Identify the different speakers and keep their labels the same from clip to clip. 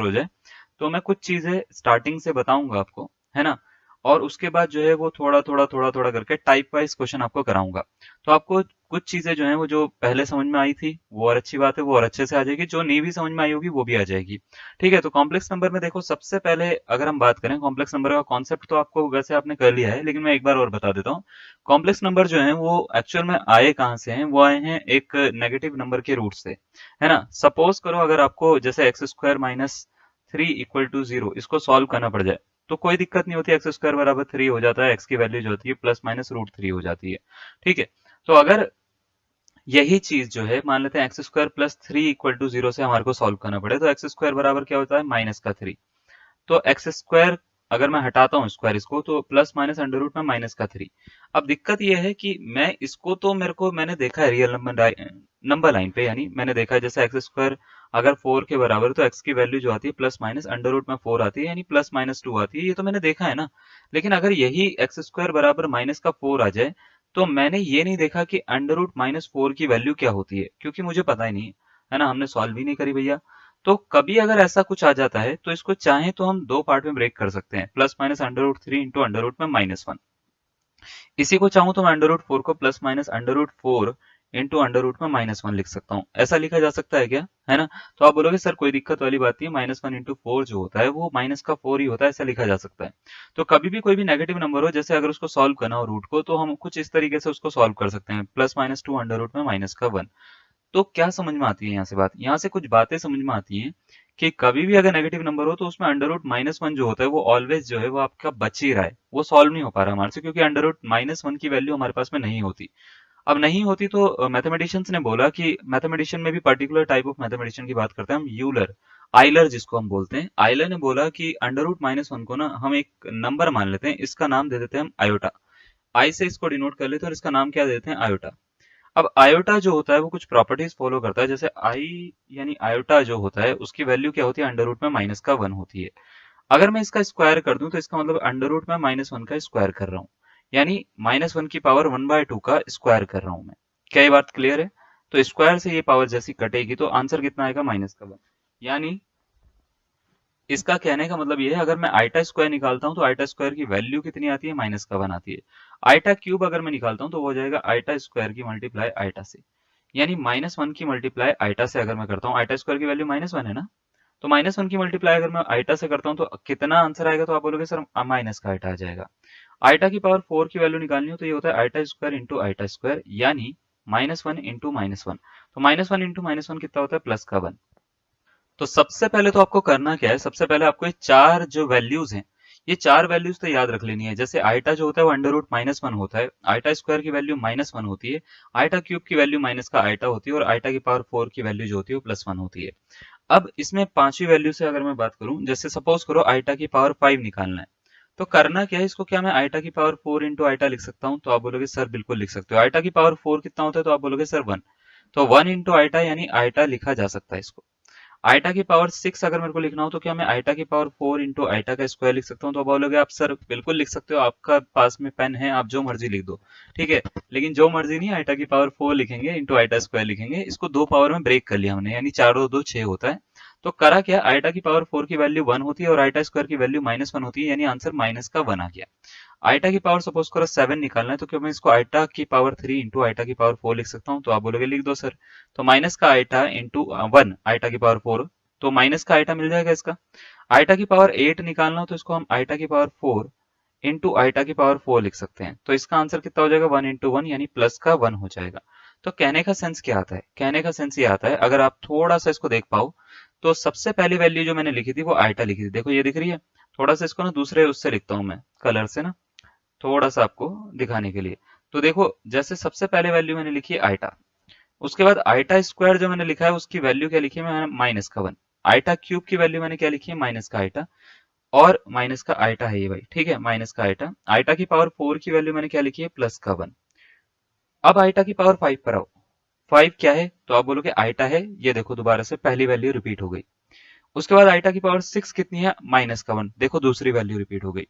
Speaker 1: हो जाए। तो मैं कुछ चीजें स्टार्टिंग से बताऊंगा आपको, है ना, और उसके बाद जो है वो थोड़ा थोड़ा करके टाइप वाइज क्वेश्चन आपको कराऊंगा। तो आपको कुछ चीजें जो है वो जो पहले समझ में आई थी वो और अच्छी बात है, वो और अच्छे से आ जाएगी, जो नहीं भी समझ में आई होगी वो भी आ जाएगी। ठीक है, तो कॉम्प्लेक्स नंबर में देखो, सबसे पहले अगर हम बात करें कॉम्प्लेक्स नंबर का कॉन्सेप्ट, तो आपको वैसे आपने कर लिया है, लेकिन मैं एक बार और बता देता हूँ। कॉम्प्लेक्स नंबर जो है वो एक्चुअल में आए कहाँ से हैं, वो आए हैं एक नेगेटिव नंबर के रूट से, है ना। सपोज करो अगर आपको जैसे एक्स स्क्वायर माइनस 3 = 0 इसको सॉल्व करना पड़ जाए, तो कोई दिक्कत नहीं होती, एक्स स्क्वायर बराबर 3 हो जाता है, एक्स की वैल्यू जो होती है ±√3 हो जाती है। ठीक है, तो अगर यही चीज जो है मान लेते हैं एक्स स्क्वायर प्लस 3 = 0 से हमारे को सॉल्व करना पड़े, तो एक्स स्क्वायर बराबर क्या होता है -3। तो एक्स स्क्वायर अगर मैं हटाता हूँ स्क्वायर इसको, तो प्लस माइनस अंडर रूट में -3। अब दिक्कत यह है कि मैं इसको तो मैंने देखा है रियल नंबर लाइन पे, यानी मैंने देखा है जैसे एक्स स्क्वायर अगर 4 के बराबर, तो एक्स की वैल्यू जो आती है प्लस माइनस अंडर रूट में 4 आती है, यानी +-2 आती है, ये तो मैंने देखा है ना। लेकिन अगर यही एक्स स्क्वायर बराबर -4 आ जाए, तो मैंने ये नहीं देखा कि अंडर रूट -4 की वैल्यू क्या होती है, क्योंकि मुझे पता ही नहीं है ना, हमने सॉल्व ही नहीं करी भैया। तो कभी अगर ऐसा कुछ आ जाता है, तो इसको चाहे तो हम दो पार्ट में ब्रेक कर सकते हैं, +-√3 इंटू अंडर रूट में -1। इसी को चाहूं तो मैं अंडर रूट 4 को +-√4 इंटू अंडर रूट में -1 लिख सकता हूँ। ऐसा लिखा जा सकता है क्या, है ना। तो आप बोलोगे सर कोई दिक्कत वाली बात नहीं है, -1 × 4 जो होता है वो माइनस का 4 ही होता है, ऐसा लिखा जा सकता है। तो कभी भी कोई भी नेगेटिव नंबर हो, जैसे अगर उसको सॉल्व करना हो रूट को, तो हम कुछ इस तरीके से उसको सॉल्व कर सकते हैं, +-2 अंडर रूट में -1। तो क्या समझ में आती है यहाँ से बात, यहाँ से कुछ बातें समझ में आती हैं कि कभी भी अगर नेगेटिव नंबर हो, तो उसमें अंडर रूट -1 जो होता है वो ऑलवेज जो है वो आपका बच ही रहा है, वो सॉल्व नहीं हो पा रहा हमारे से, क्योंकि अंडर रूट -1 की वैल्यू हमारे पास में नहीं होती। अब नहीं होती तो मैथमेटिशियंस ने बोला कि मैथमेटिशियन में भी पर्टिकुलर टाइप ऑफ मैथमेटिशियन की बात करते हैं हम, यूलर, आइलर जिसको हम बोलते हैं। आइलर ने बोला कि अंडर रूट -1 को ना हम एक नंबर मान लेते हैं, इसका नाम दे देते हैं हम आयोटा। आई से इसको डिनोट कर लेते हैं और इसका नाम क्या देते हैं, आयोटा। अब आयोटा जो होता है वो कुछ प्रॉपर्टीज फॉलो करता है, जैसे आई यानी आयोटा जो होता है उसकी वैल्यू क्या होती है, अंडर रूट में -1 होती है। अगर मैं इसका स्क्वायर कर दूं, तो इसका मतलब अंडर रूट में -1 का स्क्वायर कर रहा हूँ, यानी -1 की पावर 1/2 का स्क्वायर कर रहा हूं मैं। क्या ये बात क्लियर है। तो स्क्वायर से ये पावर जैसी कटेगी, तो आंसर कितना आएगा, -1। यानी इसका कहने का मतलब ये है, अगर मैं आइटा स्क्वायर निकालता हूं, तो आइटा स्क्वायर की वैल्यू कितनी आती है, -1 आती है। आइटा क्यूब अगर मैं निकालता हूं, तो वो हो जाएगा आइटा स्क्वायर की मल्टीप्लाई आइटा से, यानी -1 की मल्टीप्लाई आइटा से अगर मैं करता हूँ, आइटा स्क्वायर की वैल्यू -1 है ना, तो -1 की मल्टीप्लाई अगर मैं आइटा से करता हूँ, तो कितना आंसर आएगा, तो आप बोलोगे सर माइनस का आइटा आ जाएगा। आइटा की पावर 4 की वैल्यू निकालनी हो, तो ये होता है iota square into iota square, यानी -1 इंटू -1। तो -1 इंटू -1 कितना होता है, +1। तो सबसे पहले तो आपको करना क्या है, सबसे पहले आपको ये चार जो वैल्यूज हैं, ये चार वैल्यूज तो याद रख लेनी है। जैसे आइटा जो होता है वो अंडर रूट -1 होता है, आइटा स्क्वायर की वैल्यू -1 होती है, आइटा क्यूब की वैल्यू माइनस का आइटा होती है, और आइटा की पावर 4 की वैल्यू जो होती है वो +1 होती है। अब इसमें पांचवी वैल्यू से अगर मैं बात करूं, जैसे सपोज करो आइटा की पावर 5 निकालना है, तो करना क्या है, इसको क्या मैं आइटा की पावर 4 इंटू आइटा लिख सकता हूँ, तो आप बोलोगे सर बिल्कुल लिख सकते हो। आइटा की पावर 4 कितना होता है, तो आप बोलोगे सर 1। तो 1 इंटू आइटा यानी आइटा लिखा जा सकता है इसको। आइटा की पावर 6 अगर मेरे को लिखना हो, तो क्या मैं आइटा की पावर 4 इंटू आइटा का स्क्वायर लिख सकता हूँ, तो बोलोगे आप सर बिल्कुल लिख सकते हो, आपका पास में पेन है, आप जो मर्जी लिख दो। ठीक है, लेकिन जो मर्जी नहीं, आइटा की पावर 4 लिखेंगे इंटू आइटा स्क्वायर लिखेंगे, इसको दो पावर में ब्रेक कर लिया हमने, यानी 4 और 2 6 होता है। तो करा क्या, आइटा की पावर 4 की वैल्यू 1 होती है और आइटा स्क्वायर की वैल्यू -1 होती है, यानी आंसर -1 आ गया। आइटा की पावर सपोज करो 7 निकालना है, तो क्या मैं इसको आइटा की पावर 3 इंटू आइटा की पावर 4 लिख सकता हूँ, तो आप बोलोगे लिख दो सर। तो माइनस का आइटा इंटू 1 आइटा की पावर 4, तो माइनस का आइटा मिल जाएगा इसका। आइटा की पावर 8 निकालना हो, तो इसको हम आइटा की पावर 4 इंटू आइटा की पावर 4 लिख सकते हैं, तो इसका आंसर कितना हो जाएगा, 1 इंटू 1 यानी प्लस का 1 हो जाएगा। तो कहने का सेंस क्या आता है, कहने का सेंस ये आता है, अगर आप थोड़ा सा इसको देख पाओ, तो सबसे पहली वैल्यू जो मैंने लिखी थी वो आइटा लिखी थी, देखो ये दिख रही है। थोड़ा सा इसको ना दूसरे उससे लिखता हूं मैं, कलर से ना, थोड़ा सा आपको दिखाने के लिए। तो देखो जैसे सबसे पहले वैल्यू मैंने लिखी है आइटा, उसके बाद आइटा स्क्वायर जो मैंने लिखा है उसकी वैल्यू क्या लिखी है मैंने, -1। आइटा क्यूब की वैल्यू मैंने क्या लिखी है, माइनस का आइटा, और माइनस का आइटा है ये भाई, ठीक है, माइनस का आइटा। आइटा की पावर 4 की वैल्यू मैंने क्या लिखी है, +1। अब आइटा की पावर 5 पर आओ, 5 क्या है, तो आप बोलोगे आइटा है, ये देखो दोबारा से पहली वैल्यू रिपीट हो गई। उसके बाद आइटा की पावर 6 कितनी है, -1, देखो दूसरी वैल्यू रिपीट हो गई।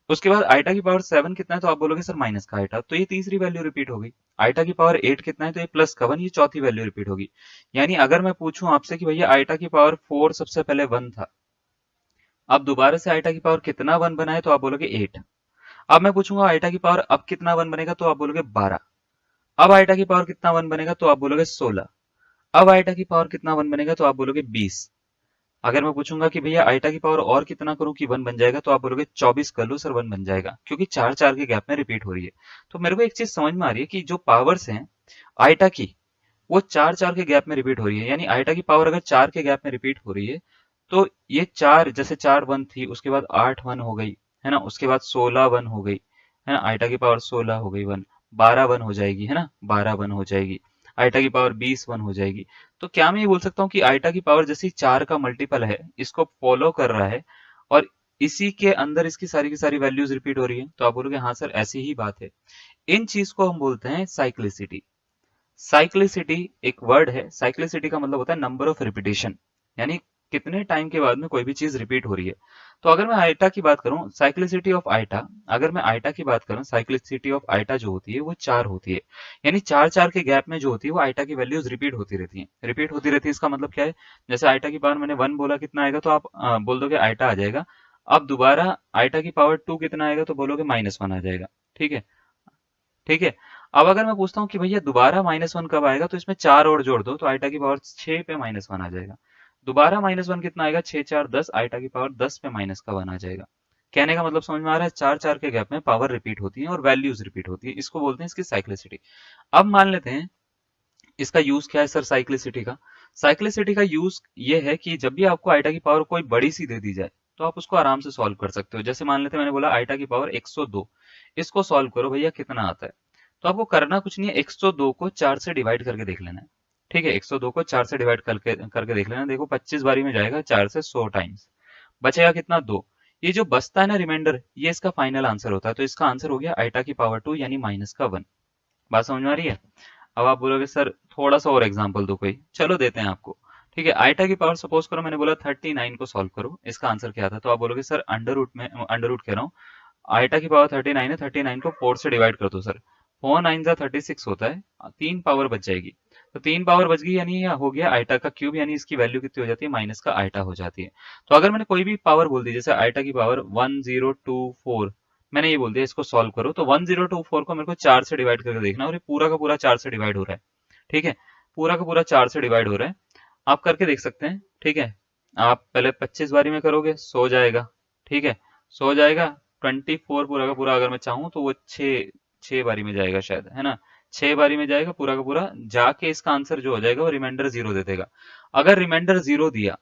Speaker 1: उसके बाद आइटा की पावर 7 कितना है, तो आप बोलोगे सर माइनस का आइटा, तो ये तीसरी वैल्यू रिपीट हो गई। आइटा की पावर 8 कितना है, तो ये प्लस का 1, ये चौथी वैल्यू रिपीट होगी। यानी अगर मैं पूछूं आपसे कि भैया आइटा की पावर 4 सबसे पहले 1 था, अब दोबारा से आइटा की पावर कितना 1 बना है, तो आप बोलोगे 8। अब मैं पूछूंगा आइटा की पावर अब कितना 1 बनेगा, तो आप बोलोगे 12। अब आइटा की पावर कितना 1 बनेगा, तो आप बोलोगे 16। अब आइटा की पावर कितना 1 बनेगा, तो आप बोलोगे 20। अगर मैं पूछूंगा कि भैया आइटा की पावर और कितना करूं कि 1 बन जाएगा, तो आप बोलोगे 24 कर लो सर 1 बन जाएगा, क्योंकि 4 4 के गैप में रिपीट हो रही है। तो मेरे को एक चीज समझ में आ रही है कि जो पावर्स हैं आइटा की, वो 4 4 के गैप में रिपीट हो रही है। यानी आइटा की पावर अगर 4 के गैप में रिपीट हो रही है, तो ये 4, जैसे 4 1 थी, उसके बाद 8 1 हो गई, है ना, उसके बाद 16 1 हो गई, है ना, आइटा की पावर 16 हो गई 1, 12 1 हो जाएगी, है ना, 12 1 हो जाएगी, आइटा की पावर 20 1 हो जाएगी। तो क्या मैं ये बोल सकता हूँ कि आइटा की पावर जैसी 4 का मल्टीपल है, इसको फॉलो कर रहा है, और इसी के अंदर इसकी सारी की सारी वैल्यूज रिपीट हो रही है? तो आप बोलोगे हाँ सर ऐसी ही बात है। इन चीज को हम बोलते हैं साइक्लिसिटी। साइक्लिसिटी एक वर्ड है। साइक्लिसिटी का मतलब होता है नंबर ऑफ रिपीटेशन, यानी कितने टाइम के बाद में कोई भी चीज रिपीट हो रही है। तो अगर मैं आइटा की बात करूं, साइक्लिसिटी ऑफ आइटा, अगर मैं आइटा की बात करूं, साइक्लिसिटी ऑफ आइटा जो होती है वो 4 होती है। यानी 4 4 के गैप में जो होती है वो आइटा की वैल्यूज रिपीट होती रहती है, रिपीट होती रहती है। इसका मतलब क्या है, जैसे आइटा की पावर मैंने 1 बोला कितना आएगा, तो आप बोल दोगे आइटा आ जाएगा। अब दोबारा आइटा की पावर 2 कितना आएगा, तो बोलोगे -1 आ जाएगा। ठीक है, ठीक है। अब अगर मैं पूछता हूँ कि भैया दोबारा -1 कब आएगा, तो इसमें 4 और जोड़ दो, तो आइटा की पावर 6 पे -1 आ जाएगा। दोबारा -1 कितना आएगा, 6 4 10, आइटा की पावर 10 पे माइनस का 1 आ जाएगा। कहने का मतलब समझ में आ रहा है, 4 4 के गैप में पावर रिपीट होती है और वैल्यूज रिपीट होती है, इसको बोलते हैं इसकी साइक्लिसिटी। अब मान लेते हैं इसका यूज क्या है सर साइक्लिसिटी का। साइक्लिसिटी का यूज ये है कि जब भी आपको आइटा की पावर कोई बड़ी सी दे दी जाए, तो आप उसको आराम से सॉल्व कर सकते हो। जैसे मान लेते हैं मैंने बोला आइटा की पावर 102, इसको सॉल्व करो भैया कितना आता है। तो आपको करना कुछ नहीं है, 102 को 4 से डिवाइड करके देख लेना है। ठीक है, 102 को 4 से डिवाइड करके करके देख लेना। देखो 25 बारी में जाएगा 4 से 100 टाइम्स, बचेगा कितना 2। ये जो बचता है ना रिमाइंडर, ये इसका फाइनल आंसर होता है। तो इसका आंसर हो गया आइटा की पावर 2 यानी -1। बात समझ में आ रही है? अब आप बोलोगे सर थोड़ा सा और एग्जांपल दो कोई, चलो देते हैं आपको। ठीक है, आइटा की पावर सपोज करो मैंने बोला 39 को सॉल्व करो, इसका आंसर क्या था, तो आप बोलोगे सर अंडर रूट में, अंडर रूट कह रहा हूँ, आइटा की पावर 39 है, 39 को 4 से डिवाइड कर दो सर, 4 9 जा 36 होता है, 3 पावर बच जाएगी। तो 3 पावर बच गई, यानी ये हो गया आइटा का क्यूब, यानी इसकी वैल्यू कितनी हो जाती है, माइनस का आइटा हो जाती है। तो अगर मैंने कोई भी पावर बोल दी, जैसे आइटा की पावर 1024, मैंने ये बोल दिया इसको सॉल्व करो, तो 1024 को मेरे को 4 से डिवाइड करके देखना, और ये पूरा का पूरा 4 से डिवाइड हो रहा है। ठीक है, पूरा का पूरा 4 से डिवाइड हो रहा है, आप करके देख सकते हैं। ठीक है, आप पहले 25 बारी में करोगे, सो जाएगा। ठीक है, सो जाएगा। 24 पूरा का पूरा अगर मैं चाहूँ तो वो 6 बारी में जाएगा शायद, है ना, 6 बारी में जाएगा पूरा का पूरा, जाके इसका आंसर जो हो जाएगा वो रिमाइंडर 0 दे देगा। अगर रिमाइंडर 0 दिया,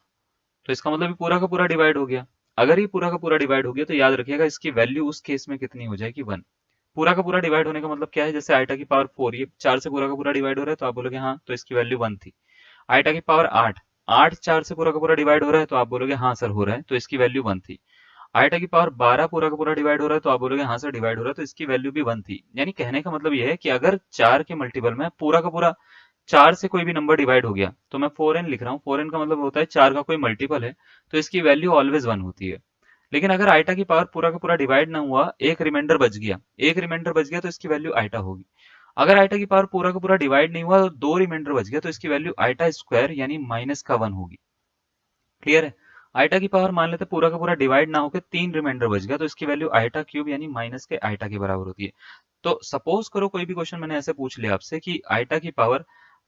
Speaker 1: तो इसका मतलब ये पूरा का पूरा डिवाइड हो गया। अगर ये पूरा का पूरा डिवाइड हो गया, तो याद रखिएगा इसकी वैल्यू उस केस में कितनी हो जाएगी, 1। पूरा का पूरा डिवाइड होने का मतलब क्या है, जैसे आइटा की पावर 4, ये 4 से पूरा का पूरा डिवाइड हो रहा है, तो आप बोलोगे हाँ, तो इसकी वैल्यू 1 थी। आइटा की पावर 8, 8 4 से पूरा का पूरा डिवाइड हो रहा है, तो आप बोलोगे हाँ सर हो रहा है, तो इसकी वैल्यू 1 थी। आइटा की पावर 12 पूरा का पूरा डिवाइड हो रहा है, तो आप बोलोगे हाँ सर डिवाइड हो रहा है, तो इसकी वैल्यू भी 1 थी। यानी कहने का मतलब ये है कि अगर 4 के मल्टीपल में पूरा का पूरा 4 से कोई भी नंबर डिवाइड हो गया, तो मैं 4n लिख रहा हूँ, 4n का मतलब होता है 4 का कोई मल्टीपल है, तो इसकी वैल्यू ऑलवेज 1 होती है। लेकिन अगर आइटा की पावर पूरा का पूरा डिवाइड ना हुआ, एक रिमाइंडर बच गया, एक रिमाइंडर बच गया, तो इसकी वैल्यू आइटा होगी। अगर आइटा की पावर पूरा का पूरा डिवाइड नहीं हुआ, तो 2 रिमाइंडर बच गया, तो इसकी वैल्यू आइटा स्क्वायर यानी माइनस का 1 होगी। क्लियर है? आइटा की पावर मान लेते पूरा का पूरा डिवाइड ना होकर 3 रिमाइंडर बच गया, तो इसकी वैल्यू आइटा क्यूब यानी माइनस के आइटा के बराबर होती है। तो सपोज करो कोई भी क्वेश्चन मैंने ऐसे पूछ लिया आपसे कि आइटा की पावर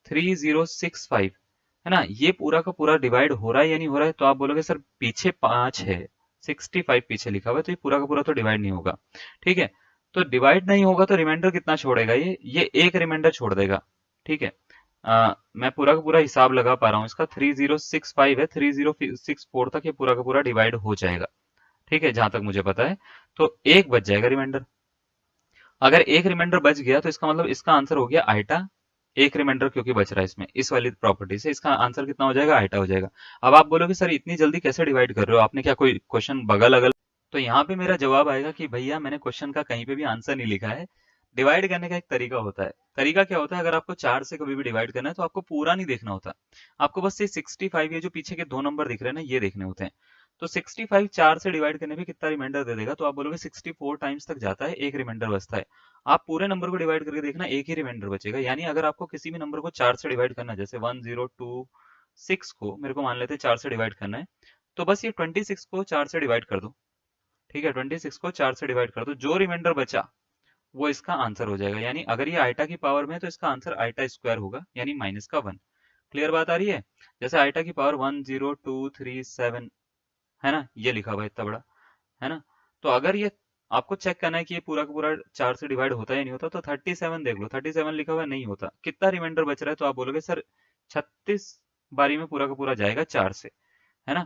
Speaker 1: 3065, है ना, ये पूरा का पूरा डिवाइड हो रहा है या नहीं हो रहा है, तो आप बोलोगे सर पीछे 5 है, 65 पीछे लिखा हुआ है, तो ये पूरा का पूरा तो डिवाइड नहीं होगा। ठीक है, तो डिवाइड नहीं होगा तो रिमाइंडर कितना छोड़ेगा, ये एक रिमाइंडर छोड़ देगा। ठीक है, मैं पूरा का पूरा हिसाब लगा पा रहा हूँ इसका, 3065 है, 3064 तक ये पूरा का पूरा डिवाइड हो जाएगा। ठीक है, जहां तक मुझे पता है, तो एक बच जाएगा रिमाइंडर। अगर एक रिमाइंडर बच गया, तो इसका मतलब इसका आंसर हो गया आइटा। एक रिमाइंडर क्योंकि बच रहा है इसमें, इस वाली प्रॉपर्टी से इसका आंसर कितना हो जाएगा, आइटा हो जाएगा। अब आप बोलोगे सर इतनी जल्दी कैसे डिवाइड कर रहे हो, आपने क्या कोई क्वेश्चन बगल अगल, तो यहाँ पे मेरा जवाब आएगा कि भैया मैंने क्वेश्चन का कहीं पे भी आंसर नहीं लिखा है। डिवाइड करने का एक तरीका होता है। तरीका क्या होता है, अगर आपको 4 से कभी भी डिवाइड करना है, तो आपको पूरा नहीं देखना होता, आपको बस ये 65, ये जो पीछे के 2 नंबर दिख रहे हैं ना, ये देखने होते हैं। तो 65 4 से डिवाइड करने पे कितना रिमाइंडर दे देगा, तो आप बोलोगे 64 टाइम्स तक जाता है, एक रिमाइंडर बचता है। आप पूरे नंबर को डिवाइड करके देखना, एक ही रिमाइंडर बचेगा। यानी अगर आपको किसी भी नंबर को 4 से डिवाइड करना है, जैसे 1026 को मेरे को मान लेते हैं 4 से डिवाइड करना है, तो बस ये 26 को 4 से डिवाइड कर दो। ठीक है, 26 को 4 से डिवाइड कर दो, जो रिमाइंडर बचा वो इसका आंसर हो जाएगा। यानी अगर ये आइटा की पावर में है तो इसका आंसर आइटा स्क्वायर होगा, यानी माइनस का 1। क्लियर बात आ रही है? जैसे आइटा की पावर 10237 है ना, ये लिखा हुआ है इतना बड़ा, है ना। तो अगर ये आपको चेक करना है कि ये पूरा का पूरा 4 से डिवाइड होता है या नहीं होता, तो 37 देख लो, 37 लिखा हुआ है, नहीं होता। कितना रिमाइंडर बच रहा है, तो आप बोलोगे सर 36 बारी में पूरा का पूरा जाएगा 4 से, है ना।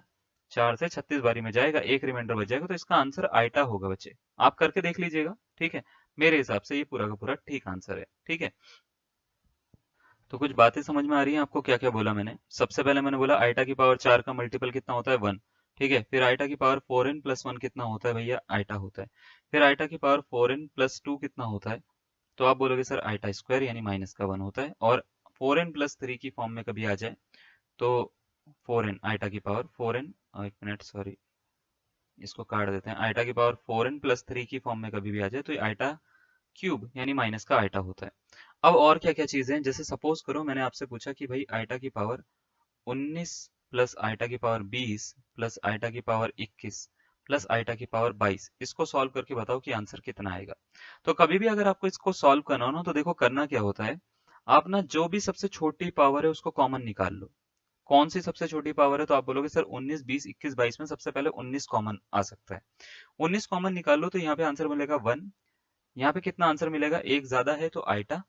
Speaker 1: 4 से 36 बारी में जाएगा, एक रिमाइंडर बच जाएगा, तो इसका आंसर आइटा होगा बच्चे। आप करके देख लीजिएगा, ठीक है। मेरे हिसाब से ये पूरा का पूरा ठीक आंसर है, ठीक है। तो कुछ बातें समझ में आ रही हैं आपको, क्या क्या बोला मैंने? सबसे पहले मैंने बोला आइटा की पावर 4 का मल्टीपल कितना होता है, 1। ठीक है, फिर आइटा की पावर 4n प्लस 1 कितना होता है भैया, आइटा होता है। फिर आइटा की पावर 4n प्लस 2 कितना होता है, तो आप बोलोगे सर आइटा स्क्वायर, यानी माइनस का 1 होता है। और 4n प्लस 3 की फॉर्म में कभी आ जाए तो 4n आइटा की पावर 4n, एक मिनट सॉरी, इसको काट देते हैं। आइटा की पावर 4n प्लस 3 की फॉर्म में कभी भी आ जाए तो ये आइटा क्यूब यानी माइनस का आइटा होता है। अब और क्या क्या चीजें हैं, जैसे सपोज करो मैंने आपसे पूछा कि भाई आइटा की पावर 19 प्लस आइटा की पावर 20 प्लस आइटा की पावर 21 प्लस आइटा की पावर 22, इसको सॉल्व करके बताओ कि आंसर कितना आएगा। तो कभी भी अगर आपको इसको सॉल्व करना हो ना, तो देखो करना क्या होता है, आप ना जो भी सबसे छोटी पावर है उसको कॉमन निकाल लो। कौन सी सबसे छोटी पावर है, तो आप बोलोगे सर 19 20 21 22 में सबसे पहले 19 कॉमन आ सकता है। 19 कॉमन निकाल लो तो यहाँ पे आंसर मिलेगा 1। यहाँ पे कितना आंसर मिलेगा, एक ज्यादा है तो आइटा,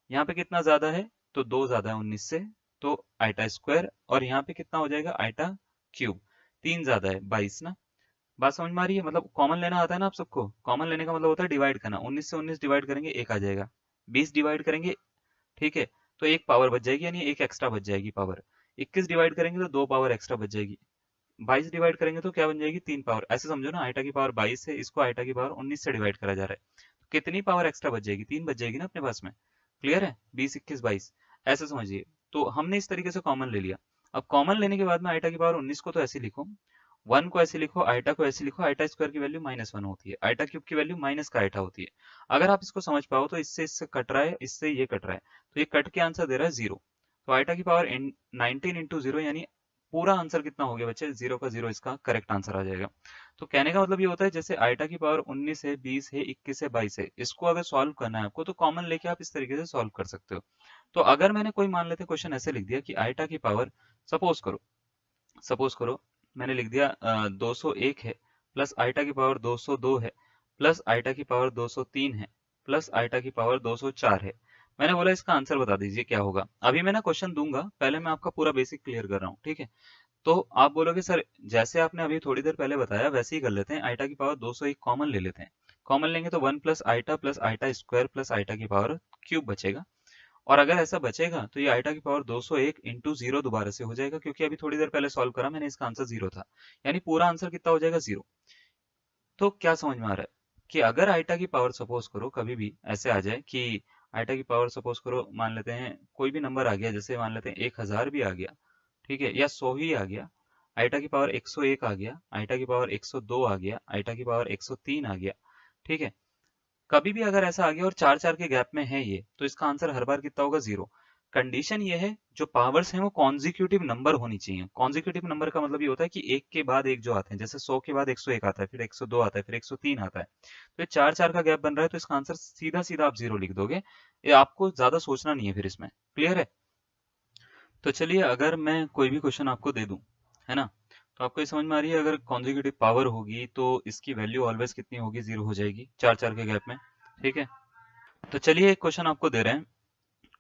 Speaker 1: यहाँ पे कितना ज्यादा है तो 2 ज्यादा है 19 से, तो आइटा स्क्वायर। और यहाँ पे कितना हो जाएगा, आइटा क्यूब। 3 ज्यादा है 22 ना। बात समझ में आ रही है? मतलब कॉमन लेना आता है ना आप सबको। कॉमन लेने का मतलब होता है डिवाइड करना। 19 से 19 डिवाइड करेंगे एक आ जाएगा, 20 डिवाइड करेंगे, ठीक है, तो एक पावर बच जाएगी, यानी एक एक्स्ट्रा बच जाएगी पावर। 21 डिवाइड करेंगे तो 2 पावर एक्स्ट्रा बच जाएगी। 22 डिवाइड करेंगे तो क्या बन जाएगी, 3 पावर। ऐसे समझो ना, आइटा की पावर 22 है, इसको आइटा की पावर 19 से डिवाइड करा जा रहा है, तो कितनी पावर एक्स्ट्रा बच जाएगी, 3 बच जाएगी ना अपने पास में। क्लियर है, 20 21 22 ऐसे समझिए। तो हमने इस तरीके से कॉमन ले लिया। अब कॉमन लेने के बाद में आइटा की पावर 19 को तो ऐसे लिखो, 1 को ऐसे लिखो, आइटा को ऐसे लिखो। आइटा स्क्वायर की वैल्यू -1 होती है, आइटा क्यूब की वैल्यू माइनस का आइटा होती है। अगर आप इसको समझ पाओ तो इससे इससे कट रहा है, इससे ये कट रहा है, तो ये कट के आंसर दे रहा है 0। तो आइटा की पावर 19 इंटू 0, यानी पूरा आंसर कितना हो गया बच्चे, 0 का 0 इसका करेक्ट आंसर आ जाएगा। तो कहने का मतलब ये होता है, जैसे आइटा की पावर 19 है, 20 है, 21 है, 22 है, इसको अगर सॉल्व करना है आपको तो कॉमन लेके आप इस तरीके से सॉल्व कर सकते हो। तो अगर मैंने कोई मान लेते क्वेश्चन ऐसे लिख दिया कि आइटा की पावर, सपोज करो मैंने लिख दिया 201 है, प्लस आइटा की पावर 202 है, प्लस आइटा की पावर 203 है, प्लस आइटा की पावर 204 है। मैंने बोला इसका आंसर बता दीजिए क्या होगा। अभी मैं ना क्वेश्चन दूंगा, पहले मैं आपका पूरा बेसिक क्लियर कर रहा हूँ, ठीक है। तो आप बोलोगे सर जैसे आपने अभी थोड़ी देर पहले बताया वैसे ही कर लेते हैं, आइटा की पावर 201 कॉमन ले लेते हैं। कॉमन लेंगे तो 1 plus iota square plus iota की पावर क्यूब बचेगा। और अगर ऐसा बचेगा तो ये आइटा की पावर 201 इंटू 0 दोबारा से हो जाएगा, क्योंकि अभी थोड़ी देर पहले सॉल्व करा मैंने, इसका आंसर 0 था, यानी पूरा आंसर कितना हो जाएगा, 0। तो क्या समझ में आ रहा है कि अगर आइटा की पावर सपोज करो कभी भी ऐसे आ जाए कि आइटा की पावर सपोज करो मान लेते हैं कोई भी नंबर आ गया, जैसे मान लेते हैं 1000 भी आ गया, ठीक है, या 100 ही आ गया, आइटा की पावर 101 आ गया, आइटा की पावर 102 आ गया, आइटा की पावर 103 आ गया, ठीक है। कभी भी अगर ऐसा आ गया और 4 4 के गैप में है ये, तो इसका आंसर हर बार कितना होगा, 0। कंडीशन ये है जो पावर्स हैं वो कॉन्जिक्यूटिव नंबर होनी चाहिए। कॉन्जिक्यूटिव नंबर का मतलब ये होता है कि एक के बाद एक जो आते हैं, जैसे 100 के बाद 101 आता है, फिर 102 आता है, फिर 103 आता है, तो ये 4 4 का गैप बन रहा है, तो इसका आंसर सीधा सीधा आप 0 लिख दोगे। ये आपको ज्यादा सोचना नहीं है फिर इसमें। क्लियर है? तो चलिए अगर मैं कोई भी क्वेश्चन आपको दे दूं, है ना, तो आपको ये समझ में आ रही है, अगर कॉन्जिक्यूटिव पावर होगी तो इसकी वैल्यू ऑलवेज कितनी होगी, 0 हो जाएगी 4 4 के गैप में, ठीक है। तो चलिए एक क्वेश्चन आपको दे रहे हैं,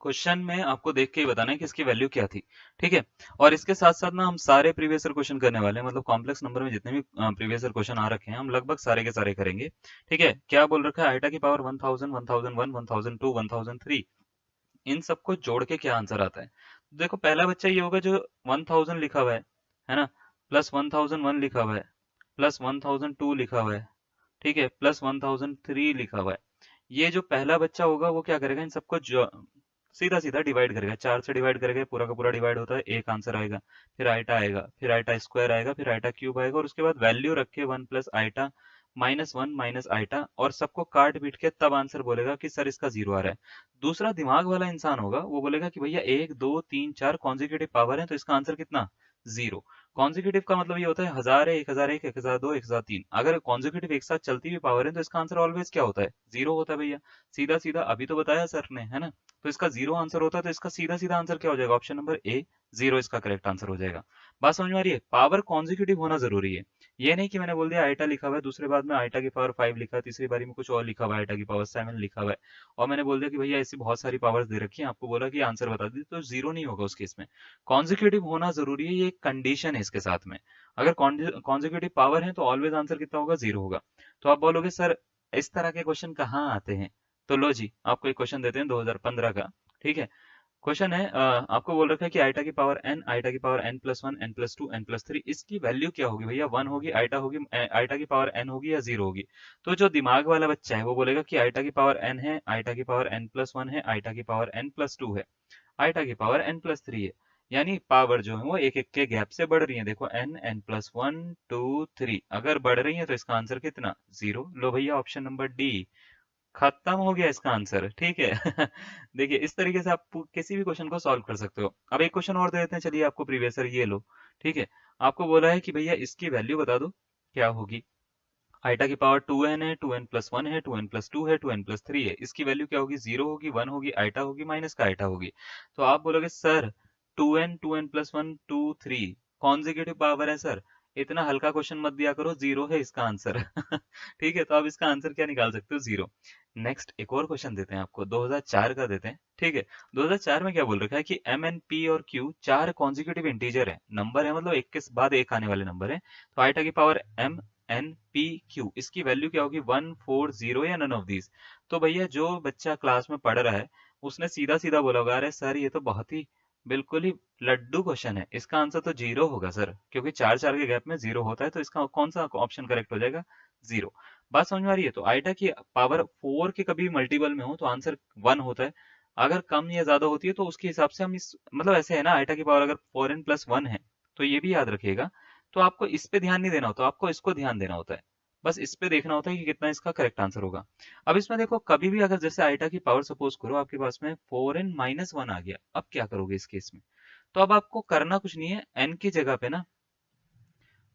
Speaker 1: क्वेश्चन में आपको देख के ही बताना है कि इसकी वैल्यू क्या थी, ठीक है। और इसके साथ साथ ना हम सारे प्रीवियस ईयर क्वेश्चन करने वाले हैं, मतलब कॉम्प्लेक्स नंबर में जितने भी प्रीवियस ईयर क्वेश्चन आ रखे हैं हम लगभग सारे के सारे करेंगे, ठीक है। क्या बोल रखा है, आइटा की पावर 1000 1001 1002 1003, इन सबको जोड़ के क्या आंसर आता है। तो देखो पहला बच्चा ये होगा जो 1000 लिखा हुआ है ना, प्लस 1001 लिखा हुआ है, प्लस 1002 लिखा हुआ है, ठीक है, प्लस 1003 लिखा हुआ है। ये जो पहला बच्चा होगा वो क्या करेगा, इन सबको सीधा सीधा डिवाइड करेगा, 4 से डिवाइड करेगा, पूरा का पूरा डिवाइड होता है, एक आंसर आएगा। फिर आइटा आएगा, फिर आइटा स्क्वायर आएगा, फिर आइटा क्यूब आएगा, और उसके बाद वैल्यू रख के 1 plus iota minus 1 minus iota, और सबको काट पीट के तब आंसर बोलेगा कि सर इसका जीरो आ रहा है। दूसरा दिमाग वाला इंसान होगा, वो बोलेगा कि भैया 1 2 3 4 कॉन्जिक्यूटिव पावर है, तो इसका आंसर कितना, जीरो। कॉन्जिक्यूटिव का मतलब ये होता है 1000 है, 1001, 1002, 1003। अगर कॉन्जिक्यूटिव एक साथ चलती हुई पावर है तो इसका आंसर ऑलवेज क्या होता है, जीरो होता है भैया। सीधा सीधा अभी तो बताया सर ने, है ना। तो इसका जीरो आंसर होता है, तो इसका सीधा सीधा आंसर क्या हो जाएगा, ऑप्शन नंबर ए, जीरो इसका करेक्ट आंसर हो जाएगा। बात समझ में आ रही है, पावर कॉन्जिक्यूटिव होना जरूरी है। ये नहीं कि मैंने बोल दिया आइटा लिखा हुआ है, दूसरे बाद में आइटा की पावर 5 लिखा है, तीसरी बारी में कुछ और लिखा हुआ है, आइटा की पावर 7 लिखा हुआ है, और मैंने बोल दिया कि भैया ऐसी बहुत सारी पावर्स दे रखी है, आपको बोला कि आंसर बता दीजिए, तो जीरो नहीं होगा उस केस में। कॉन्जिक्यूटिव होना जरूरी है, ये एक कंडीशन है इसके साथ में। अगर कॉन्जिक्यूटिव पावर है तो ऑलवेज आंसर कितना होगा, जीरो होगा। तो आप बोलोगे सर इस तरह के क्वेश्चन कहाँ आते हैं, तो लो जी आपको एक क्वेश्चन देते हैं 2015 का। ठीक है, क्वेश्चन है आपको बोल रखा है कि आइटा की पावर n, आइटा की power n plus one, n plus two, n plus three, इसकी वैल्यू क्या होगी भैया, वन होगी, आइटा होगी, आइटा की पावर n होगी, या जीरो होगी। तो जो दिमाग वाला बच्चा है वो बोलेगा कि आइटा की पावर n है, आइटा की पावर n प्लस वन है, आइटा की पावर n प्लस टू है, आइटा की पावर n प्लस थ्री है। यानी पावर जो है वो एक एक के गैप से बढ़ रही है। देखो n, n plus one, two, three, अगर बढ़ रही है तो इसका आंसर कितना, जीरो। लो भैया ऑप्शन नंबर डी, खत्म हो गया इसका आंसर। ठीक है। देखिए इस तरीके से आप किसी भी क्वेश्चन को सॉल्व कर सकते हो। अब एक क्वेश्चन और दे देते हैं, चलिए आपको प्रीवियस ईयर, ये लो। ठीक है, आपको बोला है कि भैया इसकी वैल्यू बता दो क्या होगी। आइटा की पावर 2n है, 2n प्लस वन है, 2n प्लस टू है, 2n प्लस थ्री है, इसकी वैल्यू क्या होगी, जीरो होगी, वन होगी, आइटा होगी, माइनस का आइटा होगी। तो आप बोलोगे sir 2n, 2n plus one, two, three consecutive power है सर, इतना हल्का क्वेश्चन मत दिया करो, जीरो है इसका आंसर। ठीक है, तो आप इसका आंसर क्या निकाल सकते हो, जीरो। नेक्स्ट एक और क्वेश्चन देते हैं आपको, 2004 का देते हैं। ठीक है, 2004 में क्या बोल रखा है कि m, n, p और q चार कॉन्जिक्यूटिव इंटीजर है, नंबर है, मतलब एक के बाद एक आने वाले नंबर है। तो आइटा की power m, n, p, q, इसकी वैल्यू क्या होगी, 140 या नन ऑफ दीज। तो भैया जो बच्चा क्लास में पढ़ रहा है उसने सीधा सीधा बोला होगा अरे सर ये तो बहुत ही बिल्कुल ही लड्डू क्वेश्चन है, इसका आंसर तो जीरो होगा सर, क्योंकि चार चार के गैप में जीरो होता है, तो इसका कौन सा ऑप्शन करेक्ट हो जाएगा, जीरो। बात समझ में आ रही है। तो आइटा की पावर 4 के कभी मल्टीपल में हो तो आंसर 1 होता है, अगर कम या ज्यादा होती है तो उसके हिसाब से हम इस, मतलब ऐसे है ना, आइटा की पावर अगर 4n प्लस वन है तो ये भी याद रखिएगा। तो आपको इस पे ध्यान नहीं देना होता, आपको इसको ध्यान देना होता है। बस इस पे देखना होता है कि कितना इसका करेक्ट आंसर होगा। अब इसमें देखो कभी भी अगर जैसे आइटा की पावर सपोज करो आपके पास में 4n माइनस वन आ गया, अब क्या करोगे इस केस में। तो अब आपको करना कुछ नहीं है, n की जगह पे ना,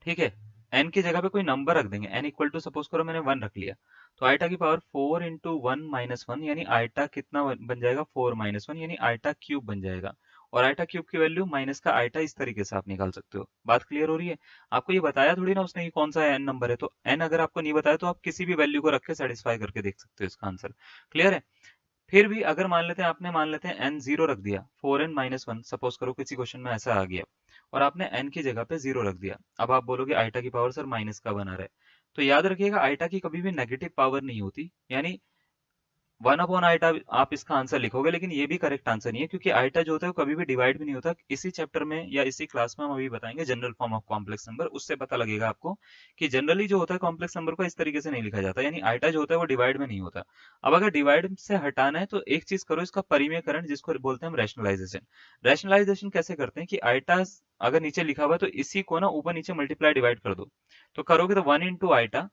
Speaker 1: ठीक है, n की जगह पे कोई नंबर रख देंगे, n इक्वल टू सपोज करो मैंने 1 रख लिया, तो आइटा की power 4 into one minus one, यानी आइटा कितना बन जाएगा, 4 माइनस वन, यानी आइटा क्यूब बन जाएगा। और आइटा क्यूब की वैल्यू माइनस का आइटा, इस तरीके से आप निकाल सकते हो। बात क्लियर हो रही है। आपको ये बताया थोड़ी ना उसने कि कौन सा n नंबर है, तो n अगर आपको नहीं बताया तो आप किसी भी वैल्यू को रख के सेटिस्फाई करके देख सकते हो इसका आंसर। क्लियर है। फिर भी अगर मान लेते हैं, आपने मान लेते हैं n जीरो रख दिया, 4n माइनस वन, सपोज करो किसी क्वेश्चन में ऐसा आ गया, और आपने n की जगह पे जीरो रख दिया, अब आप बोलोगे आइटा की पावर सर माइनस का बना रहा है। तो याद रखिएगा आइटा की कभी भी नेगेटिव पावर नहीं होती, यानी 1 अपॉन आइटा आप इसका आंसर लिखोगे, लेकिन ये भी करेक्ट आंसर नहीं है, क्योंकि आइटा जो होता है वो कभी भी डिवाइड भी नहीं होता। इसी चैप्टर में या इसी क्लास में हम अभी बताएंगे general form of complex number, उससे पता लगेगा आपको कि जनरली जो होता है कॉम्प्लेक्स नंबर को इस तरीके से नहीं लिखा जाता, यानी आइटा जो होता है वो डिवाइड में नहीं होता। अब अगर डिवाइड से हटाना है तो एक चीज करो, इसका परिमेयकरण, जिसको बोलते हैं हम रैशनलाइजेशन। रैशनलाइजेशन कैसे करते हैं कि आइटा अगर नीचे लिखा हुआ है तो इसी को ना ऊपर नीचे मल्टीप्लाई डिवाइड कर दो, तो करोगे तो 1 इंटू आइटा,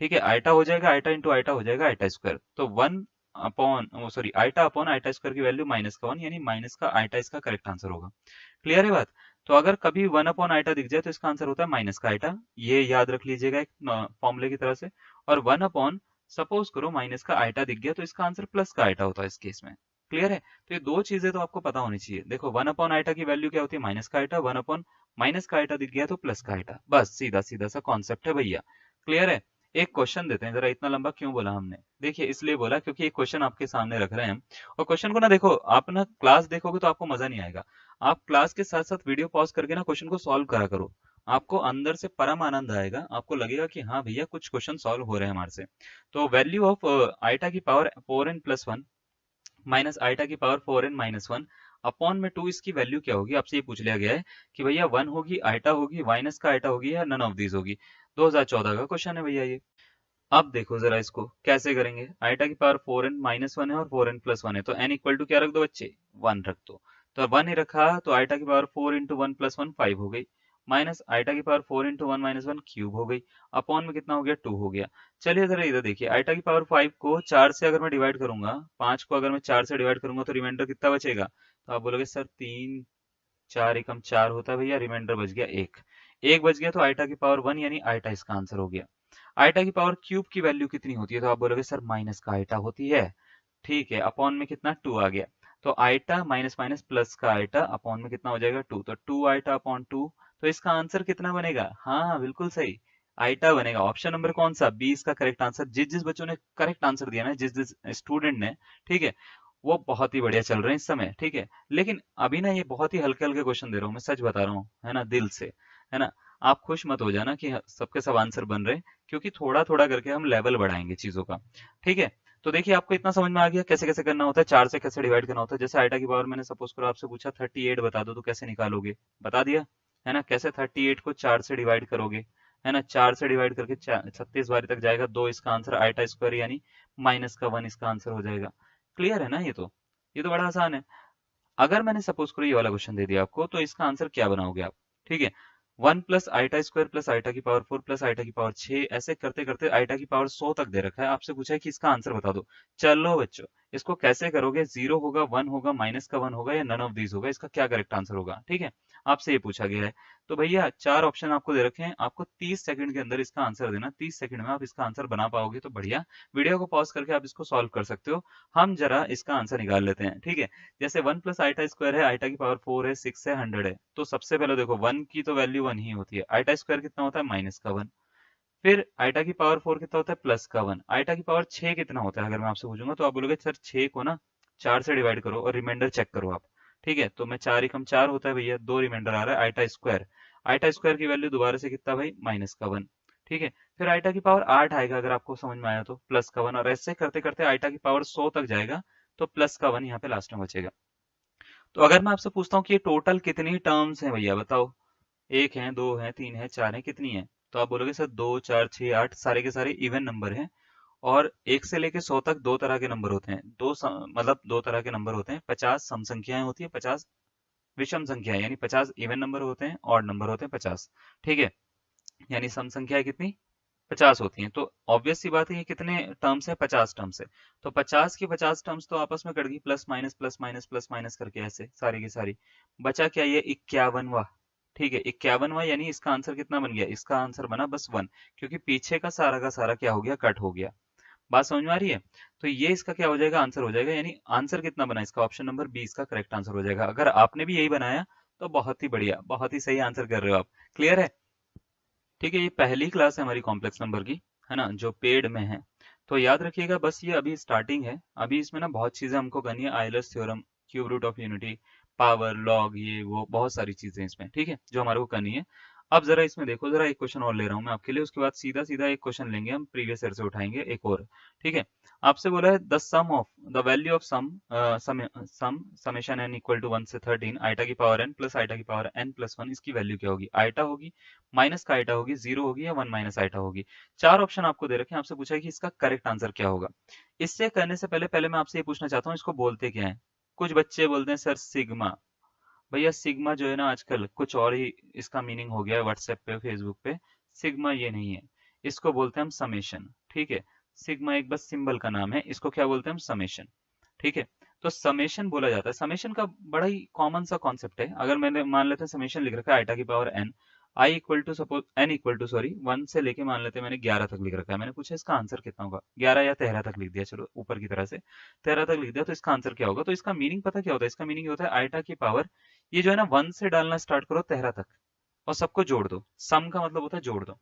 Speaker 1: ठीक है, आइटा हो जाएगा, आइटा इंटू आइटा हो जाएगा आइटा स्क्वायर, तो 1 upon sorry iota upon iota square की वैल्यू माइनस का 1, यानी माइनस का आइटा इसका करेक्ट आंसर होगा। क्लियर है बात। तो अगर कभी 1 अपॉन आइटा दिख जाए तो इसका आंसर होता है माइनस का आइटा, ये याद रख लीजिएगा एक फॉर्मूले की तरह से। और 1 अपॉन सपोज करो माइनस का आइटा दिख गया तो इसका आंसर प्लस का आइटा होता है इस केस में। क्लियर है। तो ये दो चीजें तो आपको पता होनी चाहिए। देखो 1 अपॉन आइटा की वैल्यू क्या होती है, माइनस का आइटा, 1 अपॉन माइनस का आइटा दिख गया तो प्लस का आइटा, बस सीधा सीधा सा कॉन्सेप्ट है भैया। क्लियर है। एक क्वेश्चन देते हैं, जरा इतना लंबा क्यों बोला हमने, देखिए इसलिए बोला क्योंकि एक क्वेश्चन आपके सामने रख रहे हैं हम, और क्वेश्चन को ना देखो, आप ना क्लास देखोगे तो आपको मजा नहीं आएगा। आप क्लास के साथ साथ वीडियो पॉज करके ना क्वेश्चन को सॉल्व करा करो, आपको अंदर से परम आनंद आएगा, आपको लगेगा कि हाँ भैया कुछ क्वेश्चन सॉल्व हो रहे हैं हमारे से। तो वैल्यू ऑफ आइटा की power 4n plus one minus iota की power 4n minus one upon में 2, इसकी वैल्यू क्या होगी, आपसे ये पूछ लिया गया है कि भैया 1 होगी, आइटा होगी, माइनस का आइटा होगी, या नन ऑफ दीज होगी। 2014 का क्वेश्चन है भैया ये। अब देखो जरा इसको कैसे करेंगे। आइटा की पावर 4n माइनस वन है और 4n प्लस वन है, तो n इक्वल टू क्या रख दो बच्चे, 1 रख दो। तो 1 ही रखा तो आइटा की power 4 into one plus one 5 हो गई, माइनस आइटा की power 4 into one minus one cube हो गई, अपॉन में कितना हो गया, 2 हो गया। चलिए जरा इधर देखिए, आइटा की पावर 5 को 4 से अगर मैं डिवाइड करूंगा, 5 को अगर मैं 4 से डिवाइड करूंगा तो रिमाइंडर कितना बचेगा। तो आप बोलोगे सर 3 4 एकम 4 होता है भैया, रिमाइंडर बच गया 1, 1 बच गया तो आइटा की पावर 1 यानी आइटा इसका आंसर हो गया। आइटा की पावर क्यूब की वैल्यू कितनी होती है, तो आप बोलोगे सर माइनस का आइटा होती है, ठीक है, अपॉन में कितना 2 आ गया। तो आइटा माइनस माइनस प्लस का आइटा अपॉन में कितना हो जाएगा 2, तो 2 आइटा अपॉन 2। तो इसका आंसर कितना बनेगा, हाँ बिल्कुल सही, आइटा बनेगा। ऑप्शन नंबर कौन सा, 20 का करेक्ट आंसर। जिस जिस बच्चों ने करेक्ट आंसर दिया ना, जिस जिस स्टूडेंट ने, ठीक है, वो बहुत ही बढ़िया चल रहे हैं इस समय, ठीक है। लेकिन अभी ना ये बहुत ही हल्के हल्के क्वेश्चन दे रहा हूँ, मैं सच बता रहा हूँ, है ना, दिल से, है ना। आप खुश मत हो जाना कि सबके सब आंसर बन रहे हैं, क्योंकि थोड़ा थोड़ा करके हम लेवल बढ़ाएंगे चीजों का, ठीक है। तो देखिए आपको इतना समझ में आ गया कैसे कैसे करना होता है, 4 से कैसे डिवाइड करना होता है। जैसे आइटा की पावर मैंने सपोज करो आपसे पूछा 38 बता दो, तो कैसे निकालोगे, बता दिया, है ना। कैसे 38 को 4 से डिवाइड करोगे, है ना, 4 से डिवाइड करके 36 बारी तक जाएगा, 2 इसका आंसर, आइटा स्क्वायर यानी माइनस का 1 इसका आंसर हो जाएगा। क्लियर है ना, ये तो बड़ा आसान है। अगर मैंने सपोज करो ये वाला क्वेश्चन दे दिया आपको, तो इसका आंसर क्या बनाओगे आप, ठीक है। 1 plus iota square plus iota की पावर 4 प्लस आइटा की पावर 6, ऐसे करते करते आइटा की पावर 100 तक दे रखा है, आपसे पूछा है कि इसका आंसर बता दो। चलो बच्चों, इसको कैसे करोगे, 0 होगा, 1 होगा, माइनस का 1 होगा, या नन ऑफ दीज होगा, इसका क्या करेक्ट आंसर होगा, ठीक है, आपसे ये पूछा गया है। तो भैया 4 ऑप्शन आपको दे रखे हैं, आपको 30 सेकंड के अंदर इसका आंसर देना, 30 सेकंड में आप इसका आंसर बना पाओगे तो बढ़िया, वीडियो को पॉज करके आप इसको सॉल्व कर सकते हो। हम जरा इसका आंसर निकाल लेते हैं, ठीक है। जैसे 1 प्लस आइटा स्क्वायर है, आइटा की पावर 4 है, 6 है, 100 है, तो सबसे पहले देखो 1 की तो वैल्यू 1 ही होती है, आइटा स्क्वायर कितना होता है, माइनस का 1। फिर आइटा की पावर 4 कितना होता है, प्लस का 1। आइटा की पावर 6 कितना होता है, अगर मैं आपसे पूछूंगा तो आप बोलोगे सर 6 को ना 4 से डिवाइड करो और रिमाइंडर चेक करो आप, ठीक है। तो मैं 4 एकम 4 होता है भैया, 2 रिमाइंडर आ रहा है, आइटा स्क्वायर, आइटा स्क्वायर की वैल्यू दोबारा से कितना भाई, माइनस का 1, ठीक है। फिर आइटा की पावर 8 आएगा, अगर आपको समझ में आया तो, प्लस का 1, और ऐसे करते करते आइटा की पावर 100 तक जाएगा, तो प्लस का 1 यहाँ पे लास्ट में बचेगा। तो अगर मैं आपसे पूछता हूँ कि ये टोटल कितनी टर्म्स हैं भैया बताओ, एक है, दो है, तीन है, चार है, कितनी है, तो आप बोलोगे सर 2 4 6 8, सारे के सारे इवन नंबर हैं। और 1 से लेके 100 तक दो तरह के नंबर होते हैं, मतलब दो तरह के नंबर होते हैं, 50 सम संख्याएं होती है, 50 विषम संख्याएं, यानी 50 इवन नंबर होते हैं, ऑड नंबर होते हैं 50, ठीक है। यानी सम संख्याएं कितनी, 50 होती हैं। तो ऑब्वियस सी बात है ये कितने टर्म्स है, 50 टर्म्स है। तो 50 की 50 टर्म्स तो आपस में कट गई, plus minus plus minus plus minus करके ऐसे सारी की सारी, बचा क्या, ये 51वां, ठीक है, 51वां, यानी इसका आंसर कितना बन गया, इसका आंसर बना बस 1, क्योंकि पीछे का सारा क्या हो गया, कट हो गया। बात समझ में आ रही है। तो ये इसका क्या हो जाएगा, आंसर हो जाएगा, यानी आंसर कितना बना इसका, ऑप्शन नंबर 20 का करेक्ट आंसर हो जाएगा। अगर आपने भी यही बनाया तो बहुत ही बढ़िया, बहुत ही सही आंसर कर रहे हो आप। क्लियर है, ठीक है। ये पहली क्लास है हमारी कॉम्प्लेक्स नंबर की, है ना, जो पेड में है। तो याद रखिएगा, बस ये अभी स्टार्टिंग है, अभी इसमें ना बहुत चीजें हमको करनी है, Euler's theorem, cube root of unity, power, log, ये वो बहुत सारी चीजें इसमें, ठीक है, जो हमारे को करनी है। अब जरा इसमें देखो, जरा एक क्वेश्चन और ले रहा हूं मैं आपके लिए, उसके बाद सीधा सीधा एक क्वेश्चन लेंगे हम, प्रीवियस ईयर से उठाएंगे एक और, ठीक है। आपसे बोला है the sum of the value of sum summation n equal to 1 से 13 आइटा की पावर n प्लस आइटा की पावर n प्लस 1, इसकी वैल्यू क्या होगी, आइटा होगी, माइनस का आइटा होगी, जीरो होगी, या 1 माइनस आइटा होगी। चार ऑप्शन आपको दे रखे हैं, आपसे पूछा है कि इसका करेक्ट आंसर क्या होगा। इससे करने से पहले पहले मैं आपसे ये पूछना चाहता हूँ, इसको बोलते क्या है। कुछ बच्चे बोलते हैं सर सिग्मा। भैया सिग्मा जो है ना आजकल कुछ और ही इसका मीनिंग हो गया है, व्हाट्सएप पे फेसबुक पे। सिग्मा ये नहीं है, इसको बोलते हैं हम समेशन, ठीक है। सिग्मा एक बस सिंबल का नाम है, इसको क्या बोलते हैं हम, समेशन, ठीक है। तो समेशन बोला जाता है, समेशन का बड़ा ही कॉमन सा कॉन्सेप्ट है। अगर मैंने मान लेते हैं समेशन लिख रखा है आइटा की power n, i equal to suppose n equal to sorry 1 से लेके मान लेते हैं मैंने 11 तक लिख रखा है, मैंने पूछा इसका आंसर कितना होगा, 11 या 13 तक लिख दिया, चलो ऊपर की तरह से 13 तक लिख दिया, तो इसका आंसर क्या होगा। तो इसका मीनिंग पता क्या होता है, इसका मीनिंग ये होता है आइटा की पावर, ये जो है ना 1 से डालना स्टार्ट करो 13 तक, और सबको जोड़ दो। सम का मतलब होता है जोड़ दो,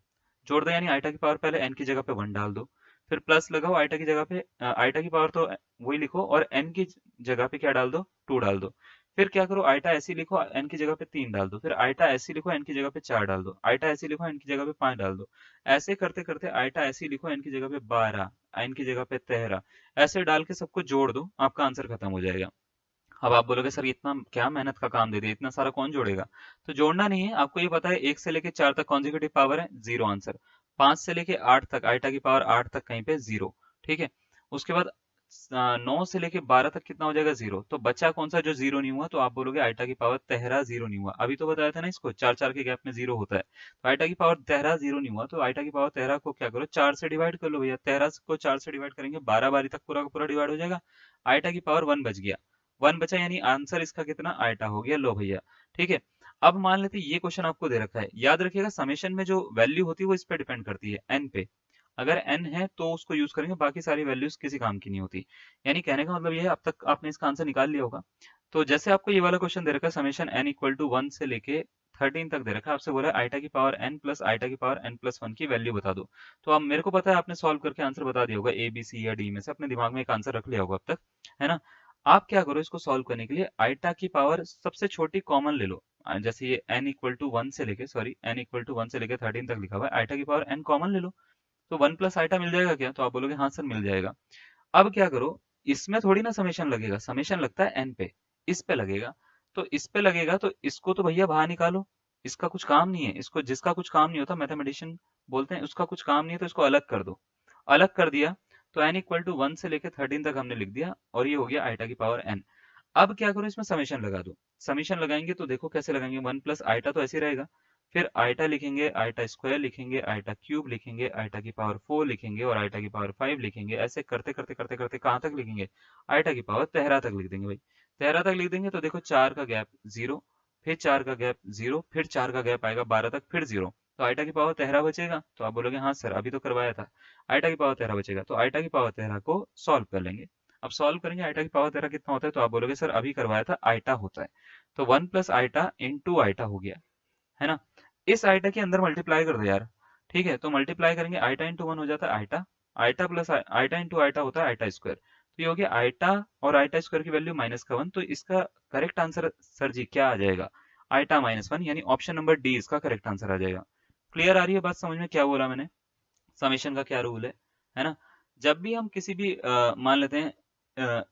Speaker 1: जोड़ दो यानी आइटा की पावर पहले एन की जगह पे 1 डाल दो, फिर प्लस लगाओ आइटा की जगह पे, आइटा की पावर तो वही लिखो, और एन की जगह पे क्या डाल दो, 2 डाल दो। फिर क्या करो, आइटा ऐसी लिखो, एन की जगह पे 3 डाल दो, फिर आइटा ऐसी लिखो, एन की जगह पे 4 डाल दो, आइटा ऐसी लिखो, एन की जगह पे 5 डाल दो। ऐसे करते करते आइटा ऐसी लिखो, एन की जगह पे 12, एन की जगह पे 13, ऐसे डाल के सबको जोड़ दो, आपका आंसर खत्म हो जाएगा। अब आप बोलोगे सर इतना क्या मेहनत का काम दे दिया, इतना सारा कौन जोड़ेगा। तो जोड़ना नहीं है, आपको ये पता है 1 से लेके 4 तक कॉन्जिक्यूटिव पावर है, जीरो आंसर। 5 से लेके 8 तक आइटा की पावर 8 तक कहीं पे 0। ठीक है, उसके बाद 9 से लेके 12 तक कितना हो जाएगा 0। तो बचा कौन सा जो 0 नहीं हुआ, तो आप बोलोगे आइटा की पावर तेहरा 0 नहीं हुआ। अभी तो बताया था ना इसको, 4 4 के गैप में 0 होता है। तो आइटा की पावर तेहरा 0 नहीं हुआ, तो आइटा की पावर तेहरा को क्या करो, 4 से डिवाइड कर लो भैया। तेहरा को 4 से डिवाइड करेंगे 12 बारी तक पूरा का पूरा डिवाइड हो जाएगा। आइटा की पावर 1 बच गया, 1 बचा, यानी आंसर इसका कितना आइटा हो गया। लो भैया, ठीक है। अब मान लेते हैं ये क्वेश्चन आपको दे रखा है, याद रखिएगा समेशन में जो वैल्यू होती है वो इस पे डिपेंड करती है, एन पे। अगर एन है तो उसको यूज करेंगे, बाकी सारी वैल्यूज किसी काम की नहीं होती। यानी कहने का मतलब ये है, अब तक आपने इसका आंसर निकाल लिया होगा। तो जैसे आपको ये वाला क्वेश्चन दे रखा है, समेशन एन इक्वल टू 1 से लेके 13 तक दे रखा है, आपसे बोला है आइटा की पावर एन प्लस आइटा की पावर एन प्लस 1 की वैल्यू बता दो। तो अब मेरे को पता है आपने सॉल्व करके आंसर बता दिया होगा, ए बी सी या डी में से अपने दिमाग में एक आंसर रख लिया होगा अब तक, है ना। आप क्या करो, इसको सॉल्व करने के लिए आइटा की पावर सबसे छोटी कॉमन ले लो। जैसे ये n इक्वल टू 1 से लेके, सॉरी n इक्वल टू 1 से लेके 13 तक लिखा हुआ है, आइटा की पावर n कॉमन ले लो। तो 1 प्लस आइटा मिल जाएगा क्या, तो आप बोलोगे हाँ सर मिल जाएगा। अब क्या करो, इसमें थोड़ी ना समेशन लगेगा, समेशन लगता है n पे, इस पे लगेगा। तो इस पे लगेगा तो इसको तो भैया बाहर निकालो, इसका कुछ काम नहीं है। इसको, जिसका कुछ काम नहीं होता मैथमेटिशियन बोलते हैं उसका कुछ काम नहीं है, तो इसको अलग कर दो। अलग कर दिया तो n इक्वल टू 1 से लेके 13 तक हमने लिख दिया, और ये हो गया आइटा की पावर n। अब क्या करो, इसमें समेशन लगा दो। समेशन लगाएंगे तो देखो कैसे लगाएंगे, 1 प्लस आइटा तो ऐसे ही रहेगा, फिर आइटा लिखेंगे, आइटा स्क्वायर लिखेंगे, आइटा क्यूब लिखेंगे, आइटा की पावर 4 लिखेंगे और आइटा की पावर 5 लिखेंगे। ऐसे करते करते करते करते कहाँ तक लिखेंगे, आइटा की पावर तेहरा तक लिख देंगे भाई। तेहरा तक लिख देंगे तो देखो 4 का गैप 0, फिर 4 का गैप 0, फिर 4 का गैप आएगा 12 तक, फिर 0। तो आइटा की पावर तेहरा बचेगा। तो आप बोलोगे हाँ सर अभी तो करवाया था, आइटा की पावर तेहरा बचेगा। तो आइटा की पावर तेहरा को सॉल्व कर लेंगे। अब सॉल्व करेंगे, आइटा की पावर तेरह कितना होता है, तो आप बोलोगे सर अभी करवाया था आइटा होता है। तो 1 प्लस आइटा इंटू आइटा हो गया, है ना। इस आइटा के अंदर मल्टीप्लाई कर दो यार। ठीक है, तो मल्टीप्लाई करेंगे, आइटा इंटू 1 हो जाता है iota, iota plus iota into iota होता है आइटा स्क्वायर। तो ये हो गया आइटा और आइटा स्क्वायर की वैल्यू -1। तो इसका करेक्ट आंसर सर जी क्या आ जाएगा, आइटा -1, यानी ऑप्शन नंबर डी इसका करेक्ट आंसर आ जाएगा। क्लियर आ रही है बात समझ में, क्या बोला मैंने, समेशन का क्या रूल है ना। जब भी हम किसी भी मान लेते हैं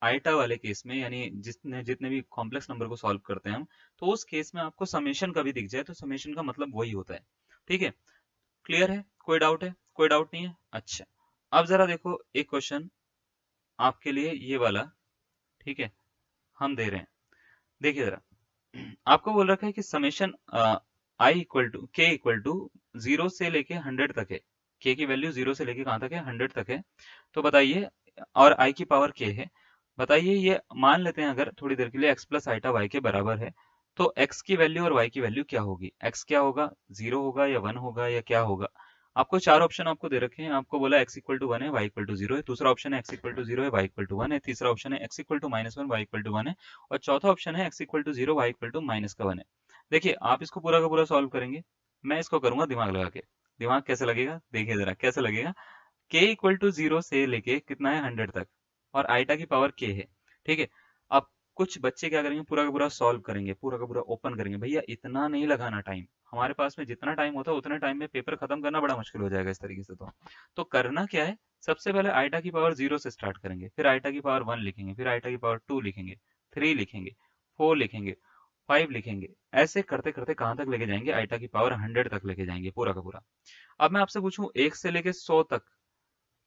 Speaker 1: आइटा वाले केस में, यानी जितने जितने भी कॉम्प्लेक्स नंबर को सॉल्व करते हैं हम, तो उस केस में आपको समेशन कभी दिख जाए तो समेशन का मतलब वही होता है। ठीक है, क्लियर है, कोई डाउट है, कोई डाउट नहीं है। अच्छा, अब जरा देखो एक क्वेश्चन आपके लिए ये वाला, ठीक है, हम दे रहे हैं। देखिए जरा, आपको बोल रखा है कि समेशन आई इक्वल टू के इक्वल टू 0 से लेके 100 तक है। के की वैल्यू 0 से लेके कहाँ तक है, 100 तक है। तो बताइए, और आई की पावर के है, बताइए ये मान लेते हैं अगर थोड़ी देर के लिए x प्लस आइटा वाई के बराबर है, तो x की वैल्यू और y की वैल्यू क्या होगी। x क्या होगा, 0 होगा या 1 होगा या क्या होगा। आपको चार ऑप्शन आपको दे रखे हैं, आपको बोला x इक्वल टू 1 है, y इक्वल टू 0 है, दूसरा ऑप्शन है x इक्वल टू 0 है, y इक्वल टू 1 है, तीसरा ऑप्शन है x equal to -1, y equal to 1 है, और चौथा ऑप्शन है x equal to 0, y equal to -1 है। देखिए आप इसको पूरा का पूरा सॉल्व करेंगे, मैं इसको करूंगा दिमाग लगा के। दिमाग कैसे लगेगा, देखिए जरा कैसे लगेगा। k इक्वल टू 0 से लेके कितना है 100 तक, और आइटा की पावर k है। ठीक है, अब कुछ बच्चे क्या करेंगे, पूरा का पूरा सॉल्व करेंगे, पूरा का पूरा ओपन करेंगे। भैया इतना नहीं लगाना टाइम, हमारे पास में जितना टाइम होता है उतने टाइम में पेपर खत्म करना बड़ा मुश्किल हो जाएगा इस तरीके से। तो करना क्या है, सबसे पहले आइटा की पावर 0 से स्टार्ट करेंगे, फिर आइटा की पावर 1 लिखेंगे, फिर आइटा की पावर 2 लिखेंगे, 3 लिखेंगे, 4 लिखेंगे, 5 लिखेंगे। ऐसे करते करते कहाँ तक लेके जाएंगे, आइटा की पावर 100 तक लेके जाएंगे पूरा का पूरा। अब मैं आपसे पूछूं 1 से लेके 100 तक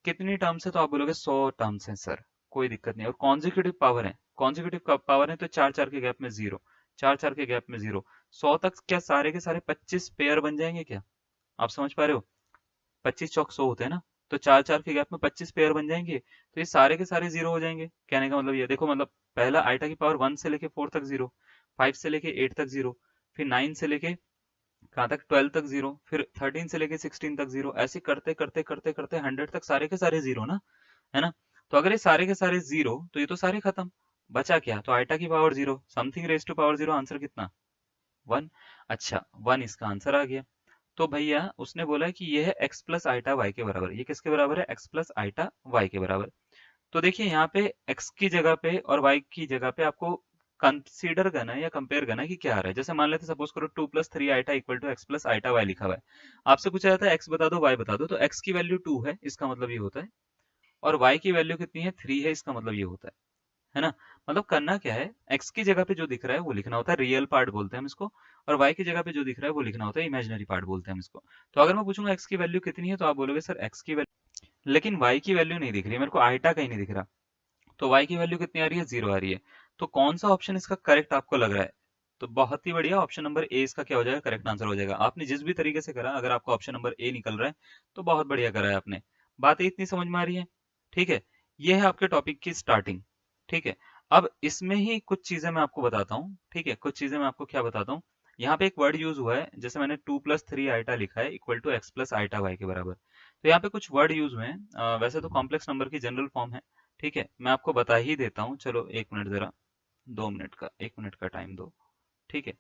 Speaker 1: कितनी टर्म्स है, तो आप बोलोगे 100 टर्म्स हैं सर, कोई दिक्कत नहीं। और कॉन्जिक्यूटिव पावर है, कॉन्जिक्यूटिव पावर है तो 4 4 के गैप में 0, 4 4 के गैप में 0। 100 तक क्या सारे के सारे 25 पेयर बन जाएंगे क्या, आप समझ पा रहे हो, 25 चौक 100 होते हैं ना, तो 4 4 के गैप में 25 पेयर बन जाएंगे, तो ये सारे के सारे 0 हो जाएंगे। कहने का मतलब ये देखो, मतलब पहला आइटा की पावर 1 से लेके 4 तक 0, 5 से लेके 8 तक 0, फिर 9 से लेके कहाँ तक 12 तक 0, फिर 13 से लेके 16 तक 0। ऐसे करते करते करते करते 100 तक सारे के सारे 0 ना, है ना। तो अगर ये सारे के सारे 0, तो ये तो सारे खत्म, बचा क्या, तो आइटा की power 0, something raise to power 0, answer कितना 1। अच्छा 1 इसका आंसर आ गया। तो भैया उसने बोला है कि ये है x प्लस आइटा वाई के बराबर, ये किसके बराबर है, x प्लस आइटा वाई के बराबर। तो देखिए यहाँ पे x की जगह पे और y की जगह पे आपको कंसीडर करना है या कंपेयर करना है कि क्या आ रहा है। जैसे मान लेते सपोज करो 2 plus 3 iota equal to x plus iota y लिखा हुआ है, आपसे पूछा जाता है x बता दो y बता दो, तो x की वैल्यू 2 है इसका मतलब ये होता है, और y की वैल्यू कितनी है 3 है इसका मतलब ये होता है ना। मतलब करना क्या है, x की जगह पे जो दिख रहा है वो लिखना होता है, रियल पार्ट बोलते हैं हम इसको, और y की जगह पे जो दिख रहा है वो लिखना होता है, इमेजिनरी पार्ट बोलते हैं हम इसको। तो अगर मैं पूछूंगा x की वैल्यू कितनी है तो आप बोलोगे सर x की वैल्यू, लेकिन y की वैल्यू नहीं दिख रही है मेरे को, आइटा कहीं नहीं दिख रहा। तो y की वैल्यू कितनी आ रही है, 0 आ रही है। तो कौन सा ऑप्शन इसका करेक्ट आपको लग रहा है? तो बहुत ही बढ़िया, ऑप्शन नंबर ए इसका क्या हो जाएगा, करेक्ट आंसर हो जाएगा। आपने जिस भी तरीके से करा, अगर आपका ऑप्शन नंबर ए निकल रहा है तो बहुत बढ़िया करा है आपने। बातें इतनी समझ में आ रही है? ठीक है, ये है आपके टॉपिक की स्टार्टिंग। ठीक है, अब इसमें ही कुछ चीजें मैं आपको बताता हूँ। ठीक है, कुछ चीजें मैं आपको क्या बताता हूँ। यहाँ पे एक वर्ड यूज हुआ है, जैसे मैंने 2+3 आइटा लिखा है equal to x plus iota y के बराबर। तो यहाँ पे कुछ वर्ड यूज हुए हैं, वैसे तो कॉम्प्लेक्स नंबर की जनरल फॉर्म है। ठीक है, मैं आपको बता ही देता हूँ, चलो 1 मिनट जरा, 2 मिनट का, 1 मिनट का टाइम दो। ठीक है,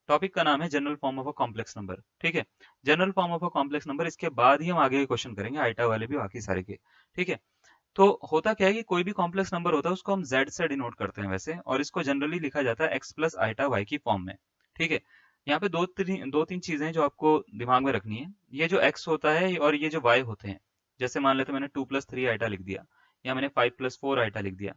Speaker 1: टॉपिक का नाम है general form of a complex number. ठीक है, general form of a complex number, इसके बाद ही हम आगे के क्वेश्चन करेंगे, आइटा वाले भी बाकी सारे के। ठीक है, तो होता क्या है कि कोई भी कॉम्प्लेक्स नंबर होता है उसको हम z से डिनोट करते हैं वैसे, और इसको जनरली लिखा जाता है x प्लस आइटा y की फॉर्म में। ठीक है, यहाँ पे दो तीन चीजें हैं जो आपको दिमाग में रखनी है। ये जो x होता है और ये जो y होते हैं, जैसे मान लेते मैंने 2+3 आइटा लिख दिया, या मैंने 5+4 आइटा लिख दिया।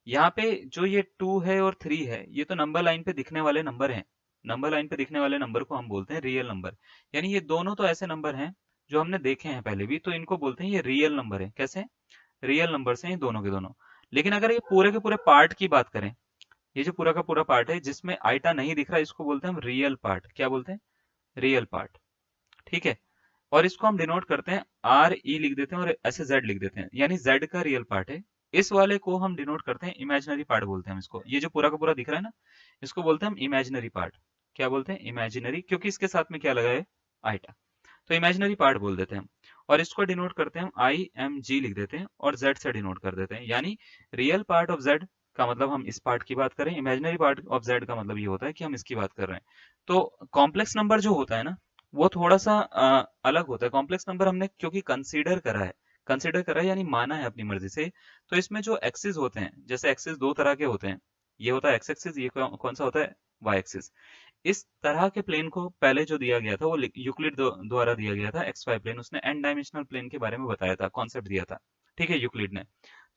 Speaker 1: यहाँ पे जो ये 2 है और 3 है, ये तो नंबर लाइन पे दिखने वाले नंबर हैं। नंबर लाइन पे दिखने वाले नंबर को हम बोलते हैं रियल नंबर। यानी ये दोनों तो ऐसे नंबर हैं जो हमने देखे हैं पहले भी, तो इनको बोलते हैं ये रियल नंबर है। कैसे? रियल नंबर्स हैं ये दोनों के दोनों। लेकिन अगर ये पूरे के पूरे पार्ट की बात करें, ये जो पूरा का पूरा पार्ट है जिसमें आइटा नहीं दिख रहा, इसको बोलते हैं हम रियल पार्ट। क्या बोलते हैं? Real part. ठीक है, और इसको हम डिनोट करते हैं आर ई लिख देते हैं और ऐसे जेड लिख देते हैं, यानी जेड का रियल पार्ट है। इस वाले को हम डिनोट करते हैं इमेजिनरी पार्ट बोलते हैं हम इसको। ये जो पूरा का पूरा दिख रहा है ना, इसको बोलते हैं हम इमेजिनरी पार्ट। क्या बोलते हैं? इमेजिनरी, क्योंकि इसके साथ में क्या लगा है? आइटा। तो इमेजिनरी पार्ट बोल देते हैं हम, और इसको डिनोट करते हैं हम आई एम जी लिख देते हैं और जेड से डिनोट कर देते हैं। यानी रियल पार्ट ऑफ जेड का मतलब हम इस पार्ट की बात करें, इमेजिनरी पार्ट ऑफ जेड का मतलब ये होता है कि हम इसकी बात कर रहे हैं। तो कॉम्प्लेक्स नंबर जो होता है ना, वो थोड़ा सा अलग होता है। कॉम्प्लेक्स नंबर हमने क्योंकि कंसीडर करा है यानी माना है अपनी मर्जी से। तो इसमें जो एक्सिस होते हैं, जैसे एक्सिस दो तरह के होते हैं, ये होता है एक्स एक्सिस, ये कौन सा होता है? Y axis. इस तरह के प्लेन को पहले जो दिया गया था वो यूक्लिड द्वारा दिया गया था, एक्स वाई प्लेन। उसने एन डायमेंशनल प्लेन के बारे में बताया था, कॉन्सेप्ट दिया था। ठीक है, यूक्लिड ने।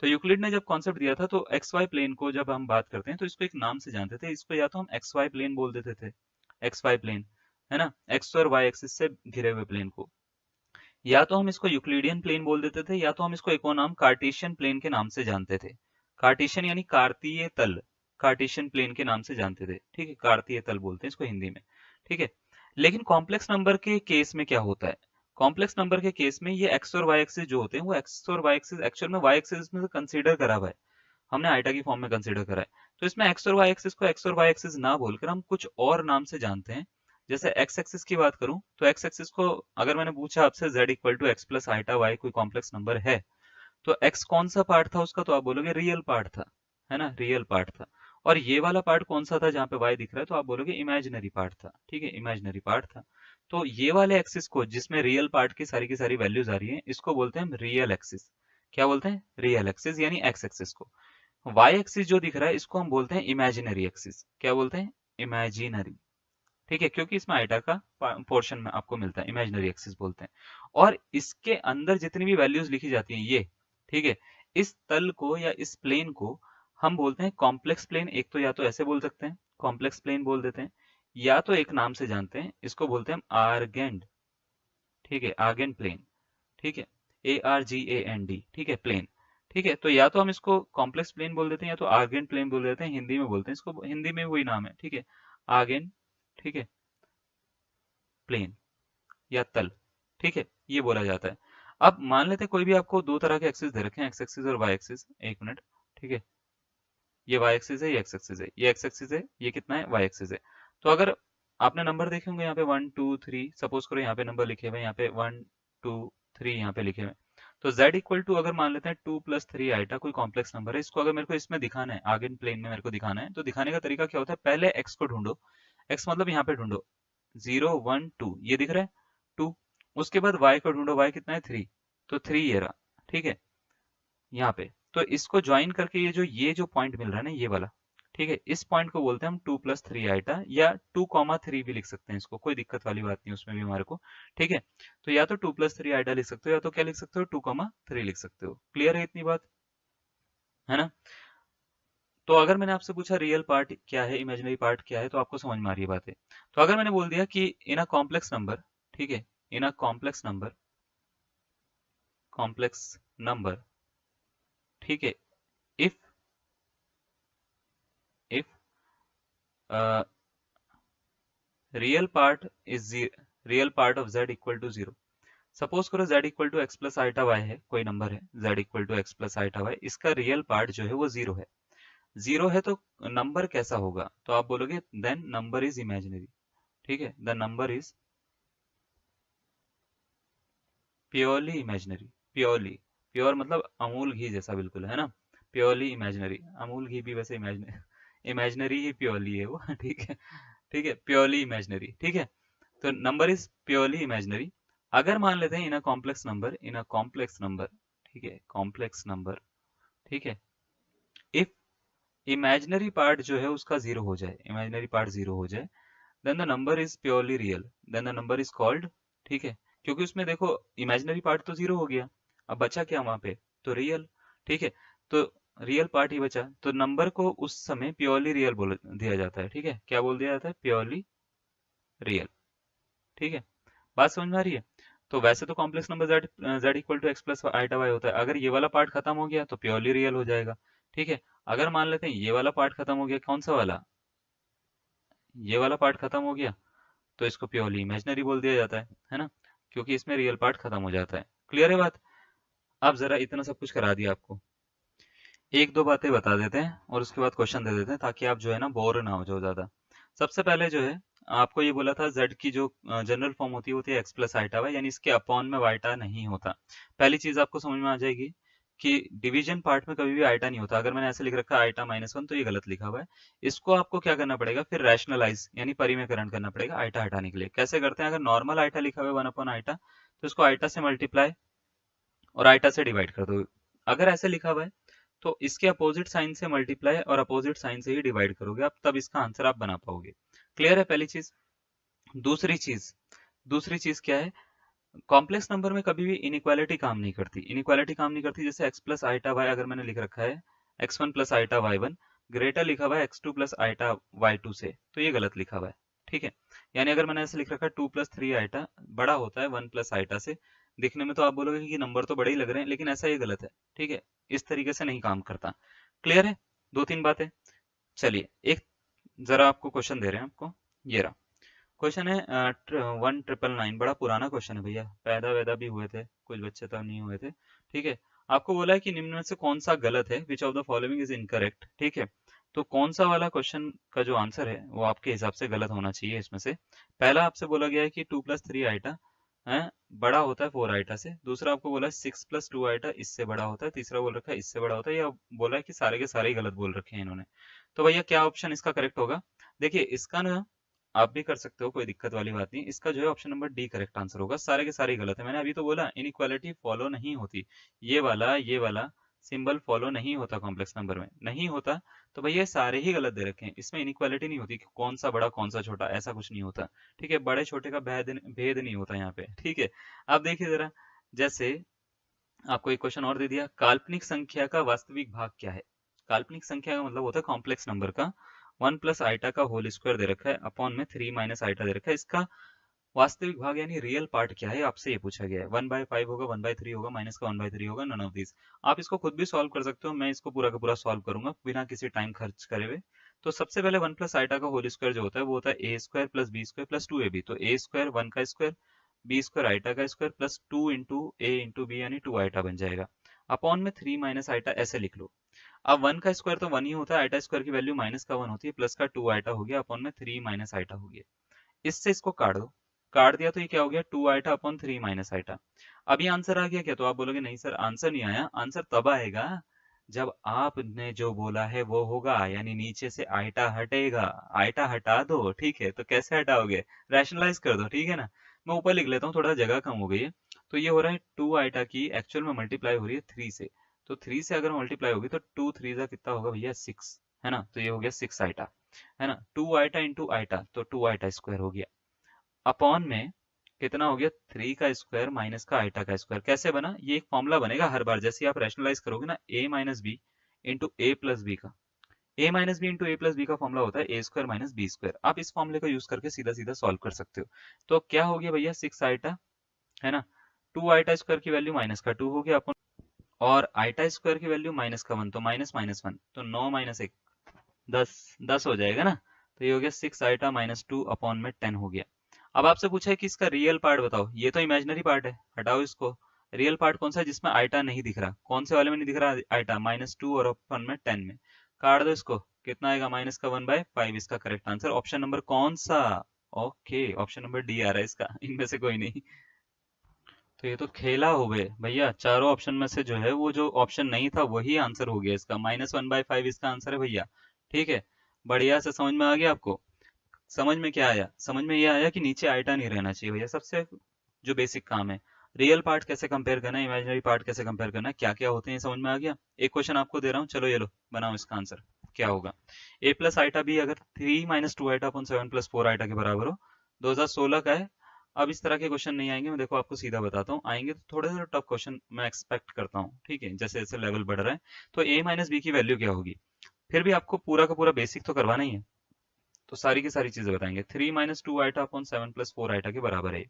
Speaker 1: तो यूक्लिड ने जब कॉन्सेप्ट दिया था, तो एक्स वाई प्लेन को जब हम बात करते हैं तो इसको एक नाम से जानते थे। इसको या तो हम एक्स वाई प्लेन बोल देते थे, एक्स वाई प्लेन, है ना, एक्स और वाई एक्सिस से घिरे हुए प्लेन को। या तो हम इसको यूक्लिडियन प्लेन बोल देते थे, या तो हम इसको एक और नाम कार्टेशियन प्लेन के नाम से जानते थे। कार्टेशियन यानी कार्तीय तल, कार्टेशियन प्लेन के नाम से जानते थे। ठीक है, कार्तीय तल बोलते हैं इसको हिंदी में। ठीक है, लेकिन कॉम्प्लेक्स नंबर के केस में क्या होता है? कॉम्प्लेक्स नंबर के केस में ये एक्स और वाई एक्सिस जो होते हैं, वो एक्स और वाई एक्सिस एक्चुअल में वाई एक्सिस में कंसीडर करा हुआ है, हमने आइटा की फॉर्म में कंसीडर करा है। तो इसमें एक्स और वाई एक्सिस को एक्स और वाई एक्सिस ना बोलकर हम कुछ और नाम से जानते हैं। जैसे एक्स एक्सिस की बात करूं तो एक्स एक्सिस को अगर मैंने पूछा आपसे z equal to x plus iota y कोई कॉम्प्लेक्स नंबर है, तो x कौन सा पार्ट था उसका? तो आप बोलोगे रियल पार्ट था, है ना, रियल पार्ट था। और ये वाला पार्ट कौन सा था जहां पे y दिख रहा है? तो आप बोलोगे इमेजिनरी पार्ट था। ठीक है, इमेजिनरी पार्ट था। तो ये वाले एक्सिस को जिसमें रियल पार्ट की सारी वैल्यूज आ रही है, इसको बोलते हैं हम रियल एक्सिस। क्या बोलते हैं? रियल एक्सिस, यानी एक्स एक्सिस को। वाई एक्सिस जो दिख रहा है इसको हम बोलते हैं इमेजिनरी एक्सिस। क्या बोलते हैं? इमेजिनरी। ठीक है, क्योंकि इसमें आइटा का पोर्शन में आपको मिलता है, इमेजिनरी एक्सिस बोलते हैं। और इसके अंदर जितनी भी वैल्यूज लिखी जाती हैं ये, ठीक है, इस तल को या इस प्लेन को हम बोलते हैं कॉम्प्लेक्स प्लेन। एक तो या तो ऐसे बोल सकते हैं, कॉम्प्लेक्स प्लेन बोल देते हैं, या तो एक नाम से जानते हैं, इसको बोलते हैं हम आर्गेंड। ठीक है, आर्गेंड प्लेन। ठीक है, ARGAND। ठीक है, प्लेन। ठीक है, तो या तो हम इसको कॉम्प्लेक्स प्लेन बोल देते हैं या तो आर्गेंड प्लेन बोल देते हैं, हिंदी में बोलते हैं इसको, हिंदी में वही नाम है। ठीक है, आर्गेंड, ठीक है, प्लेन या तल। ठीक है, ये बोला जाता है। अब मान लेते हैं कोई भी आपको दो तरह के एक्सिस दे रखे हैं, एक्स एक्सिस और वाई एक्सिस। 1 मिनट। ठीक है, ये वाई एक्सिस है, ये एक्स एक्सिस है, ये एक्स एक्सिस है, ये कितना है? वाई एक्सिस है। तो अगर आपने नंबर देखे होंगे यहाँ पे 1 2 3, सपोज करो यहाँ पे नंबर लिखे हुए हैं, यहाँ पे 1 2 3 यहाँ पे लिखे हुए हैं। तो z इक्वल टू अगर मान लेते हैं 2+3 आइटा कोई कॉम्प्लेक्स नंबर है, इसको अगर मेरे को इसमें दिखाना है, आगे प्लेन में मेरे को दिखाना है, तो दिखाने का तरीका क्या होता है? पहले x को ढूंढो, x मतलब यहाँ पे ढूंढो 0 1 2, ये दिख रहा है 2। उसके बाद y को ढूंढो, y कितना है? 3। तो 3 ये रहा। ठीक है, यहाँ पे तो इसको ज्वाइन करके ये जो पॉइंट मिल रहा है ना, ये वाला, ठीक है, इस पॉइंट को बोलते हैं हम 2+3 आइटा, या 2,3 भी लिख सकते हैं इसको, कोई दिक्कत वाली बात नहीं उसमें भी हमारे को। ठीक है, तो या तो 2+3 आइटा लिख सकते हो, या तो क्या लिख सकते हो? 2,3 लिख सकते हो। क्लियर है इतनी बात, है ना? तो अगर मैंने आपसे पूछा रियल पार्ट क्या है, इमेजिनरी पार्ट क्या है, तो आपको समझ में आ रही है बातें। तो अगर मैंने बोल दिया कि इन अ कॉम्प्लेक्स नंबर, ठीक है, इन अ कॉम्प्लेक्स नंबर, ठीक है, if if real part is real part of z equal to 0। Suppose करो z equal to x plus iota y है, कोई नंबर है z equal to x plus iota y, इसका real part जो है वो 0 है। 0 है तो नंबर कैसा होगा, तो आप बोलोगे देन नंबर इज इमेजिनरी, ठीक है, the number is purely imaginary. Purely, pure मतलब अमूल घी जैसा बिल्कुल, है ना, प्योरली इमेजिनरी। अमूल घी भी वैसे इमेजिनरी, इमेजिनरी ही प्योरली है वो ठीक है, ठीक है, प्योरली इमेजिनरी, ठीक है। तो नंबर इज प्योरली इमेजिनरी। अगर मान लेते हैं in a complex number, in a complex number, ठीक है, कॉम्प्लेक्स नंबर, ठीक है, इफ इमेजिनरी पार्ट जो है उसका 0 हो जाए, इमेजिनरी पार्ट 0 हो जाए, then the number is purely real, then the number is called, ठीक है, क्योंकि उसमें देखो इमेजिनरी पार्ट तो 0 हो गया, अब बचा क्या वहां पे, तो रियल, ठीक है, तो रियल पार्ट ही बचा, तो नंबर को उस समय प्योरली रियल बोल दिया जाता है, ठीक है, क्या बोल दिया जाता है, प्योरली रियल, ठीक है। बात समझ में आ रही है। तो वैसे तो complex number z equal to x plus iota y होता है, अगर ये वाला पार्ट खत्म हो गया तो प्योरली रियल हो जाएगा, ठीक है। अगर मान लेते हैं ये वाला पार्ट खत्म हो गया, कौन सा वाला, ये वाला पार्ट खत्म हो गया, तो इसको प्योरली इमेजिनरी बोल दिया जाता है ना, क्योंकि इसमें रियल पार्ट खत्म हो जाता है। क्लियर है बात। अब जरा इतना सब कुछ करा दिया आपको, एक दो बातें बता देते हैं और उसके बाद क्वेश्चन दे देते हैं, ताकि आप जो है ना बोर ना हो जाओ ज्यादा। सबसे पहले जो है आपको ये बोला था z की जो जनरल फॉर्म होती है एक्स प्लस आइटा वाई, यानी इसके अपॉन में वाइटा नहीं होता। पहली चीज आपको समझ में आ जाएगी कि डिवीजन पार्ट में कभी भी आइटा नहीं होता। अगर मैंने ऐसे लिख रखा है आइटा -1, तो ये गलत लिखा हुआ है। इसको आपको क्या करना पड़ेगा, फिर रैशनलाइज यानी परिमेयकरण करना पड़ेगा आइटा हटाने के लिए। कैसे करते हैं, अगर नॉर्मल आइटा लिखा हुआ है 1 अपॉन आइटा, तो इसको आइटा से मल्टीप्लाई और आइटा से डिवाइड कर दो। अगर ऐसे लिखा हुआ है तो इसके अपोजिट साइन से मल्टीप्लाई और अपोजिट साइन से ही डिवाइड करोगे आप, तब इसका आंसर आप बना पाओगे। क्लियर है पहली चीज। दूसरी चीज क्या है, कॉम्प्लेक्स नंबर में कभी भी इनइक्वालिटी काम नहीं करती। इनइक्वालिटी काम नहीं करती, जैसे एक्स प्लस आइटा वाई अगर मैंने लिख रखा है x1 plus iota y1 greater लिखा हुआ है x2 प्लस आइटा y2 से, तो ये गलत लिखा हुआ है, ठीक है। यानी अगर मैंने ऐसे लिख रखा है 2 प्लस 3 आइटा बड़ा होता है 1 प्लस आइटा से, दिखने में तो आप बोलोगे कि नंबर तो बड़े ही लग रहे हैं, लेकिन ऐसा ये गलत है, ठीक है, इस तरीके से नहीं काम करता। क्लियर है, दो तीन बातें। चलिए एक जरा आपको क्वेश्चन दे रहे हैं आपको, ये रहा क्वेश्चन है 1999, बड़ा पुराना क्वेश्चन है भैया, पैदा वैदा भी हुए थे कुछ बच्चे, तब नहीं हुए थे, ठीक है। आपको बोला है कि निम्न में से कौन सा गलत है, which of the following is incorrect, ठीक है। तो कौन सा वाला क्वेश्चन का जो आंसर है वो आपके हिसाब से गलत होना चाहिए इसमें से। पहला आपसे बोला गया है कि 2 प्लस 3 आइटा है बड़ा होता है 4 आइटा से। दूसरा आपको बोला है 6 प्लस 2 आइटा इससे बड़ा होता है। तीसरा बोल रखा है इससे बड़ा होता है, या बोला है कि सारे के सारे ही गलत बोल रखे हैं इन्होंने। तो भैया क्या ऑप्शन इसका करेक्ट होगा, देखिए इसका ना आप भी कर सकते हो, कोई दिक्कत वाली बात नहीं। इसका जो है option number D correct answer होगा, सारे के सारे गलत है। मैंने अभी तो बोला इनइक्वालिटी फॉलो नहीं होती, ये वाला सिंबल फॉलो नहीं होता कॉम्प्लेक्स नंबर में, नहीं होता। तो भैया सारे ही गलत दे रखे हैं, इसमें इनइक्वालिटी नहीं होती कि कौन सा बड़ा कौन सा छोटा, ऐसा कुछ नहीं होता, ठीक है। बड़े छोटे का भेद भेद नहीं होता यहाँ पे, ठीक है। अब देखिए जरा, जैसे आपको एक क्वेश्चन और दे दिया, काल्पनिक संख्या का वास्तविक भाग क्या है। काल्पनिक संख्या का मतलब होता है कॉम्प्लेक्स नंबर का 1 प्लस आइटा का होल स्क्वायर दे रखा है, अपॉन में 3 माइनस आइटा दे रखा है, इसका वास्तविक भाग यानी रियल पार्ट क्या है, आपसे ये पूछा गया है। 1/5 होगा, 1/3 होगा, माइनस का 1/3 होगा, नन ऑफ दिस। आप इसको खुद भी सॉल्व कर सकते हो, मैं इसको पूरा का पूरा सॉल्व करूंगा बिना किसी टाइम खर्च करे हुए। तो सबसे पहले 1 प्लस आइटा का होल स्क्वायर जो होता है वो होता है a square plus b square plus 2ab। तो ए स्क्वायर 1 का स्क्वायर, बी स्क्वायर आइटा का square plus 2 into a into b यानी 2 आइटा बन जाएगा, अपॉन में 3 माइनस आइटा ऐसे लिख लो। अब 1 का स्क्वायर तो 1 ही होता है, आइटा स्क्वायर की वैल्यू माइनस का 1 होती है, प्लस का 2 आइटा हो गया, अपॉन में 3 माइनस आइटा हो गया। इससे इसको काट दो, काट दिया तो ये क्या हो गया, 2 आइटा अपॉन 3 माइनस आइटा। अब ये आंसर आ गया क्या, तो आप बोलोगे नहीं सर आंसर नहीं आया। आंसर तब आएगा जब आपने जो बोला है वो होगा, यानी नीचे से आइटा हटेगा। आइटा हटा दो, ठीक है। तो कैसे हटाओगे, रैशनलाइज कर दो, ठीक है ना। मैं ऊपर लिख लेता हूँ, थोड़ा जगह कम हो गई है। तो ये हो रहा है 2 आइटा की एक्चुअल में मल्टीप्लाई हो रही है 3 से, तो 3 से अगर मल्टीप्लाई होगी तो 2 3 का कितना होगा भैया 6, है ना। तो ये हो गया 6 आइटा, है ना। 2 आइटा इंटू आइटा तो 2 आइटा स्क्वायर हो गया, अपॉन में कितना हो गया 3 का स्क्वायर माइनस का आइटा का स्क्वायर। कैसे बना, ये एक फॉर्मूला बनेगा हर बार जैसे आप रैशनलाइज करोगे ना, a minus b into a plus b का a minus b into a plus b का फॉर्मूला होता है a square minus b square. आप इस फॉर्मूले का यूज करके सीधा सीधा सॉल्व कर सकते हो। तो क्या हो गया भैया, 6 आइटा है ना, 2 आइटा स्क्वायर की वैल्यू माइनस का 2 हो गया अपन, और आइटा स्क्वायर की वैल्यू माइनस का 1, तो माइनस माइनस 1, तो 9 माइनस 1 10, 10 हो जाएगा ना। तो ये हो गया 6 आइटा माइनस 2 अपॉन में 10 हो गया। अब आपसे पूछा है कि इसका रियल पार्ट बताओ, ये तो इमेजिनरी पार्ट है, हटाओ इसको। रियल पार्ट कौन सा है जिसमें आइटा नहीं दिख रहा, कौन से वाले में नहीं दिख रहा आइटा, -2 और अपन में 10 में, काट दो इसको, कितना आएगा माइनस का 1/5। इसका करेक्ट आंसर ऑप्शन नंबर कौन सा, ओके ऑप्शन नंबर डी आ रहा है इसका, इनमें से कोई नहीं। तो ये तो खेला हो गए भैया, चारों ऑप्शन में से जो है वो जो ऑप्शन नहीं था वही आंसर हो गया इसका, -1/5 इसका आंसर है भैया। ठीक है, बढ़िया से समझ में आ गया आपको। समझ में क्या आया, समझ में ये आया कि नीचे आइटा नहीं रहना चाहिए भैया, सबसे जो बेसिक काम है। रियल पार्ट कैसे कंपेयर करना है, इमेजिनरी पार्ट कैसे कंपेयर करना है, क्या क्या होते हैं, समझ में आ गया। एक क्वेश्चन आपको दे रहा हूँ, चलो ये लो बनाओ इसका आंसर। क्या होगा, a प्लस आइटा बी अगर 3 minus 2 iota upon 7 plus 4 iota के बराबर हो, 2016 का है। अब इस तरह के क्वेश्चन नहीं आएंगे, मैं देखो आपको सीधा बताता हूँ, आएंगे तो थोड़े थोड़े टफ क्वेश्चन मैं एक्सपेक्ट करता हूँ, ठीक है, जैसे जैसे लेवल बढ़ रहा है। तो a माइनस बी की वैल्यू क्या होगी, फिर भी आपको पूरा का पूरा बेसिक तो करवाना ही है, तो सारी की सारी चीजें बताएंगे। 3 minus 2 iota upon 7 plus 4 iota के बराबर है,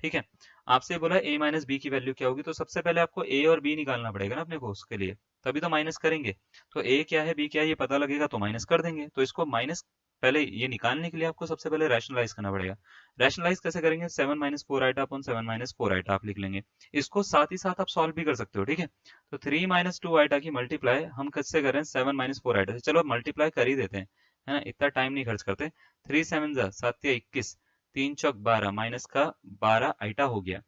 Speaker 1: ठीक है। आपसे बोला a माइनस बी की वैल्यू क्या होगी, तो सबसे पहले आपको a और b निकालना पड़ेगा ना अपने को, उसके लिए तभी तो माइनस करेंगे। तो a क्या है b क्या है ये पता लगेगा तो माइनस कर देंगे। तो इसको माइनस पहले ये निकालने के लिए आपको सबसे पहले रैशनलाइज करना पड़ेगा। रैशनलाइज कैसे करेंगे, 7 minus 4 iota upon 7 minus 4 iota आप लिख लेंगे। इसको साथ ही साथ आप सॉल्व भी कर सकते हो, ठीक है। तो 3 माइनस 2 आइटा की मल्टीप्लाई हम किससे कर रहे हैं, 7 माइनस 4 आइटा से, चलो मल्टीप्लाई कर ही देते हैं, है ना, इतना टाइम नहीं खर्च करते। 3 7 जा 7 या 21, 3 चौक 12, माइनस का 12 आइटा हो गया,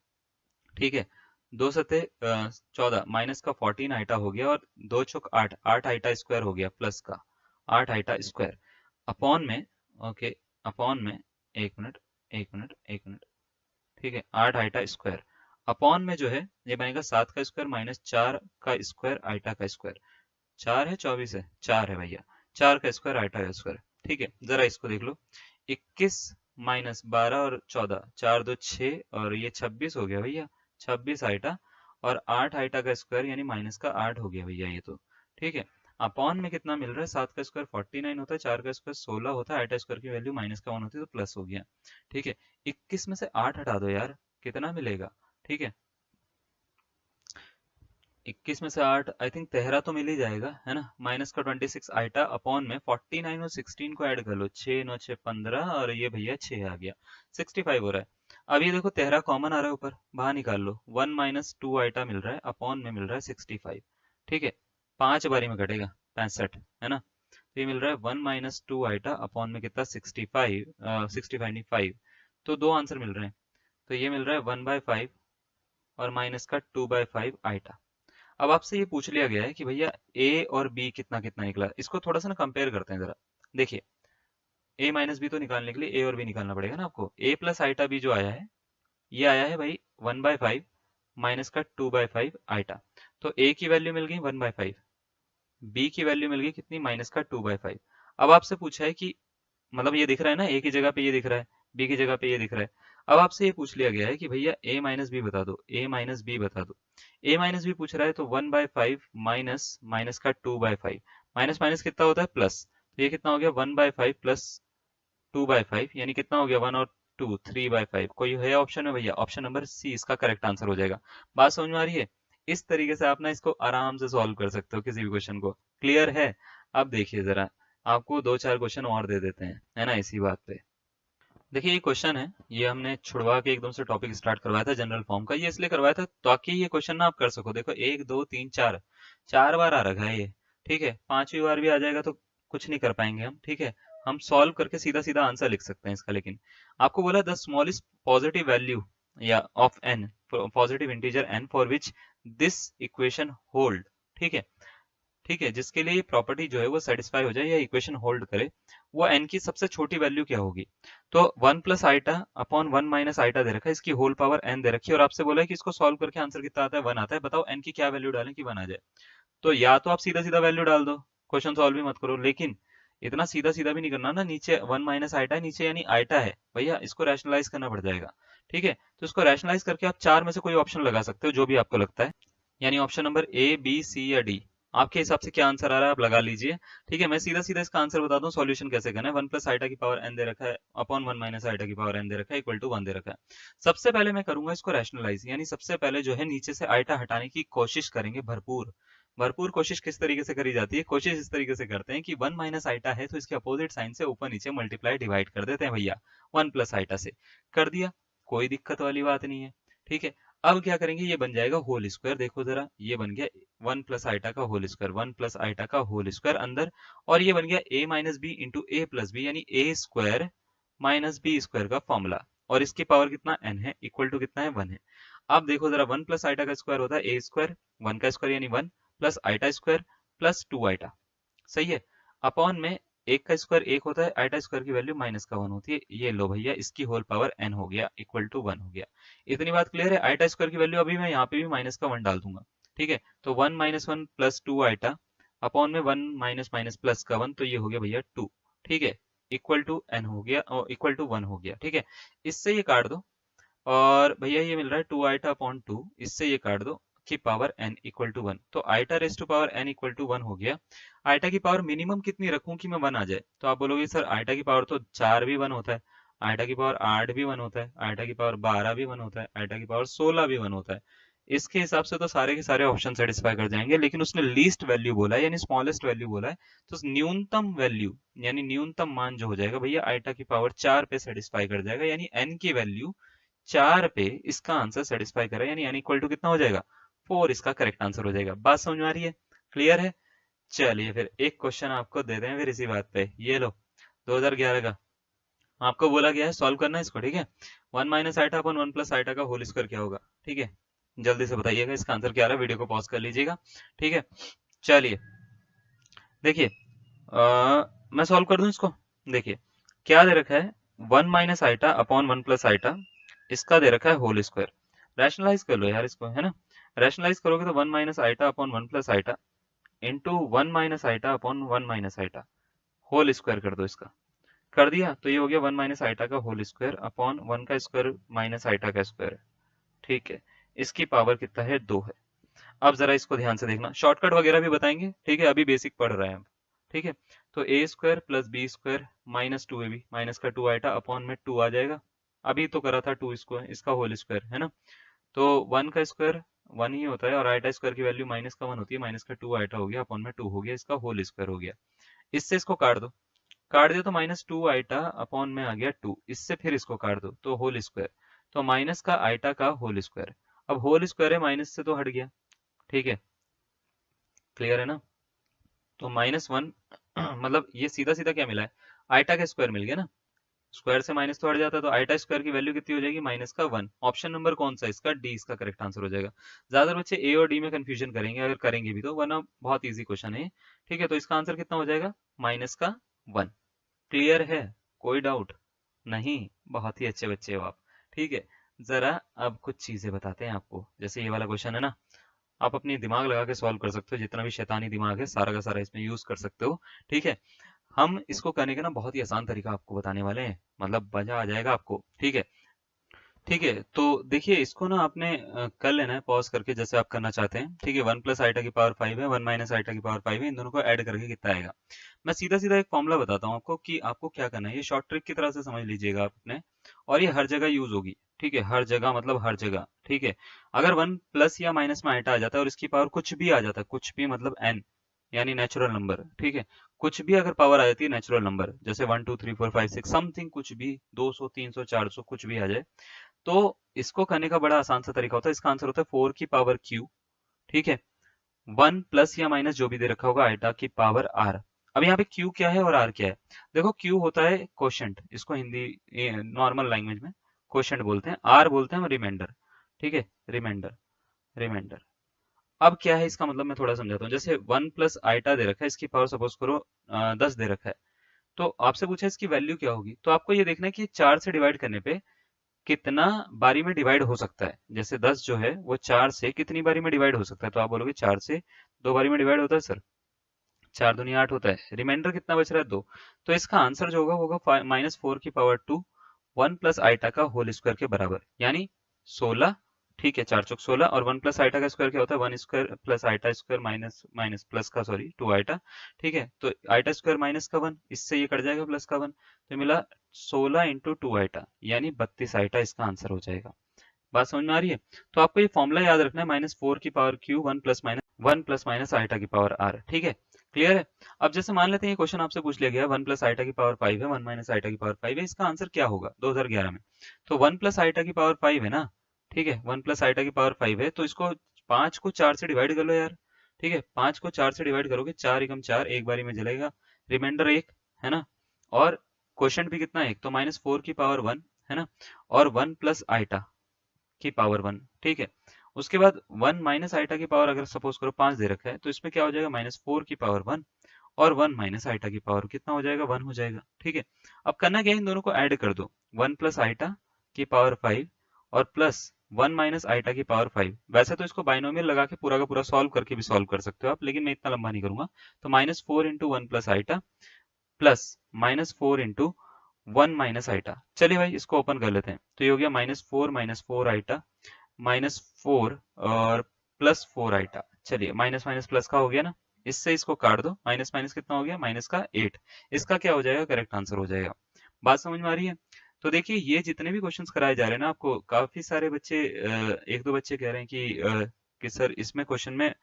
Speaker 1: ठीक है। 2 सते 14, माइनस का 14 आइटा हो गया, और 2 चौक 8, 8 आइटा स्क्वायर हो गया, प्लस का 8 आइटा स्क्वायर अपॉन में, ओके अपॉन में, एक मिनट एक मिनट एक मिनट, ठीक है, 8 आइटा स्क्वायर अपॉन में जो है ये बनेगा 7 का स्क्वायर माइनस 4 का स्क्वायर आइटा का स्क्वायर। 4 है 24 है, 4 है भैया, 4 का स्क्वायर आइटा का स्क्वायर, ठीक है। जरा इसको देख लो, 21 माइनस 12 और 14, 4 2 6, और ये 26 हो गया भैया, 26 आइटा, और 8 आइटा का स्क्वायर यानी माइनस का 8 हो गया भैया ये तो, ठीक है। अपॉन में कितना मिल रहा है, 7 का स्क्वायर 49 होता है, 4 का स्क्वायर 16 होता है, आइटा स्क्वायर की वैल्यू माइनस का 1 होती है तो प्लस हो गया, ठीक है। 21 में से 8 हटा दो यार, कितना मिलेगा, ठीक है। 21 में से 8 आई थिंक 13 तो मिल ही जाएगा, है ना, माइनस का 26 आइटा अपॉन में 49 और 16 को ऐड कर लो, 6 9 6 15, और ये भैया 6 आ गया, 65 हो रहा है। अब ये देखो 13 कॉमन आ रहा है ऊपर, बाहर निकाल लो, 1 माइनस 2 आइटा मिल रहा है, अपॉन में मिल रहा है 65, ठीक है। 5 बारी में कटेगा 65, है ना। तो ये मिल रहा है 1 माइनस 2 आइटा अपॉन में कितना 65, 65 नहीं 5, तो दो आंसर मिल रहे हैं। तो ये मिल रहा है 1/5 और माइनस का 2/5 आइटा। अब आपसे ये पूछ लिया गया है कि भैया ए और बी कितना कितना निकला, इसको थोड़ा सा ना कंपेयर करते हैं जरा। देखिए ए माइनस बी तो निकालने के लिए ए और बी निकालना पड़ेगा ना आपको। ए प्लस आइटा बी जो आया है ये आया है भाई 1/5 माइनस का 2/5 आइटा। तो ए की वैल्यू मिल गई 1/5, बी की वैल्यू मिल गई कितनी, माइनस का 2/5। अब आपसे पूछा है कि मतलब ये दिख रहा है ना, ए की जगह पे ये दिख रहा है, बी की जगह पे ये दिख रहा है। अब आपसे ये पूछ लिया गया है कि भैया ए माइनस बी बता दो, ए माइनस बी बता दो। ए माइनस बी पूछ रहा है तो 1/5 माइनस माइनस का 2/5, माइनस माइनस कितना होता है प्लस, तो ये कितना हो गया 1/5 प्लस 2/5, यानी कितना हो गया 1 और 2 3/5। कोई है ऑप्शन में भैया, ऑप्शन नंबर सी इसका करेक्ट आंसर हो जाएगा। बात समझ में आ रही है, इस तरीके से आप ना इसको आराम से सॉल्व कर सकते हो किसी भी क्वेश्चन को, क्लियर है। अब देखिए जरा, आपको 2 4 क्वेश्चन और दे देते हैं, है ना, इसी बात पे। देखिए ये क्वेश्चन है, ये हमने छुड़वा के एकदम से टॉपिक स्टार्ट करवाया था जनरल फॉर्म का, ये इसलिए करवाया था ताकि ये क्वेश्चन ना आप कर सको। देखो 1 2 3 4, 4 बार आ रखा है ये, ठीक है, 5वीं बार भी आ जाएगा तो कुछ नहीं कर पाएंगे हम, ठीक है। हम सॉल्व करके सीधा सीधा आंसर लिख सकते हैं इसका। लेकिन आपको बोला द स्मॉलेस्ट पॉजिटिव वैल्यू या of n, positive integer n for which this equation hold, ठीक है, ठीक है, जिसके लिए ये प्रॉपर्टी जो है वो सेटिस्फाई हो जाए या इक्वेशन होल्ड करे, वो एन की सबसे छोटी वैल्यू क्या होगी। तो 1 plus iota upon 1 minus iota दे रखा है, इसकी होल पावर एन दे रखी है, और आपसे बोला है कि इसको सॉल्व करके आंसर कितना आता है 1 आता है। बताओ एन की क्या वैल्यू डालें कि 1 आ जाए। तो या तो आप सीधा सीधा वैल्यू डाल दो, क्वेश्चन सॉल्व भी मत करो, लेकिन इतना सीधा सीधा भी नहीं करना ना, नीचे 1 माइनस आइटा है, नीचे यानी आइटा है भैया, इसको रैशनलाइज करना पड़ जाएगा, ठीक है। तो इसको रैशनलाइज करके आप 4 में से कोई ऑप्शन लगा सकते हो जो भी आपको लगता है, यानी option number a b c या डी, आपके हिसाब से क्या आंसर आ रहा है आप लगा लीजिए। ठीक है, मैं सीधा सीधा इसका आंसर बताता हूँ सॉल्यूशन कैसे करना है। 1 प्लस आइटा की पावर एन दे रखा है अपॉन 1 माइनस आइटा की पावर एन दे रखा है इक्वल टू 1 दे रखा है। सबसे पहले मैं करूंगा इसको रैशनलाइज, यानी सबसे पहले जो है नीचे से आइटा हटाने की कोशिश करेंगे। भरपूर भरपूर कोशिश किस तरीके से करी जाती है, कोशिश इस तरीके से करते हैं कि 1 माइनस आइटा है तो इसके अपोजिट साइन से ऊपर नीचे मल्टीप्लाई डिवाइड कर देते हैं भैया 1 प्लस आइटा से। कर दिया, कोई दिक्कत वाली बात नहीं है। ठीक है, अब क्या करेंगे, ये बन जाएगा होल स्क्वायर। देखो जरा, ये बन गया 1 प्लस आइटा का होल स्क्वायर, 1 प्लस आइटा का होल स्क्वायर अंदर, और ये बन गया a minus b into a plus b, यानी a square minus b square का फॉर्मूला। और इसकी पावर कितना n है, इक्वल टू कितना है 1 है। अब देखो जरा, 1 प्लस आइटा का स्क्वायर होता है ए स्क्वायर, 1 का स्क्वायर यानी 1 plus iota square plus 2 iota, सही है। अपॉन में एक का स्क्वायर एक होता है, आइटा स्क्वायर की वैल्यू माइनस का 1 होती है। ये लो भैया, इसकी होल पावर n हो गया इक्वल टू 1 हो गया। इतनी बात क्लियर है। आइटा स्क्वायर की वैल्यू अभी मैं यहाँ पे भी माइनस का 1 डाल दूंगा। ठीक है, तो 1 माइनस 1 प्लस 2 आइटा अपॉन में 1 माइनस माइनस प्लस का 1, तो ये हो गया भैया 2। ठीक है, इक्वल टू n हो गया और इक्वल टू 1 हो गया। ठीक है, इससे ये काट दो, और भैया ये मिल रहा है 2 आइटा अपॉन 2, इससे ये काट दो की पावर n इक्वल टू 1, तो iota raise to power n equal to 1 हो गया। आइटा की पावर मिनिमम कितनी रखूं कि मैं 1 आ जाए, तो आप बोलोगे सर आइटा की पावर तो 4 भी 1 होता है, आइटा की पावर 8 भी 1 होता है, आइटा की पावर 12 भी 1 होता है, आइटा की पावर 16 भी 1 होता है। इसके हिसाब से तो सारे के सारे ऑप्शन सेटिस्फाई कर जाएंगे, लेकिन उसने लीस्ट वैल्यू बोला है यानी स्मॉलेस्ट वैल्यू बोला है, तो न्यूनतम वैल्यू यानी न्यूनतम मान जो हो जाएगा भैया आइटा की पावर 4 पे सेटिस्फाई कर जाएगा, यानी n की वैल्यू 4 पे इसका आंसर सेटिस्फाई करे, यानी n इक्वल टू कितना हो जाएगा 4, इसका करेक्ट आंसर हो जाएगा। बात समझ में आ रही है, क्लियर है। चलिए फिर एक क्वेश्चन आपको दे दें फिर इसी बात पे, ये लो 2011 का, आपको बोला गया है सॉल्व करना है इसको। ठीक है, 1 माइनस आइटा अपन 1 प्लस आइटा का होल स्क्वायर क्या होगा। ठीक है, जल्दी से बताइएगा इसका आंसर क्या आ रहा है, वीडियो को पॉज कर लीजिएगा। ठीक है, चलिए देखिए, मैं सॉल्व कर दूं इसको। देखिए क्या दे रखा है, 1 minus iota upon 1 plus iota, इसका दे रखा है होल स्क्वायर। रैशनलाइज कर लो यार इसको, है ना। रैशनलाइज करोगे तो 1 minus iota upon 1 plus iota into 1 minus iota upon 1 minus iota whole square कर दो इसका। कर दिया तो ये हो गया 1 माइनस आइटा का होल स्क्वायर अपॉन 1 का स्क्वायर माइनस आइटा का स्क्वायर। ठीक है, इसकी पावर कितना है 2 है। अब जरा इसको ध्यान से देखना, शॉर्टकट वगैरह भी बताएंगे। ठीक है, अभी बेसिक पढ़ रहे हैं हम। ठीक है, तो a square plus b square minus 2ab minus का 2 आइटा अपॉन में 2 आ जाएगा। अभी तो करा था 2 स्क्वायर, इसका होल स्क्वायर, है ना। तो 1 का स्क्वायर 1 ही होता है, और आइटा स्क्वायर की वैल्यू माइनस का 1 होती है, माइनस का 2 आइटा हो गया अपॉन में 2 हो गया, इसका होल स्क्वायर हो गया। इससे इसको काट दो, काट दिया तो माइनस 2 आइटा अपॉन में आ गया 2, इससे फिर इसको काट दो तो होल स्क्वायर, तो माइनस का आइटा का होल स्क्वायर। अब होल स्क्वायर है, माइनस से तो हट गया। ठीक है, क्लियर है ना। तो -1 मतलब ये सीधा सीधा क्या मिला है, आइटा का स्क्वायर मिल गया ना। स्क्वायर से माइनस तो हट जाता है, तो आइटा स्क्वायर की वैल्यू कितनी हो जाएगी -1। ऑप्शन नंबर कौन सा है इसका, डी इसका करेक्ट आंसर हो जाएगा। ज्यादातर बच्चे ए और डी में कंफ्यूजन करेंगे, अगर करेंगे भी तो, वरना बहुत इजी क्वेश्चन है। ठीक है, तो इसका आंसर कितना हो जाएगा -1। क्लियर है, कोई डाउट नहीं, बहुत ही अच्छे बच्चे हो आप। ठीक है, जरा अब कुछ चीजें बताते हैं आपको। जैसे ये वाला क्वेश्चन है ना, आप अपनी दिमाग लगा के सॉल्व कर सकते हो, जितना भी शैतानी दिमाग है सारा का सारा इसमें यूज कर सकते हो। ठीक है, हम इसको करने का ना बहुत ही आसान तरीका आपको बताने वाले हैं, मतलब मजा आ जाएगा आपको। ठीक है, ठीक है, तो देखिए इसको ना आपने कर लेना है पॉज करके, जैसे आप करना चाहते हैं। ठीक है, 1 प्लस आइटा की पावर 5 है, 1 माइनस आइटा की पावर 5 है, इन दोनों को ऐड करके कितना आएगा। मैं सीधा सीधा एक फॉर्मूला बताता हूँ आपको कि आपको क्या करना है, ये शॉर्ट ट्रिक की तरह से समझ लीजिएगा आप अपने, और ये हर जगह यूज होगी। ठीक है, हर जगह मतलब हर जगह। ठीक है, अगर 1 प्लस या माइनस में आइटा आ जाता है और इसकी पावर कुछ भी आ जाता है, कुछ भी मतलब n यानी नेचुरल नंबर। ठीक है, कुछ भी अगर पावर आ जाती है नेचुरल नंबर, जैसे 1 2 3 4 5 6 समथिंग, कुछ भी 200 300 400 कुछ भी आ जाए, तो इसको करने का बड़ा आसान सा तरीका होता है। इसका आंसर होता है 4 की पावर q। ठीक है, 1 प्लस या माइनस जो भी दे रखा होगा आइटा की पावर r। अब यहाँ पे q क्या है और r क्या है, देखो q होता है क्वोशंट, इसको हिंदी नॉर्मल लैंग्वेज में क्वोशंट बोलते हैं, r बोलते हैं रिमाइंडर। ठीक है, रिमाइंडर, रिमाइंडर। अब क्या है इसका मतलब, मैं थोड़ा समझाता हूँ। जैसे 1 प्लस आइटा दे रखा है, इसकी पावर सपोज करो 10 दे रखा है, तो आपसे पूछा इसकी वैल्यू क्या होगी, तो आपको ये देखना है कि 4 से डिवाइड करने पे कितना बारी में डिवाइड हो सकता है। जैसे 10 जो है वो 4 से कितनी बारी में डिवाइड हो सकता है, तो आप बोलोगे 4 से 2 बारी में डिवाइड होता है सर, 4 दूनी 8 होता है, रिमाइंडर कितना बच रहा है 2। तो इसका आंसर जो होगा -4 की पावर 2 1 प्लस आइटा का होल स्क्वायर के बराबर, यानी 16 ठीक है, 4 चौक 16, और 1 प्लस आइटा का स्क्वायर क्या होता है, 1 square plus iota square minus minus plus का सॉरी 2 आइटा। ठीक है, तो आइटा स्क्वायर माइनस का 1, इससे ये कट जाएगा प्लस का 1, तो मिला 16 इंटू 2 आइटा, यानी 32 आइटा इसका आंसर हो जाएगा। बात समझ में आ रही है? तो आपको ये फॉर्मूला याद रखना है, -4 की power q 1 plus minus iota की पावर आर। ठीक है, क्लियर है? अब जैसे मान लेते हैं ये क्वेश्चन आपसे पूछ लिया गया 1 प्लस आइटा की पावर 5 है, 1 माइनस आइटा की पावर 5 है, इसका आंसर क्या होगा 2011 में? तो 1 प्लस आइटा की पावर 5 है ना, ठीक है, 1 प्लस आइटा की पावर 5 है, तो इसको 5 को 4 से डिवाइड कर लो यार। ठीक है, 5 को 4 से डिवाइड करोगे, 4 एकम 4, एक बारी में जलेगा, रिमाइंडर 1 है ना, और क्वेश्चन भी कितना है, एक तो -4 की पावर 1 है ना, और 1 प्लस आइटा की पावर 1। ठीक है, उसके बाद 1 माइनस आइटा की पावर अगर सपोज करो 5 दे रखा है, तो इसमें क्या हो जाएगा, -4 की पावर 1 और 1 माइनस आइटा की पावर कितना हो जाएगा, 1 हो जाएगा। ठीक है, अब करना क्या है, इन दोनों को ऐड कर दो, 1 प्लस आइटा की पावर 5 और प्लस 1 माइनस आइटा की पावर 5। वैसे तो इसको बाइनोमियल लगा के पूरा का पूरा सॉल्व करके भी सॉल्व कर सकते हो आप, लेकिन मैं इतना लंबा नहीं करूंगा। तो -4 into 1 plus iota plus -4 into 1 minus iota. चलिए भाई इसको ओपन कर लेते हैं, तो ये हो गया -4 आइटा -4 और +4 आइटा। चलिए माइनस माइनस प्लस का हो गया ना, इससे इसको काट दो, माइनस माइनस कितना हो गया, माइनस का 8। इसका क्या हो जाएगा, करेक्ट आंसर हो जाएगा। बात समझ में आ रही है? तो देखिए ये जितने भी क्वेश्चंस कराए जा रहे हैं ना आपको, काफी सारे बच्चे एक दो बच्चे कह रहे हैं कि सर इसमें क्वेश्चन में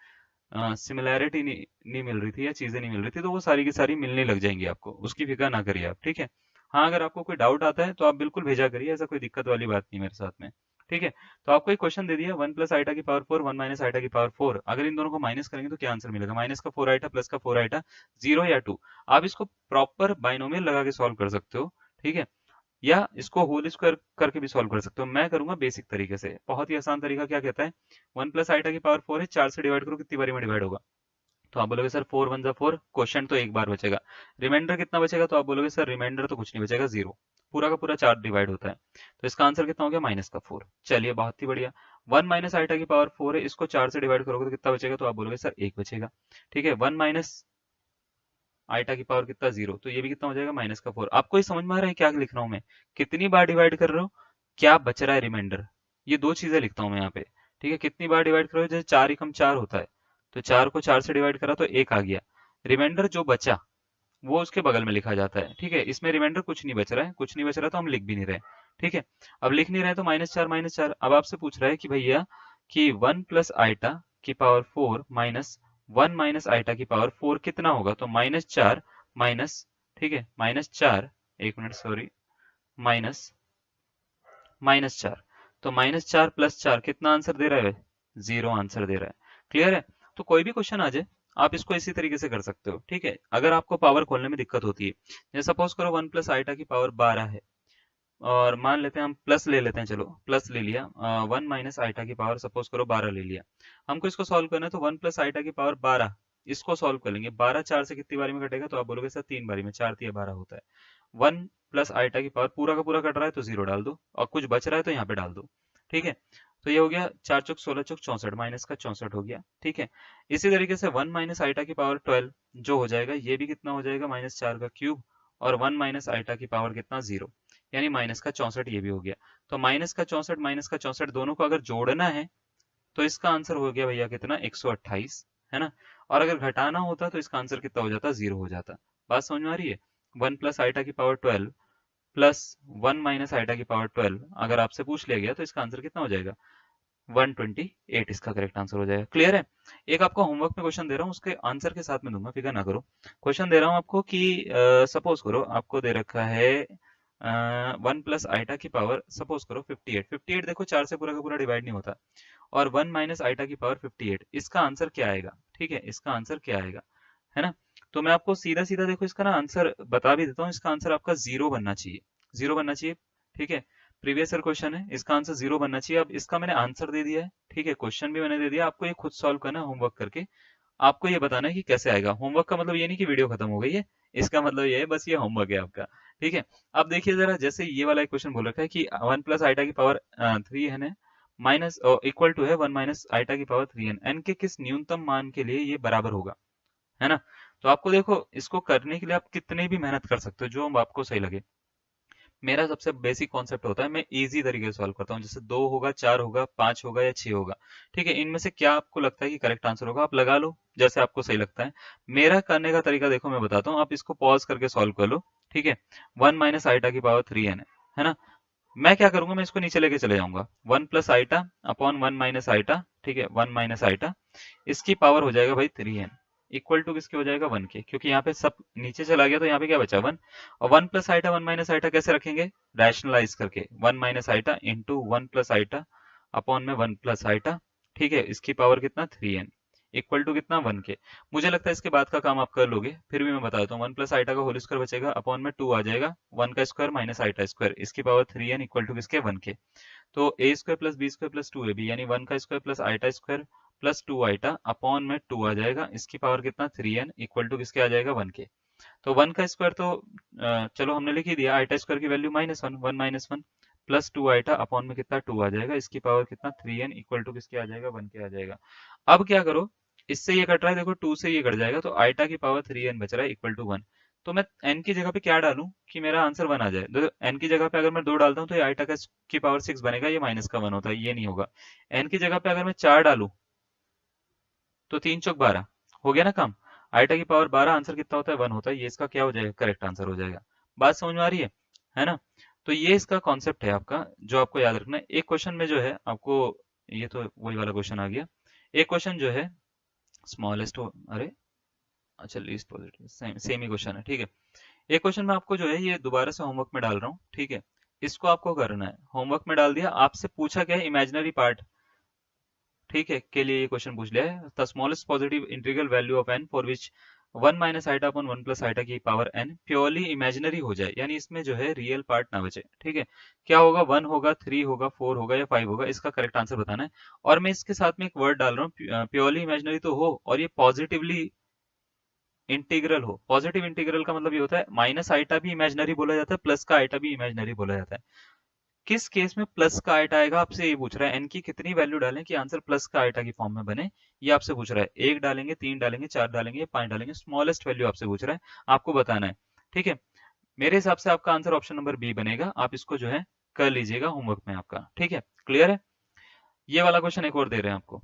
Speaker 1: सिमिलैरिटी नहीं मिल रही थी या चीजें नहीं मिल रही थी, तो वो सारी की सारी मिलने लग जाएंगी आपको, उसकी फिक्र ना करिए आप। ठीक है, हाँ अगर आपको कोई डाउट आता है तो आप बिल्कुल भेजा करिए, ऐसा कोई दिक्कत वाली बात नहीं मेरे साथ में। ठीक है, तो आपको एक क्वेश्चन दे दिया 1 प्लस आइटा की पावर 4 1 माइनस आइटा की पावर 4, अगर इन दोनों को माइनस करेंगे तो क्या आंसर मिलेगा, माइनस का 4 आइटा प्लस का 4 आइटा, 0 या 2। आप इसको प्रॉपर बाइनोमियल लगा के सॉल्व कर सकते हो। ठीक है, या इसको होल स्क्वायर करके भी सॉल्व कर सकते हो। मैं करूंगा बेसिक तरीके से, बहुत ही आसान तरीका। क्या कहता है, 1 प्लस आइटा की पावर 4 है, 4 से डिवाइड करो, कितनी बारी में डिवाइड होगा, तो आप बोलोगे सर 4 1 जा 4, क्वेश्चन तो एक बार बचेगा, रिमाइंडर कितना बचेगा, तो आप बोलोगे सर रिमाइंडर तो कुछ नहीं बचेगा, 0, पूरा का पूरा 4 डिवाइड होता है, तो इसका आंसर कितना हो गया, माइनस का 4। चलिए बहुत ही बढ़िया। 1 माइनस आइटा की पावर 4 है, इसको 4 से डिवाइड करोगे तो कितना बचेगा, तो आप बोलोगे सर 1 बचेगा। ठीक है, 1 माइनस आइटा की पावर कितना, 0, तो ये भी कितना हो जाएगा, माइनस का 4। आपको ये समझ में आ रहा है क्या लिख रहा हूं मैं, कितनी बार डिवाइड कर रहे हो, क्या बच रहा है रिमाइंडर, ये दो चीजें लिखता हूं मैं यहाँ पे। ठीक है, कितनी बार डिवाइड करो, जैसे 4 एकम 4 होता है, तो 4 को 4 से डिवाइड करा तो 1 आ गया, रिमाइंडर जो बचा वो उसके बगल में लिखा जाता है। ठीक है, इसमें रिमाइंडर कुछ नहीं बच रहा है, कुछ नहीं बच रहा तो हम लिख भी नहीं रहे। ठीक है, अब लिख नहीं रहे तो -4 अब आपसे पूछ रहा है कि भैया कि 1 प्लस आइटा की पावर 4 माइनस 1 माइनस आइटा की पावर 4 कितना होगा, तो -4 माइनस, ठीक है, -4, एक मिनट सॉरी, माइनस -4, तो -4 प्लस 4 कितना आंसर दे रहा है, 0 आंसर दे रहा है। क्लियर है? तो कोई भी क्वेश्चन आ जाए आप इसको इसी तरीके से कर सकते हो। ठीक है, अगर आपको पावर खोलने में दिक्कत होती है, जैसे सपोज करो 1 प्लस आइटा की पावर 12 है, और मान लेते हैं हम प्लस ले लेते हैं, चलो प्लस ले लिया, 1 माइनस आइटा की पावर सपोज करो 12 ले लिया, हमको इसको सॉल्व करना है, तो 1 प्लस आइटा की पावर 12, इसको सॉल्व कर लेंगे। 12 4 से कितनी बारी में कटेगा, तो आप बोलोगे सर 3 बारी में, 4 3 12 होता है। 1 प्लस आइटा की पावर पूरा का पूरा कट रहा है तो 0 डाल दो, और कुछ बच रहा है तो यहाँ पे डाल दो। ठीक है, तो ये हो गया 4 चौक 16 चौक 64, माइनस का 64 हो गया। ठीक है, इसी तरीके से 1 माइनस आइटा की पावर 12 जो हो जाएगा, ये भी कितना हो जाएगा, -4 का क्यूब, और 1 माइनस आइटा की पावर कितना, 0, यानी माइनस का 64, ये भी हो गया। तो माइनस का 64 दोनों को अगर जोड़ना है तो इसका आंसर हो गया भैया कितना, 128, है ना। और अगर घटाना होता तो इसका आंसर कितना हो जाता, 0 हो जाता। बात समझ में आ रही है? 1 प्लस आइटा की पावर 12 प्लस 1 माइनस आइटा की पावर 12 अगर आपसे पूछ लिया गया तो इसका आंसर कितना हो जाएगा, 128, इसका करेक्ट आंसर हो जाएगा। क्लियर है? एक आपको होमवर्क में क्वेश्चन दे रहा हूँ, उसके आंसर के साथ में दूंगा, फिक्र ना करो। क्वेश्चन दे रहा हूँ आपको कि सपोज करो आपको दे रखा है 1 प्लस आइटा की पावर सपोज करो 58, देखो 4 से पूरा का पूरा डिवाइड नहीं होता, और 1 माइनस आइटा की पावर 58, इसका आंसर क्या आएगा। ठीक है, इसका आंसर क्या आएगा, है ना। तो मैं आपको सीधा सीधा देखो इसका ना आंसर बता भी देता हूँ, इसका आंसर आपका 0 बनना चाहिए, 0 बनना चाहिए। ठीक है, प्रीवियस ईयर क्वेश्चन है, इसका आंसर 0 बनना चाहिए। अब इसका मैंने आंसर दे दिया है, ठीक है, क्वेश्चन भी मैंने दे दिया, आपको ये खुद सॉल्व करना है होमवर्क करके, आपको ये बताना है कि कैसे आएगा। होमवर्क का मतलब ये नहीं कि वीडियो खत्म हो गई है, इसका मतलब ये है बस ये होमवर्क है आपका। ठीक है, अब देखिए जरा, जैसे ये वाला एक क्वेश्चन बोल रखा है कि 1 प्लस आइटा की पावर 3 है ना, माइनस इक्वल टू है 1 माइनस आइटा की पावर 3n, n के किस न्यूनतम मान के लिए ये बराबर होगा, है ना। तो आपको देखो इसको करने के लिए आप कितनी भी मेहनत कर सकते हो, जो आपको सही लगे। मेरा सबसे बेसिक कॉन्सेप्ट होता है, मैं इजी तरीके से सॉल्व करता हूँ, जैसे 2 होगा, 4 होगा, 5 होगा या 6 होगा। ठीक है, इनमें से क्या आपको लगता है कि करेक्ट आंसर होगा, आप लगा लो जैसे आपको सही लगता है। मेरा करने का तरीका देखो मैं बताता हूँ, आप इसको पॉज करके सॉल्व कर लो। ठीक है, 1 माइनस आइटा की पावर 3n है ना। मैं क्या करूंगा, मैं इसको नीचे लेके चले जाऊंगा, 1 plus iota upon 1 minus iota. ठीक है, 1 माइनस आइटा, इसकी पावर हो जाएगा भाई 3n, इक्वल टू किसके हो जाएगा 1 के, क्योंकि यहाँ पे सब नीचे चला गया तो यहाँ पे क्या बचा 1। और 1 प्लस आइटा 1 माइनस आइटा कैसे रखेंगे, रैशनलाइज करके, 1 minus iota into 1 plus iota upon में 1 प्लस आइटा। ठीक है, इसकी पावर कितना 3n, इक्वल टू कितना 1 के। मुझे लगता है इसके बाद का काम आप कर लोगे, फिर भी मैं बता देता हूँ, 1 प्लस आइटा का होल स्क्वायर बचेगा अपॉन में 2 आ जाएगा, 1 का स्क्वायर माइनस आइटा स्क्वायर, इसकी पावर 3n इक्वल टू किसके 1 के। तो a square plus b square plus 2ab यानी 1 का square plus iota square plus 2 iota upon में 2 आ जाएगा, इसकी पावर कितना 3n इक्वल टू किसके आ जाएगा 1 के। तो 1 का स्क्वायर तो चलो हमने लिख ही दिया, आइटा स्क्वायर की वैल्यू -1, 1 -1 प्लस 2 आइटा अपॉन में कितना 2 आ जाएगा, इसकी पावर कितना 3n इक्वल टू किसके आ जाएगा 1 के आ जाएगा। अब क्या करो, इससे ये कट रहा है देखो, 2 से ये कट जाएगा, तो आइटा की पावर 3n बच रहा है इक्वल टू 1। तो मैं n की जगह पे क्या डालूं कि मेरा आंसर 1 आ जाए, तो n की जगह पे अगर मैं 2 डालता हूँ तो ये आइटा का की पावर 6 बनेगा, ये माइनस का 1 होता है, ये नहीं होगा। n की जगह पे अगर मैं 4 डालूं तो 3 चौक 12 हो गया ना काम। आइटा की पावर 12 आंसर कितना होता है 1 होता है, ये इसका क्या हो जाएगा करेक्ट आंसर हो जाएगा। बात समझ में आ रही है ना। तो ये इसका कॉन्सेप्ट है आपका, जो आपको याद रखना है। एक क्वेश्चन में जो है आपको, ये तो वही वाला क्वेश्चन आ गया। एक क्वेश्चन जो है स्मॉलेस्ट, अरे अच्छा लीस्ट पॉजिटिव, सेम ही क्वेश्चन है। ठीक है, एक क्वेश्चन में आपको जो है ये दोबारा से होमवर्क में डाल रहा हूँ। ठीक है, इसको आपको करना है, होमवर्क में डाल दिया, आपसे पूछा क्या है इमेजिनरी पार्ट, ठीक है, के लिए ये क्वेश्चन पूछ लिया है, the smallest positive integral value of n for which 1 minus iota upon 1 plus iota की पावर n प्योरली इमेजिनरी हो जाए, यानी इसमें जो है रियल पार्ट ना बचे। ठीक है, क्या होगा, 1 होगा, 3 होगा, 4 होगा या 5 होगा, इसका करेक्ट आंसर बताना है। और मैं इसके साथ में एक वर्ड डाल रहा हूँ, प्योरली इमेजिनरी तो हो और ये पॉजिटिवली इंटीग्रल हो। पॉजिटिव इंटीग्रल का मतलब ये होता है माइनस आइटा भी इमेजिनरी बोला जाता है, प्लस का आइटा भी इमेजिनरी बोला जाता है। किस केस में प्लस का आइटा आएगा, आपसे ये पूछ रहा है, एन की कितनी वैल्यू डालें कि आंसर प्लस का आइटा की फॉर्म में बने, ये आपसे पूछ रहा है। 1 डालेंगे, 3 डालेंगे, 4 डालेंगे, 5 डालेंगे, स्मॉलेस्ट वैल्यू आपसे पूछ रहा है, आपको बताना है। ठीक है, मेरे हिसाब से आपका आंसर ऑप्शन नंबर बी बनेगा, आप इसको जो है कर लीजिएगा होमवर्क में आपका। ठीक है, क्लियर है। ये वाला क्वेश्चन एक और दे रहे हैं आपको।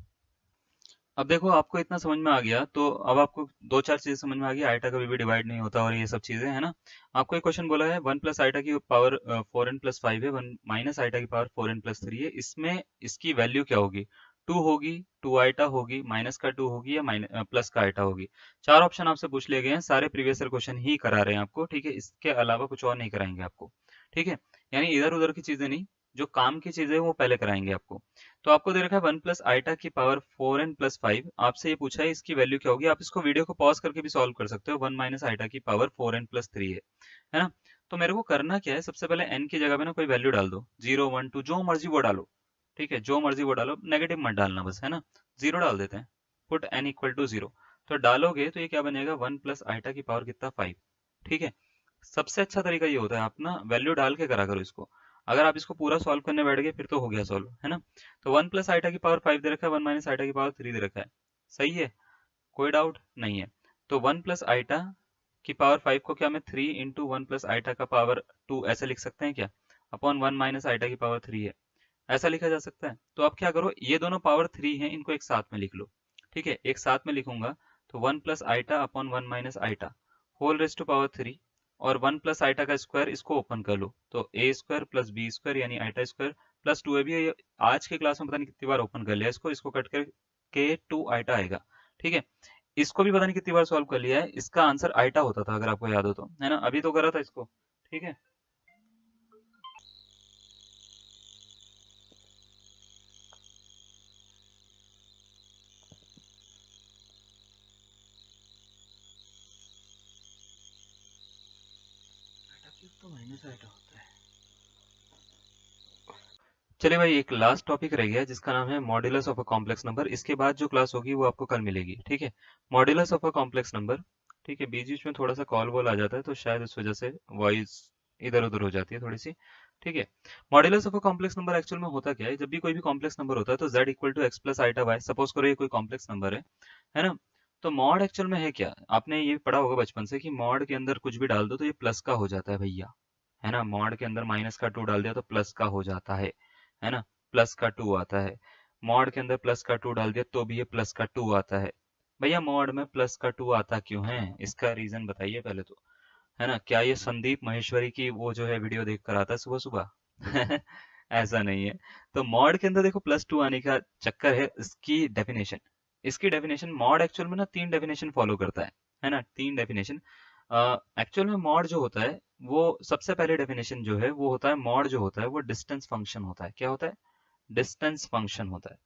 Speaker 1: अब देखो आपको इतना समझ में आ गया, तो अब आपको दो चार चीजें समझ में आ गई, आइटा कभी भी डिवाइड नहीं होता और ये सब चीजें है ना। आपको एक क्वेश्चन बोला है 1 प्लस आइटा की पावर 4n प्लस 5 है, 1 माइनस आइटा की पावर 4n प्लस 3 है, इसमें इसकी वैल्यू क्या होगी, 2 होगी, 2 आइटा होगी, माइनस का 2 होगी या प्लस का आइटा होगी। चार ऑप्शन आपसे पूछ लिए गए हैं, सारे प्रीवियस ईयर क्वेश्चन ही करा रहे हैं आपको। ठीक है, इसके अलावा कुछ और नहीं कराएंगे आपको। ठीक है, यानी इधर उधर की चीजें नहीं, जो काम की चीजें वो पहले कराएंगे आपको। तो आपको दे रखा है 1 प्लस आइटा की पावर 4n प्लस 5, आपसे ये पूछा है इसकी वैल्यू क्या होगी। आप इसको वीडियो को पॉज करके भी सॉल्व कर सकते हो, 1 माइनस आइटा की पावर 4n प्लस 3 है ना। तो मेरे को करना क्या है, सबसे पहले n की जगह पे ना कोई वैल्यू डाल दो, 0 1 2 जो मर्जी वो डालो। ठीक है, जो मर्जी वो डालो, नेगेटिव मत डालना बस, है ना। 0 डाल देते हैं, पुट n इक्वल टू 0। तो डालोगे तो ये क्या बनेगा, 1 प्लस आइटा की पावर कितना 5। ठीक है, सबसे अच्छा तरीका ये होता है, आप ना वैल्यू डाल के करा करो इसको। अगर आप इसको पूरा सॉल्व करने बैठ गए फिर तो हो गया सॉल्व, है ना। तो 1 प्लस आइटा की पावर 5 दे रखा है, 1 माइनस आइटा की पावर 3 दे रखा है, सही है, कोई डाउट नहीं है। तो 1 प्लस आइटा की पावर 5 को क्या मैं 3 इंटू 1 प्लस आइटा का पावर 2 ऐसे लिख सकते हैं क्या, अपॉन 1 माइनस आइटा की पावर 3 है, ऐसा लिखा जा सकता है। तो आप क्या करो, ये दोनों पावर 3 है, इनको एक साथ में लिख लो। ठीक है, एक साथ में लिखूंगा तो 1 plus iota upon 1 minus iota whole raised to power 3, और 1 प्लस आइटा का स्क्वायर, इसको ओपन कर लो तो a square plus b square यानी आइटा स्क्वायर प्लस 2 है। आज के क्लास में पता नहीं कितनी बार ओपन कर लिया इसको, इसको कट करके 2 आइटा आएगा। ठीक है, इसको भी पता नहीं कितनी बार सॉल्व कर लिया है, इसका आंसर आइटा होता था अगर आपको याद हो तो, है ना, अभी तो करा था इसको। ठीक है, तो माइनस आइटा होता है। चलिए भाई, एक लास्ट टॉपिक रह गया जिसका नाम है modulus of a complex number. इसके बाद जो क्लास होगी वो आपको कल मिलेगी। ठीक है, modulus of a complex number. ठीक है, बीच बीच में थोड़ा सा कॉल वॉल आ जाता है तो शायद इस वजह से वॉइस इधर उधर हो जाती है थोड़ी सी। ठीक है, modulus of a complex number actual में होता क्या है, जब भी कोई भी कॉम्प्लेक्स नंबर होता है तो z equal to x plus iota y, suppose करो ये कोई कॉम्प्लेक्स नंबर है ना। तो मॉड एक्चुअल में है क्या, आपने ये पढ़ा होगा बचपन से कि मॉड के अंदर कुछ भी डाल दो तो ये प्लस का हो जाता है भैया। है ना। मॉड के अंदर माइनस का 2 डाल दिया तो प्लस का हो जाता है ना, प्लस का 2 आता है। मॉड के अंदर प्लस का 2 डाल दिया तो भी ये प्लस का 2 आता है। भैया मॉड में प्लस का 2 आता क्यों है, इसका रीजन बताइए पहले तो, है ना। क्या ये संदीप महेश्वरी की वो जो है वीडियो देख कर आता है सुबह सुबह? ऐसा नहीं है। तो मॉड के अंदर देखो प्लस 2 आने का चक्कर है इसकी डेफिनेशन। इसकी डेफिनेशन मॉड एक्चुअल में ना 3 डेफिनेशन फॉलो करता है ना, 3 डेफिनेशन। एक्चुअल में मॉड जो होता है वो सबसे पहले डेफिनेशन जो है वो होता है, मॉड जो होता है वो डिस्टेंस फंक्शन होता है। क्या होता है? डिस्टेंस फंक्शन होता है।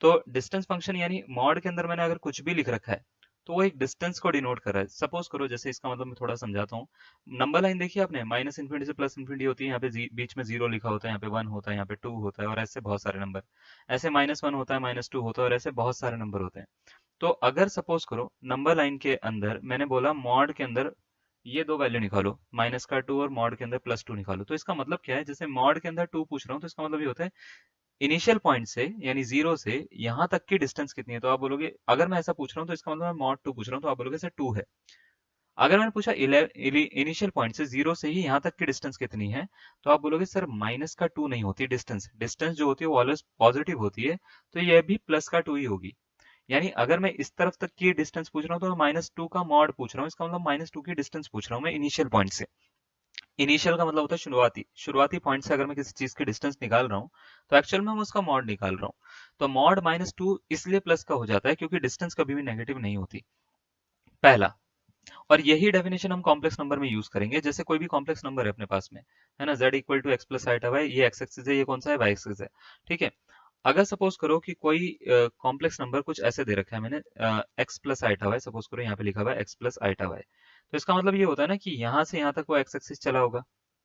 Speaker 1: तो डिस्टेंस फंक्शन यानी मॉड के अंदर मैंने अगर कुछ भी लिख रखा है तो वो एक डिस्टेंस को डिनोट कर रहा है। सपोज करो, जैसे इसका मतलब मैं थोड़ा समझाता हूँ। नंबर लाइन देखिए आपने, माइनस इन्फिनिटी से प्लस इन्फिनिटी होती है, यहाँ पे बीच में 0 लिखा होता है, यहाँ पे 1 होता है, यहाँ पे 2 होता है, और ऐसे बहुत सारे नंबर। ऐसे -1 होता है, -2 होता है, और ऐसे बहुत सारे नंबर होते हैं। तो अगर सपोज करो नंबर लाइन के अंदर मैंने बोला मॉड के अंदर ये दो वैल्यू निकालो, माइनस का 2 और मॉड के अंदर +2 निकालो, तो इसका मतलब क्या है? जैसे मॉड के अंदर 2 पूछ रहा हूँ तो इसका मतलब ये होता है इनिशियल पॉइंट से यानी 0 से यहाँ तक की डिस्टेंस कितनी है। तो आप बोलोगे, अगर मैं ऐसा पूछ रहा हूँ तो इसका मतलब मैं मॉड 2 पूछ रहा हूँ, तो आप बोलोगे सर 2 है। अगर मैंने पूछा इनिशियल पॉइंट से 0 से ही यहाँ तक की डिस्टेंस कितनी है, तो आप बोलोगे सर माइनस का 2 नहीं होती डिस्टेंस, डिस्टेंस जो होती है वो ऑलवेज पॉजिटिव होती है, तो ये भी प्लस का 2 ही होगी। यानी अगर मैं इस तरफ तक की डिस्टेंस पूछ रहा हूँ तो मैं -2 का मॉड पूछ रहा हूँ, इसका मतलब -2 की डिस्टेंस पूछ रहा हूँ मैं इनिशियल पॉइंट से। इनिशियल का मतलब होता है शुरुआती, शुरुआती पॉइंट से अगर मैं किसी चीज की डिस्टेंस निकाल रहा हूँ तो एक्चुअल में मैं उसका मॉड निकाल रहा हूँ। तो मॉड -2 इसलिए प्लस का हो जाता है क्योंकि डिस्टेंस कभी भी नेगेटिव नहीं होती, पहला। और यही डेफिनेशन हम कॉम्प्लेक्स नंबर में यूज करेंगे। जैसे कोई भी कॉम्प्लेक्स नंबर है अपने पास में, है ना, z equal to x plus iota y, ये एक्स एक्सिस है, ये कौन सा है? वाई एक्सिस है। ठीक है। अगर सपोज करो कि कोई कॉम्प्लेक्स नंबर कुछ ऐसे दे रखा है मैंने, x plus iota y, suppose करो यहाँ पे लिखा हुआ है एक्स प्लस आइटा वाई, तो इसका मतलब ये होता है ना कि यहाँ से यहाँ तक वो एक्स एक्सिस चला होगा,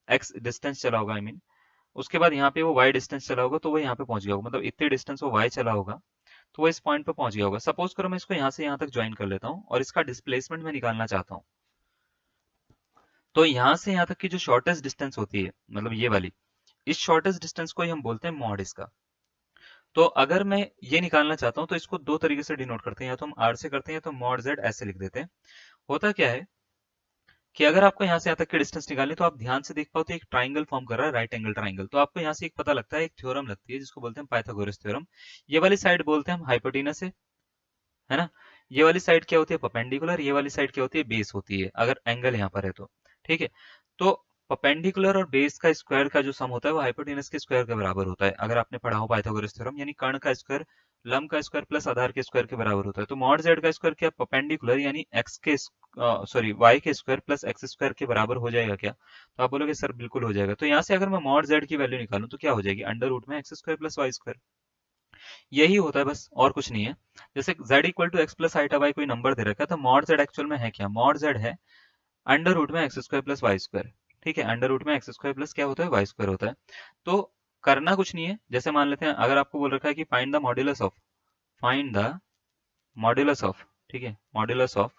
Speaker 1: एक्स डिस्टेंस चला होगा, आई मीन। उसके बाद यहाँ पे वो वाई डिस्टेंस चला होगा, तो वो यहाँ पे पहुंच गया होगा, मतलब इतने डिस्टेंस वो वाई चला होगा तो वो इस पॉइंट पे पहुंच गया होगा। सपोज करो मैं इसको यहाँ से यहाँ तक ज्वाइन कर लेता हूँ और इसका डिस्प्लेसमेंट मैं निकालना चाहता हूँ, तो यहाँ से यहाँ तक की जो शॉर्टेस्ट डिस्टेंस होती है, मतलब ये वाली, इस शॉर्टेस्ट डिस्टेंस को ही हम बोलते हैं मॉड इसका। तो अगर मैं ये निकालना चाहता हूँ तो इसको दो तरीके से डिनोट करते हैं, या तो हम आर से करते हैं या तो मॉड जेड ऐसे लिख देते हैं। होता क्या है कि अगर आपको यहाँ से यहाँ तक की डिस्टेंस निकालनी, तो आप ध्यान से देख पाओ तो एक ट्राइंगल फॉर्म कर रहा है, राइट एंगल ट्राइंगल। तो आपको यहाँ से एक पता लगता है, एक थ्योरम लगती है जिसको बोलते हैं पाइथागोरस थ्योरम। ये वाली साइड बोलते हैं हम हाइपोटेनस है ना। ये वाली साइड क्या होती है? परपेंडिकुलर। ये वाली साइड क्या होती है? बेस होती है, अगर एंगल यहाँ पर है तो। ठीक है। तो परपेंडिकुलर और बेस का स्क्वायर का जो सम होता है वो हाइपोटेनस के स्क्वायर के बराबर होता है, अगर आपने पढ़ा हो पाइथागोरस थ्योरम। यानी कर्ण का स्क्वायर लंब का स्क्वायर प्लस आधार के स्क्वायर के बराबर होता है। तो मॉड जेड का स्क्वायर क्या? परपेंडिकुलर यानी एक्स के सॉरी वाई के स्क्वायर प्लस एक्स स्क्वायर के बराबर हो जाएगा क्या? तो आप बोलोगे सर बिल्कुल हो जाएगा। तो यहाँ से अगर मैं मॉड जेड की वैल्यू निकालूं तो क्या हो जाएगी? अंडर रूट में x square plus y square. यही होता है बस, और कुछ नहीं है। जैसे z equal to x plus iota y कोई नंबर दे रखा है, तो मॉड z एक्चुअल में है क्या? मॉड z है अंडर रूट में x square plus y square. ठीक है, अंडर रूट में एक्स स्क्वायर प्लस क्या होता है? वाई स्क्वायर होता है। तो करना कुछ नहीं है। जैसे मान लेते हैं अगर आपको बोल रखा है कि find the modulus of, find the modulus of, ठीक है, modulus of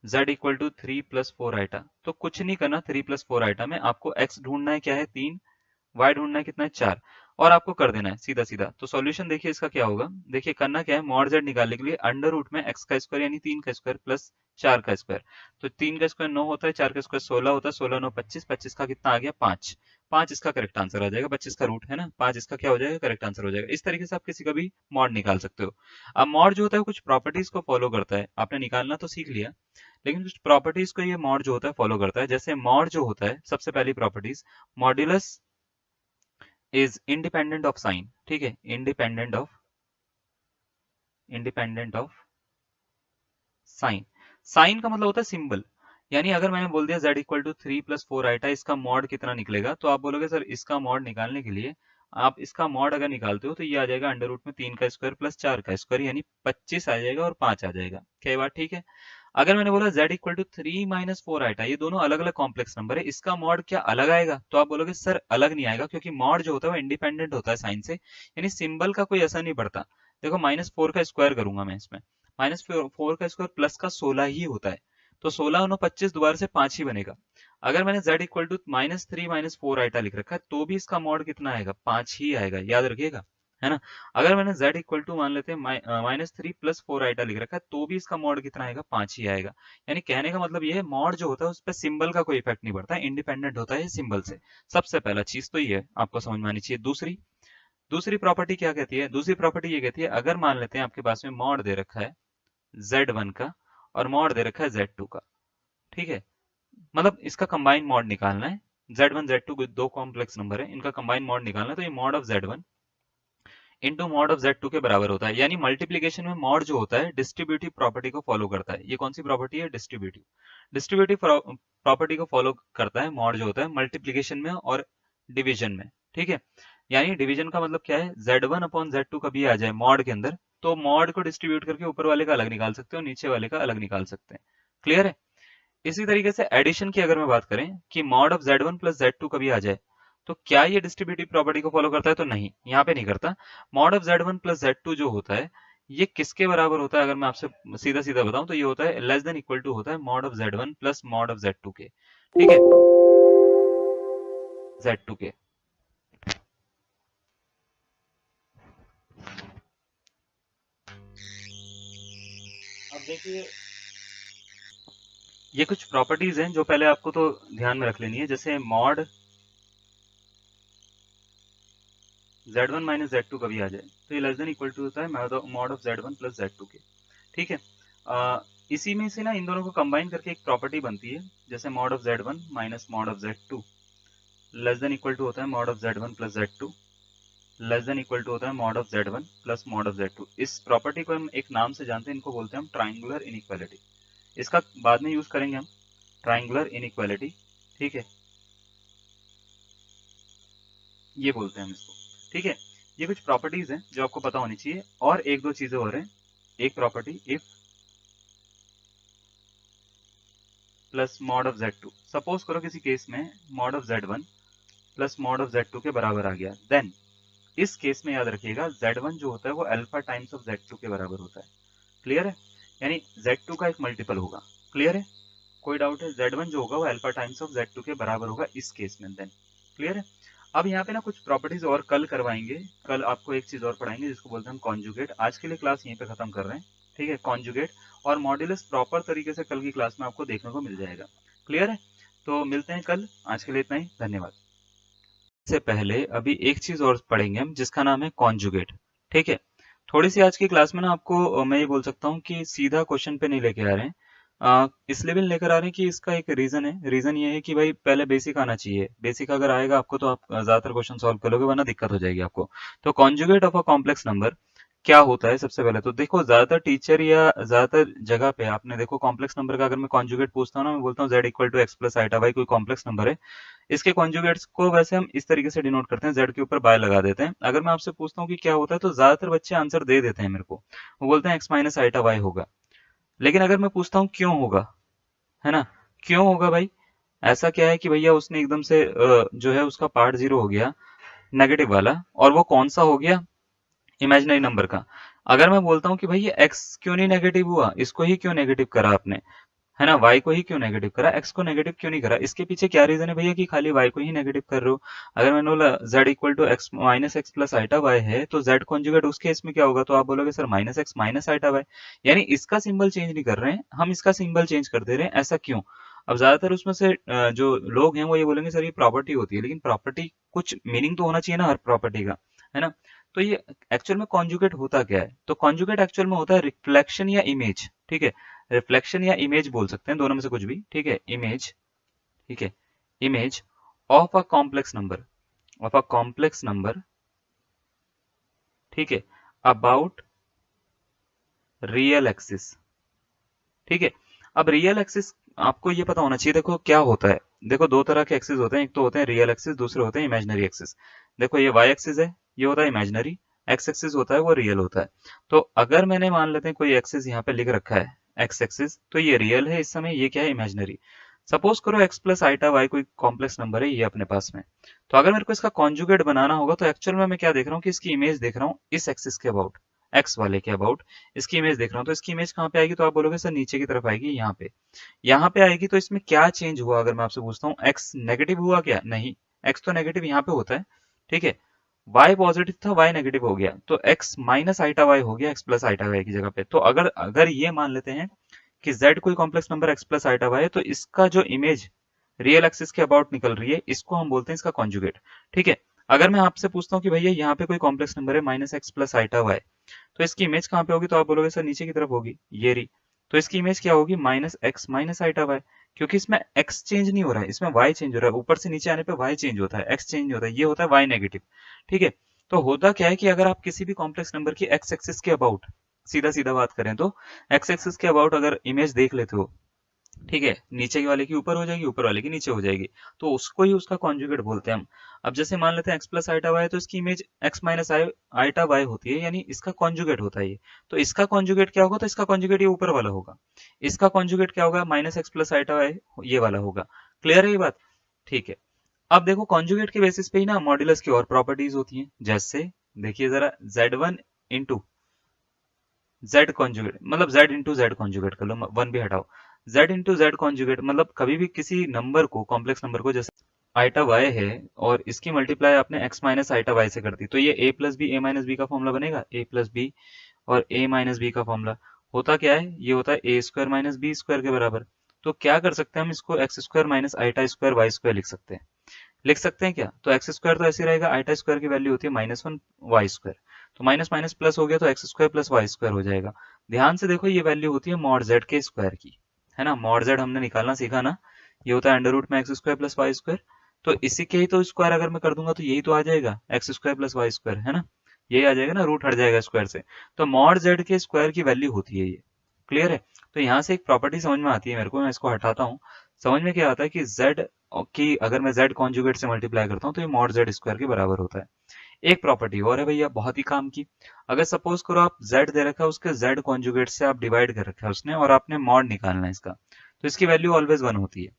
Speaker 1: z equal to 3 plus 4 iota, तो कुछ नहीं करना। 3 प्लस 4 आइटा में आपको x ढूंढना है, क्या है? 3, y ढूंढना है कितना है? 4, और आपको कर देना है सीधा सीधा। तो सॉल्यूशन देखिए इसका क्या होगा। देखिए करना क्या है, मॉड z निकालने के लिए अंडर रूट में x का स्क्वायर यानी 3 का स्क्वायर प्लस 4 का स्क्वायर। तो 3 का स्क्वायर 9 होता है, 4 का स्क्वायर 16 होता है, 16 9 25, 25 का कितना आ गया? 5, 5 इसका करेक्ट आंसर आ जाएगा। 25 का रूट है ना, 5 इसका क्या हो जाएगा? करेक्ट आंसर हो जाएगा। इस तरीके से आप किसी का भी मॉड निकाल सकते हो। अब मॉड जो होता है कुछ प्रॉपर्टीज को फॉलो करता है। आपने निकालना तो सीख लिया, लेकिन कुछ प्रॉपर्टीज को ये मॉड जो होता है फॉलो करता है। जैसे मॉड जो होता है, सबसे पहली properties, modulus is independent of sine. ठीक है, इंडिपेंडेंट ऑफ साइन। साइन का मतलब होता है सिंबल। यानी अगर मैंने बोल दिया z equal to 3 plus 4 iota, इसका मॉड कितना निकलेगा, तो आप बोलोगे सर इसका मॉड निकालने के लिए आप इसका मॉड अगर निकालते हो तो ये आ जाएगा अंडर रूट में 3 का स्क्वायर प्लस 4 का स्क्वायर, यानी 25 आ जाएगा और 5 आ जाएगा। क्या ये बात ठीक है? अगर मैंने बोला z equal to 3 minus 4 iota, ये दोनों अलग अलग कॉम्प्लेक्स नंबर है, इसका मॉड क्या अलग आएगा? तो आप बोलोगे सर अलग नहीं आएगा, क्योंकि मॉड जो होता है वो इंडिपेंडेंट होता है साइन से, यानी सिंबल का कोई असर नहीं पड़ता। देखो -4 का स्क्वायर करूंगा मैं इसमें, -4 का स्क्वायर प्लस का 16 ही होता है, तो 16 और 25 दोबारा से 5 ही बनेगा। अगर मैंने z इक्वल टू -3 -4 आइटा लिख रखा है तो भी इसका मॉड कितना आएगा? 5 ही आएगा, याद रखिएगा। है ना। अगर मैंने z इक्वल टू मान लेते हैं -3 + 4 आइटा लिख रखा है, तो भी इसका मॉड कितना आएगा, 5 ही आएगा। यानी कहने का मतलब ये है, मॉड जो होता है उस पर सिंबल का कोई इफेक्ट नहीं पड़ता है, इंडिपेंडेंट होता है सिंबल से। सबसे पहला चीज तो ये है, आपको समझ में आनी चाहिए। दूसरी दूसरी प्रॉपर्टी क्या कहती है, दूसरी प्रॉपर्टी ये कहती है, अगर मान लेते हैं आपके पास में मॉड दे रखा है z1 का और मॉड दे रखा है z2 का, ठीक है, मतलब इसका कंबाइन मॉड निकालना है। z1 z2 दो कॉम्प्लेक्स नंबर है, इनका कंबाइन मॉड निकालना है, तो ये mod of z1 into mod of z2 के बराबर होता है। यानी मल्टीप्लीकेशन में मॉड जो होता है डिस्ट्रीब्यूटिव प्रॉपर्टी को फॉलो करता है। ये कौन सी प्रॉपर्टी है, डिस्ट्रीब्यूटिव। डिस्ट्रीब्यूटिव प्रॉपर्टी को फॉलो करता है मॉड जो होता है मल्टीप्लीकेशन में और डिवीजन में, ठीक है। यानी डिवीजन का मतलब क्या है, z1 अपॉन z2 कभी आ जाए मॉड के अंदर, तो मॉड को डिस्ट्रीब्यूट करके ऊपर वाले का अलग निकाल सकते हो, नीचे वाले का अलग निकाल सकते हैं। क्लियर है। इसी तरीके से एडिशन की अगर मैं बात करें कि mod of z1 plus z2 कभी आ जाए, तो क्या ये डिस्ट्रीब्यूटिव प्रॉपर्टी को फॉलो करता है, तो नहीं, यहाँ पे नहीं करता। Mod of z1 plus z2 जो होता है, ये किसके बराबर होता है, अगर मैं आपसे सीधा सीधा बताऊं तो ये होता है लेस देन इक्वल टू होता है mod of z1 plus mod of z2 के, ठीक है, z2 के। अब देखिए, ये कुछ प्रॉपर्टीज हैं जो पहले आपको तो ध्यान में रख लेनी है। जैसे मॉड z1 माइनस z2 कभी आ जाए, तो ये लेस देन इक्वल टू होता है mod of z1 plus z2 के, ठीक है। इसी में से ना इन दोनों को कंबाइन करके एक प्रॉपर्टी बनती है, जैसे mod of z1 minus mod of z2 less than equal to होता है mod of z1 plus z2 less than equal to होता है mod of z1 plus mod of z2। इस प्रॉपर्टी को हम एक नाम से जानते हैं, इनको बोलते हैं हम ट्राइंगुलर इनइक्वालिटी। इसका बाद में यूज करेंगे हम, ट्राइंगुलर इनइक्वालिटी, ठीक है, ये बोलते हैं हम इसको, ठीक है। ये कुछ प्रॉपर्टीज हैं जो आपको पता होनी चाहिए, और एक दो चीजें और हैं। एक property, if plus mod of z2, suppose करो किसी केस में mod of z1 plus mod of z2 के बराबर आ गया, देन इस केस में याद रखिएगा z1 जो होता है वो अल्फा टाइम्स ऑफ z2 के बराबर होता है। क्लियर है। यानी z2 का एक मल्टीपल होगा। क्लियर है, कोई डाउट है, z1 जो होगा वो अल्फा टाइम्स ऑफ z2 के बराबर होगा इस केस में, देन। क्लियर है। अब यहाँ पे ना कुछ प्रॉपर्टीज और कल करवाएंगे, कल आपको एक चीज और पढ़ाएंगे जिसको बोलते हैं हम कॉन्जुगेट। आज के लिए क्लास यहीं पे खत्म कर रहे हैं, ठीक है। कॉन्जुगेट और मॉड्यूलस प्रॉपर तरीके से कल की क्लास में आपको देखने को मिल जाएगा। क्लियर है, तो मिलते हैं कल। आज के लिए इतना ही, धन्यवाद। से पहले अभी एक चीज और पढ़ेंगे हम जिसका नाम है कॉन्जुगेट, ठीक है। थोड़ी सी आज की क्लास में ना आपको मैं ये बोल सकता हूँ कि सीधा क्वेश्चन पे नहीं लेके आ रहे हैं, इसलिए भी लेकर आ रहे हैं कि इसका एक रीजन है। रीजन ये है कि भाई पहले बेसिक आना चाहिए। बेसिक अगर आएगा आपको तो आप ज्यादातर क्वेश्चन सॉल्व कर लोगे, वरना दिक्कत हो जाएगी आपको। तो conjugate of a complex number क्या होता है, सबसे पहले तो देखो, ज्यादातर टीचर या ज्यादातर जगह पे आपने देखो कॉम्प्लेक्स नंबर का अगर मैं कॉन्जुगेट पूछता हूँ ना, मैं बोलता हूँ z equal to x plus iota y, कोई कॉम्प्लेक्स नंबर है, इसके कॉन्जुगेट्स को वैसे हम इस तरीके से डिनोट करते हैं, z के ऊपर बाय लगा देते हैं। अगर मैं आपसे पूछता हूँ कि क्या होता है, तो ज्यादातर बच्चे आंसर दे देते हैं मेरे को, वो बोलते हैं एक्स माइनस आइटा वाई होगा। लेकिन अगर मैं पूछता हूँ क्यों होगा, है ना, क्यों होगा भाई, ऐसा क्या है कि भैया उसने एकदम से जो है उसका पार्ट जीरो हो गया, नेगेटिव वाला, और वो कौन सा हो गया, इमेजिनरी नंबर का। अगर मैं बोलता हूँ कि भाई ये एक्स क्यों नहीं नेगेटिव हुआ, इसको ही क्यों नेगेटिव करा आपने, है ना, y को ही क्यों नेगेटिव करा, x को नेगेटिव क्यों नहीं करा, इसके पीछे क्या रीजन है भैया कि खाली y को ही नेगेटिव कर रहे हो। अगर मैंने बोला z equal to x minus x plus iota y है, तो z कॉन्जुगेट उस केस में क्या होगा, तो आप बोलोगे sir minus x minus iota y. यानी इसका सिंबल चेंज नहीं कर रहे हैं हम, इसका सिंबल चेंज कर दे रहे हैं, ऐसा क्यों। अब ज्यादातर उसमें से जो लोग हैं वो ये बोलेंगे सर ये प्रॉपर्टी होती है, लेकिन प्रॉपर्टी कुछ मीनिंग तो होना चाहिए ना हर प्रॉपर्टी का, है ना। तो ये एक्चुअल में कॉन्जुगेट होता क्या है, तो कॉन्जुगेट एक्चुअल में होता है रिफ्लेक्शन या इमेज, ठीक है। रिफ्लेक्शन या इमेज बोल सकते हैं, दोनों में से कुछ भी, ठीक है। इमेज, ठीक है, image of a complex number, of a complex number, ठीक है, अबाउट रियल एक्सिस, ठीक है। अब रियल एक्सिस आपको ये पता होना चाहिए, देखो क्या होता है, देखो दो तरह के एक्सिस होते हैं, एक तो होते हैं रियल एक्सिस, दूसरे होते हैं इमेजिनरी एक्सिस। देखो ये वाई एक्सिस है, ये होता है इमेजिनरी, एक्स एक्सिस होता है वो रियल होता है। तो अगर मैंने मान लेते हैं कोई एक्सिस यहाँ पे लिख रखा है एक्स एक्सिस, तो ये रियल है इस समय, ये क्या है, इमेजिनरी। सपोज करो एक्स प्लस आइटा वाई कोई कॉम्प्लेक्स नंबर है ये अपने पास में, तो अगर मेरे को इसका कॉन्जुगेट बनाना होगा, तो एक्चुअल में मैं क्या देख रहा हूँ कि इसकी इमेज देख रहा हूँ इस एक्सिस के अबाउट, एक्स वाले के अबाउट इसकी इमेज देख रहा हूँ। तो इसकी इमेज कहाँ पे आएगी, तो आप बोलोगे सर नीचे की तरफ आएगी, यहाँ पे, यहाँ पे आएगी। तो इसमें क्या चेंज हुआ, अगर मैं आपसे पूछता हूँ एक्स नेगेटिव हुआ क्या, नहीं, एक्स तो नेगेटिव यहाँ पे होता है, ठीक है। y पॉजिटिव था y नेगेटिव हो गया, तो x माइनस आइटा y हो गया x प्लस आइटा y की जगह पे। तो अगर अगर ये मान लेते हैं कि z कोई complex number x plus iota y है, तो इसका जो इमेज रियल एक्सिस के अबाउट निकल रही है, इसको हम बोलते हैं इसका कॉन्जुगेट। ठीक है, अगर मैं आपसे पूछता हूँ कि भैया यहाँ पे कोई कॉम्प्लेक्स नंबर है minus x plus iota y, तो इसकी इमेज कहाँ पे होगी, तो आप बोलोगे सर नीचे की तरफ होगी, ये रही। तो इसकी इमेज क्या होगी, minus x minus iota y, क्योंकि इसमें x चेंज नहीं हो रहा है, इसमें y चेंज हो रहा है। ऊपर से नीचे आने पे y चेंज होता है, x चेंज होता है, ये होता है y नेगेटिव। ठीक है, तो होता क्या है कि अगर आप किसी भी कॉम्प्लेक्स नंबर की x एक्सिस के अबाउट, सीधा सीधा बात करें तो x एक्सिस के अबाउट अगर इमेज देख लेते हो, ठीक है, नीचे वाले की ऊपर हो जाएगी, ऊपर वाले की नीचे हो जाएगी, तो उसको ही उसका कॉन्जुगेट बोलते हैं हम। अब जैसे मान लेते हैं एक्स प्लस आइटा वाई, तो इसकी image x minus iota y होती है, यानी इसका कॉन्जुगेट होता है ये। तो इसका कॉन्जुगेट क्या होगा, तो इसका कॉन्जुगेट ये ऊपर वाला होगा। इसका कॉन्जुगेट क्या होगा, minus x plus iota y, ये वाला होगा। क्लियर है ये बात? ठीक है, अब देखो कॉन्जुगेट के बेसिस पे ही ना मॉड्यूलस की और प्रॉपर्टीज होती हैं। जैसे देखिए जरा, Z1 इंटू जेड कॉन्जुगेट, मतलब z इंटू जेड कॉन्जुगेट कर लो, वन भी हटाओ, z इंटू जेड कॉन्जुगेट, मतलब कभी भी किसी नंबर को, कॉम्प्लेक्स नंबर को, जैसे आइटा y है और इसकी मल्टीप्लाई आपने x माइनस आइटा y से कर दी, तो ये a plus b a minus b का फॉर्मूला बनेगा, a प्लस बी और a माइनस बी का फॉर्मूला होता क्या है, ये होता है a square minus b square के बराबर। तो क्या कर सकते हैं हम इसको, x square minus iota square y square लिख सकते हैं। लिख सकते हैं क्या, तो एक्स स्क्वायर तो ऐसे रहेगा, आइटा स्क्वायर की वैल्यू होती है माइनस वन वाई स्क्वायर, तो माइनस माइनस प्लस हो गया, तो x square plus y square हो जाएगा। ध्यान से देखो, ये वैल्यू होती है मॉड जेड के स्क्वायर की, है ना, मॉड जेड हमने निकालना सीखा ना, ये होता है अंडर रूट में x square plus y square. तो इसी के ही तो स्क्वायर अगर मैं कर दूंगा तो यही तो आ जाएगा, x square plus y square, है ना, यही आ जाएगा ना, रूट हट जाएगा स्क्वायर से। तो मॉड जेड के स्क्वायर की वैल्यू होती है ये। क्लियर है? तो यहाँ से एक प्रॉपर्टी समझ में आती है मेरे को, मैं इसको हटाता हूँ। समझ में क्या आता है कि z की अगर मैं z कॉन्जुगेट से मल्टीप्लाई करता हूँ तो ये मॉड z स्क्वायर के बराबर होता है। एक प्रॉपर्टी और है भैया, बहुत ही काम की। अगर सपोज करो आप z दे रखा है, उसके z कॉन्जुगेट से आप डिवाइड कर रखा है उसने, और आपने मॉड निकालना है इसका, तो इसकी वैल्यू ऑलवेज 1 होती है।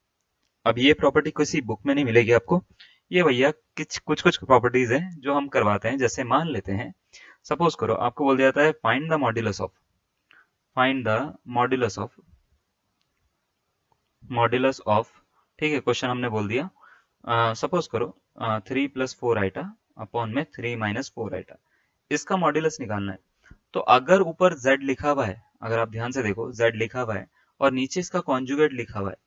Speaker 1: अब ये प्रॉपर्टी किसी बुक में नहीं मिलेगी आपको, ये भैया कुछ कुछ प्रॉपर्टीज है जो हम करवाते हैं। जैसे मान लेते हैं, सपोज करो आपको बोल दिया जाता है find the modulus of, find the modulus of, ठीक है, क्वेश्चन हमने बोल दिया, सपोज करो 3 प्लस 4 आइटा अपॉन में 3 माइनस 4 आइटा, इसका मॉड्यूलस निकालना है। तो अगर ऊपर z लिखा हुआ है, अगर आप ध्यान से देखो z लिखा हुआ है और नीचे इसका कॉन्जुगेट लिखा हुआ है,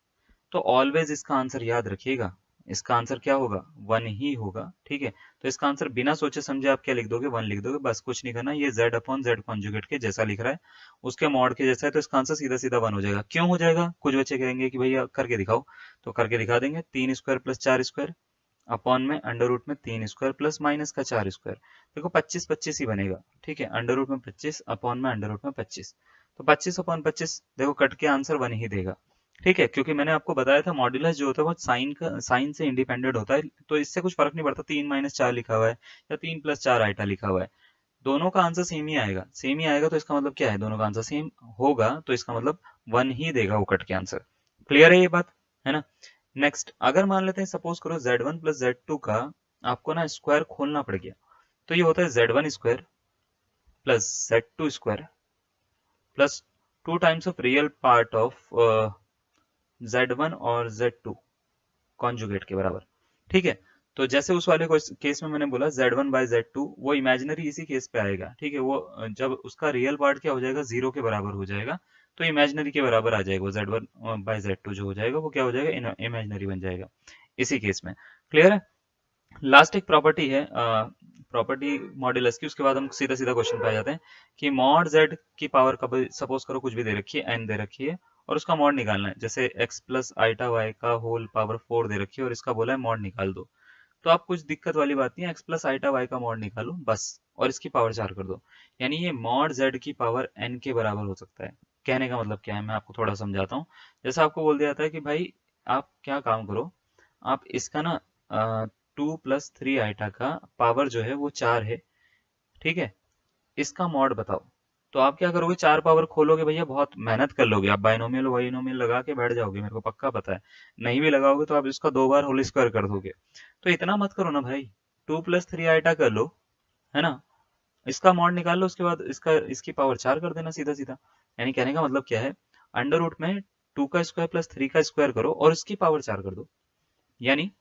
Speaker 1: तो ऑलवेज इसका आंसर याद रखिएगा, इसका आंसर क्या होगा, 1 ही होगा। ठीक है, तो इसका आंसर बिना सोचे समझे आप क्या लिख दोगे, 1 लिख दोगे, बस कुछ नहीं करना। ये z अपॉन जेड कॉन्जुगेट के जैसा लिख रहा है, उसके मॉड के जैसा है, तो इसका आंसर सीधा सीधा 1 हो जाएगा। क्यों हो जाएगा, कुछ बच्चे कहेंगे कि भैया करके दिखाओ, तो करके दिखा देंगे। 3 स्क्वायर प्लस 4 स्क्वायर अपॉन में अंडर रूट में 3 स्क्वायर प्लस माइनस का 4 स्क्वायर, देखो 25 25 ही बनेगा। ठीक है, अंडर रूट में 25 अपॉन में अंडर रूट में 25, तो 25 अपॉन 25 देखो कट के आंसर 1 ही देगा। ठीक है, क्योंकि मैंने आपको बताया था मॉड्यूलस जो होता है वो साइन से इंडिपेंडेंट होता है, तो इससे कुछ फर्क नहीं पड़ता 3 माइनस 4 लिखा हुआ है या 3 प्लस 4 आइटा लिखा हुआ है, दोनों का आंसर सेम ही आएगा, सेम ही आएगा। तो इसका मतलब क्या है, दोनों का आंसर सेम होगा, तो इसका मतलब 1 ही देगा वो कट के आंसर। क्लियर है ये बात, है ना। नेक्स्ट, अगर मान लेते हैं सपोज करो z1 प्लस z2 का आपको ना स्क्वायर खोलना पड़ गया, तो ये होता है z1 square plus z2 square plus 2 times of real part of z1 और z2 कॉन्जुगेट के बराबर। ठीक है, तो जैसे उस वाले केस में मैंने बोला z1 बाय z2, वो इमेजिनरी इसी केस पे आएगा। ठीक है, वो जब उसका रियल पार्ट क्या हो जाएगा, 0 के बराबर हो जाएगा, तो इमेजिनरी के बराबर आ जाएगा, वो z1 बाय z2 जो हो जाएगा वो क्या हो जाएगा, इमेजिनरी बन जाएगा इसी केस में। क्लियर है? लास्ट एक प्रॉपर्टी है प्रॉपर्टी मॉड्यूलस की, उसके बाद हम सीधा सीधा क्वेश्चन पे आ जाते हैं कि मॉड z की पावर का सपोज करो कुछ भी दे रखी है, n दे रखी है, और उसका मॉड निकालना है। जैसे x प्लस आइटा वाई का होल पावर 4 दे रखी है और इसका बोला है मॉड निकाल दो, तो आप कुछ दिक्कत वाली बात नहीं है, x प्लस आइटा वाई का मॉड निकालो बस, और इसकी पावर 4 कर दो, यानी ये मॉड z की पावर n के बराबर हो सकता है। कहने का मतलब क्या है, मैं आपको थोड़ा समझाता हूँ। जैसा आपको बोल दिया जाता है कि भाई आप क्या काम करो, आप इसका ना 2 प्लस 3 आइटा का पावर जो है वो 4 है, ठीक है, इसका मॉड बताओ। तो आप क्या करोगे, 4 पावर खोलोगे भैया, बहुत मेहनत कर लोगे आप, बाइनोमियल बाइनोमियल लगा के बैठ जाओगे, मेरे को पक्का पता है। नहीं भी लगाओगे तो आप इसका 2 बार होल स्क्वायर कर दोगे, तो इतना मत करो ना भाई, 2 प्लस 3 आइटा कर लो, है ना, इसका मॉड निकाल लो, उसके बाद इसकी पावर 4 कर देना सीधा सीधा। यानी कहने का मतलब क्या है, अंडर रूट में 2 का स्क्वायर प्लस 3 का स्क्वायर करो और इसकी पावर 4 कर दो, यानी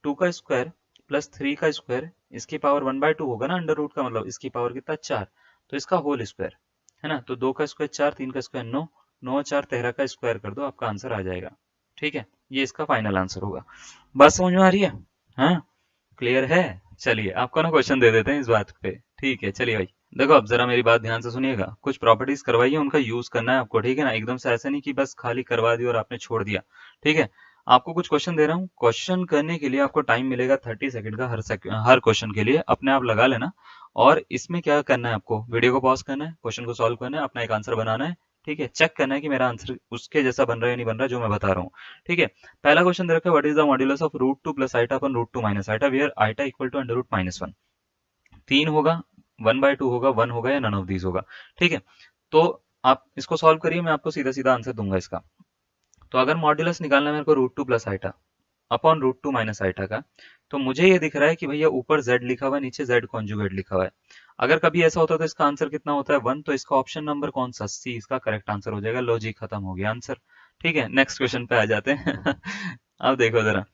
Speaker 1: 2 का स्क्वायर प्लस 3 का स्क्वायर इसकी पावर 1/2 होगा ना अंडर रूट का, मतलब इसकी पावर कितना 4, तो इसका होल स्क्वायर, है ना। तो 2 का स्क्वायर 4, 3 का स्क्वायर 9, 9 4 13 का स्क्वायर कर दो, आपका आंसर आ जाएगा। ठीक है, ये इसका फाइनल आंसर होगा। बात समझ में आ रही है? हाँ, क्लियर है। चलिए आपको ना क्वेश्चन दे देते हैं इस बात पे। ठीक है, चलिए भाई देखो, अब जरा मेरी बात ध्यान से सुनिएगा। कुछ प्रॉपर्टीज करवाइए, उनका यूज करना है आपको, ठीक है ना। एकदम से ऐसा नहीं कि बस खाली करवा दिया और आपने छोड़ दिया। ठीक है, आपको कुछ क्वेश्चन दे रहा हूँ, क्वेश्चन करने के लिए आपको टाइम मिलेगा 30 सेकंड का, हर क्वेश्चन के लिए अपने आप लगा लेना। और इसमें क्या करना है, आपको वीडियो को पॉज करना है, क्वेश्चन को सॉल्व करना है, अपना एक आंसर बनाना है। ठीक है, चेक करना है कि मेरा आंसर उसके जैसा बन रहा है या नहीं बन रहा जो मैं बता रहा हूँ। ठीक है, पहला क्वेश्चन दे रखा है, what is the modulus of √2 plus iota upon √2 minus iota where iota equal to √-1। 3 होगा, 1/2 होगा, 1 होगा, या नन ऑफ दीज होगा। ठीक है, तो आप इसको सॉल्व करिए, मैं आपको सीधा सीधा आंसर दूंगा इसका। तो अगर मॉड्यूलस निकालना है मेरे को √2 plus iota upon √2 minus iota का, तो मुझे ये दिख रहा है कि भैया ऊपर z लिखा हुआ है, नीचे z कॉन्जुगेट लिखा हुआ है। अगर कभी ऐसा होता है तो इसका आंसर कितना होता है 1, तो इसका ऑप्शन नंबर कौन सा, सी इसका करेक्ट आंसर हो जाएगा। लॉजिक खत्म हो गया, आंसर। ठीक है, नेक्स्ट क्वेश्चन पे आ जाते हैं। अब देखो जरा,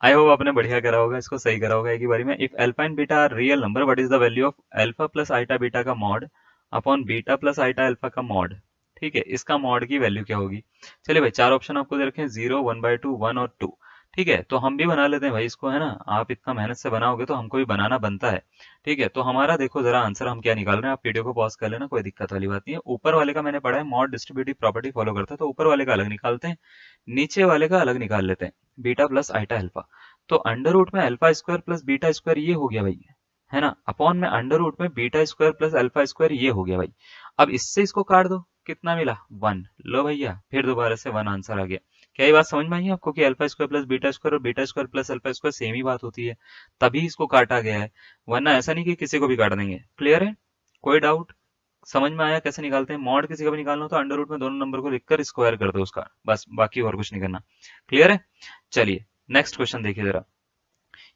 Speaker 1: आई होप आपने बढ़िया करा होगा, इसको सही करा होगा एक ही बारी में। If alpha and beta are real number, what is the value of alpha plus iota beta का mod upon beta plus iota alpha का मॉड। ठीक है, इसका मॉड की वैल्यू क्या होगी। चलिए भाई, चार ऑप्शन आपको दे रखे हैं, 0, 1/2, 1 और 2। ठीक है, तो हम भी बना लेते हैं भाई इसको, है ना। आप इतना मेहनत से बनाओगे तो हमको भी बनाना बनता है। ठीक है, तो हमारा देखो जरा आंसर हम क्या निकाल रहे हैं, आप वीडियो को पॉज कर लेना, कोई दिक्कत वाली बात नहीं है। ऊपर वाले का मैंने पढ़ा है, मॉड डिस्ट्रीब्यूटिव प्रॉपर्टी फॉलो करता है, तो ऊपर वाले का अलग निकालते हैं, नीचे वाले का अलग निकाल लेते हैं, बीटा प्लस आइटा अल्फा। तो अंडर रूट में alpha square plus beta square ये हो गया भाई, है ना, अपॉन में अंडर रूट में beta square plus alpha square ये हो गया भाई। अब इससे इसको काट दो, कितना मिला 1, लो भैया फिर दोबारा से 1 आंसर आ गया। क्या ये बात समझ में आई आपको कि alpha square plus beta square और beta square plus alpha square same ही बात होती है, तभी इसको काटा गया है, वरना ऐसा नहीं कि किसी को भी काट देंगे। क्लियर है, कोई डाउट? समझ में आया कैसे निकालते हैं मॉड, किसी का भी निकालना हो तो अंडर रूट में दोनों नंबर को लिखकर स्क्वायर कर दो उसका, बस, बाकी और कुछ नहीं करना। क्लियर है, चलिए नेक्स्ट क्वेश्चन देखिए जरा।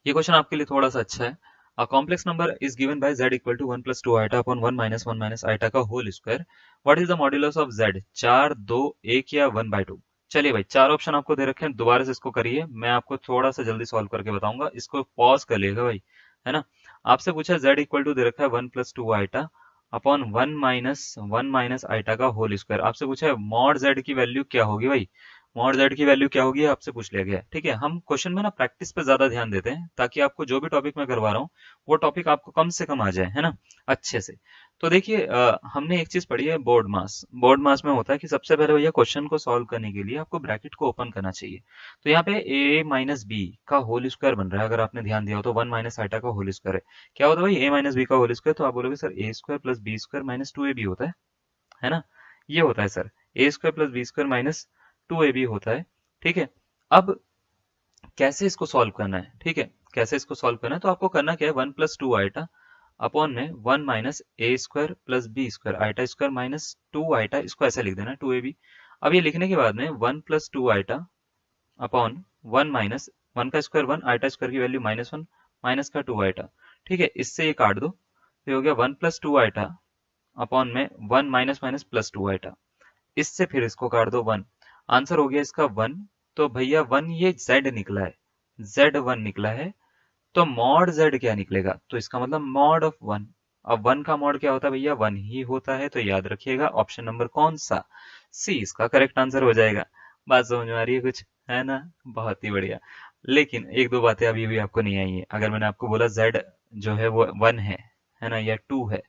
Speaker 1: ये क्वेश्चन आपके लिए थोड़ा सा अच्छा है। A complex number is given by z equal to 1 plus 2 iota upon 1 minus iota का whole square, what is the modulus of z, 4, 2, 1 या 1/2। चलिए भाई, चार ऑप्शन आपको दे रखे हैं, दोबारा से इसको करिए, मैं आपको थोड़ा सा जल्दी सॉल्व करके बताऊंगा, इसको पॉज कर लिएगा भाई, है ना। आपसे पूछा z इक्वल टू दे रखा है 1 plus 2 iota upon 1 minus iota का होल स्क्वायर। आपसे पूछा है मॉड z की वैल्यू क्या होगी भाई, मॉड z की वैल्यू क्या होगी आपसे पूछ लिया गया है। ठीक है, हम क्वेश्चन में ना प्रैक्टिस पे ज्यादा ध्यान देते हैं, ताकि आपको जो भी टॉपिक मैं करवा रहा हूँ वो टॉपिक आपको कम से कम आ जाए, है ना, अच्छे से। तो देखिए, हमने एक चीज पढ़ी है, बोर्ड मास। बोर्ड मास में होता है कि सबसे पहले भैया क्वेश्चन को सॉल्व करने के लिए आपको ब्रैकेट को ओपन करना चाहिए। तो यहाँ पे a माइनस बी का होल स्क्वायर बन रहा है, अगर आपने ध्यान दिया हो तो 1 माइनस आइटा का होल स्क्वायर है। क्या होता है भाई, a माइनस बी का होल स्क्वायर, तो आप बोलोगे sir a square plus b square minus 2ab होता है ना। ये होता है sir, a square plus b square minus 2ab होता है। ठीक है, अब कैसे इसको सॉल्व करना है, ठीक है, कैसे इसको सॉल्व करना है, तो आपको करना क्या है, 1 प्लस 2 आइटा अपॉन में 1 minus a square plus b square iota square minus 2 iota, इसको ऐसे लिख देना 2ab। अब ये लिखने के बाद में 1 प्लस 2 आइटा अपॉन 1 माइनस 1 का स्क्वायर 1, आइटा स्क्वायर की वैल्यू -1 माइनस का 2 आइटा। ठीक है, इससे ये काट दो, तो हो गया 1 प्लस 2 आइटा अपॉन में 1 माइनस माइनस प्लस 2 आइटा। इससे फिर इसको काट दो 1, आंसर हो गया इसका 1। तो भैया 1 ये z निकला है, z1 निकला है, तो मॉड z क्या निकलेगा, तो इसका मतलब मॉड ऑफ 1। अब 1 का मॉड क्या होता है भैया, 1 ही होता है, तो याद रखिएगा ऑप्शन नंबर कौन सा, सी इसका करेक्ट आंसर हो जाएगा। बात समझ में आ रही है कुछ, है ना, बहुत ही बढ़िया। लेकिन एक दो बातें अभी भी आपको नहीं आई है। अगर मैंने आपको बोला z जो है वो 1 है ना, या 2 है,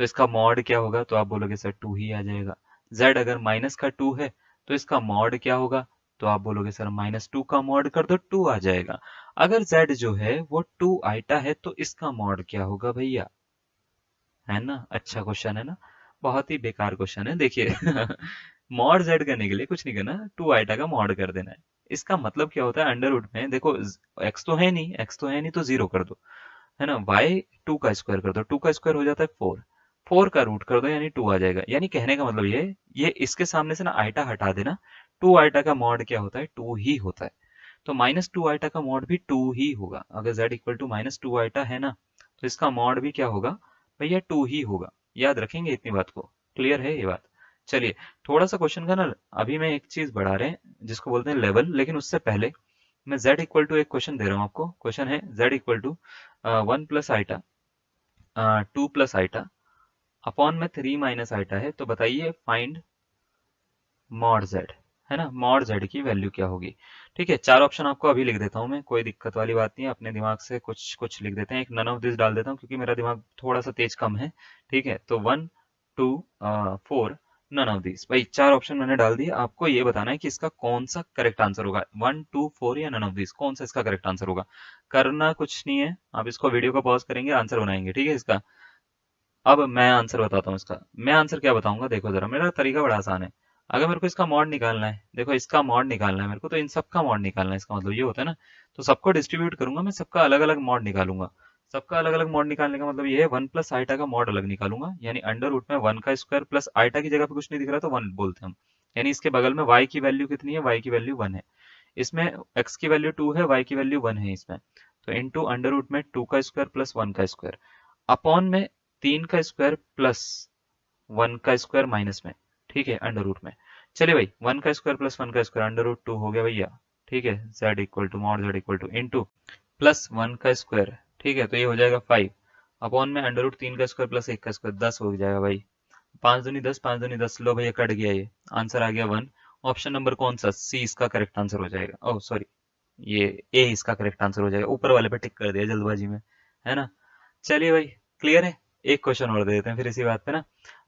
Speaker 1: तो इसका मॉड क्या होगा, तो आप बोलोगे सर 2 ही आ जाएगा। z अगर माइनस का 2 है तो इसका मॉड क्या होगा, तो आप बोलोगे सर -2 का मॉड कर दो 2 आ जाएगा। अगर z जो है वो 2 आइटा है तो इसका मॉड क्या होगा भैया, है ना। अच्छा क्वेश्चन है ना, बहुत ही बेकार क्वेश्चन है। देखिए मॉड z करने के लिए कुछ नहीं करना, 2 आइटा का मॉड कर देना है। इसका मतलब क्या होता है, अंडर रूट में देखो x तो है नहीं, x तो है नहीं, तो 0 कर दो, है ना। y 2 का स्क्वायर कर दो, 2 का स्क्वायर हो जाता है 4, 4 का रूट कर दो यानी 2 आ जाएगा। यानी कहने का मतलब ये इसके सामने से ना आइटा हटा देना, 2 आइटा का मॉड क्या होता है, 2 ही होता है। तो -2 आइटा का मॉड भी 2 ही होगा। अगर z इक्वल टू -2 आइटा है ना, तो इसका मॉड भी क्या होगा भैया, 2 ही होगा। याद रखेंगे इतनी बात को, क्लियर है ये बात। चलिए थोड़ा सा क्वेश्चन का ना, अभी मैं एक चीज बढ़ा रहे हैं जिसको बोलते हैं लेवल, लेकिन उससे पहले मैं z इक्वल टू एक क्वेश्चन दे रहा हूँ आपको। क्वेश्चन है z equal to 1 + iota 2 + iota upon में 3 - आइटा है। तो बताइए फाइंड मॉड z, है ना, मॉड z की वैल्यू क्या होगी। ठीक है, चार ऑप्शन आपको अभी लिख देता हूँ मैं, कोई दिक्कत वाली बात नहीं है, अपने दिमाग से कुछ कुछ लिख देते हैं। एक नन ऑफ दिस डाल देता हूँ क्योंकि मेरा दिमाग थोड़ा सा तेज कम है। ठीक है, तो 1 2 4 नन ऑफ दिस। भाई चार ऑप्शन मैंने डाल दिए, आपको ये बताना है कि इसका कौन सा करेक्ट आंसर होगा, 1 2 4 या नन ऑफ दिस, कौन सा इसका करेक्ट आंसर होगा। करना कुछ नहीं है, आप इसको वीडियो को पॉज करेंगे, आंसर बनाएंगे। ठीक है इसका। अब मैं आंसर बताता हूँ इसका। मैं आंसर क्या बताऊंगा, देखो जरा, मेरा तरीका बड़ा आसान है। अगर मेरे को इसका मॉड निकालना है, देखो इसका मॉड निकालना है मेरे को, तो इन सबका मॉड निकालना है, इसका मतलब ये होता है ना। तो सबको डिस्ट्रीब्यूट करूंगा मैं, सबका अलग अलग मॉड निकालूंगा। सबका अलग अलग मॉड निकालने का मतलब ये है 1 + आइटा का मॉड अलग निकालूंगा, यानी अंडर रूट में 1 का स्क्वायर प्लस आइटा की जगह पे कुछ नहीं दिख रहा तो 1 बोलते हैं हम। यानी इसके बगल में y की वैल्यू कितनी है, y की वैल्यू 1 है। इसमें x की वैल्यू 2 है, y की वैल्यू 1 है इसमें। तो इनटू अंडर रूट में 2 का स्क्वायर प्लस 1 का स्क्वायर अपॉन में 3 का स्क्वायर प्लस 1 का स्क्वायर माइनस में। ठीक है, अंडर रूट में। चलिए भाई, 1 का स्क्वायर प्लस 1 का स्क्वायर अंडर रूट 2 हो गया भैया। ठीक है, z equal to mod z equal to into plus 1 का स्क्वायर। ठीक है, तो ये हो जाएगा 5 अपॉन में अंडर रूट 3 का स्क्वायर प्लस 1 का स्क्वायर, 10 हो जाएगा भाई। 5 दूनी 10, 5 दूनी 10, लो भैया कट गया, ये आंसर आ गया 1। ऑप्शन नंबर कौन सा, सी इसका करेक्ट आंसर हो जाएगा। ओह सॉरी, ये ए इसका करेक्ट आंसर हो जाएगा, ऊपर वाले पे टिक कर दिया जल्दबाजी में, है ना। चलिए भाई, क्लियर है। एक क्वेश्चन और दे देते हैं फिर इसी बात पे ना,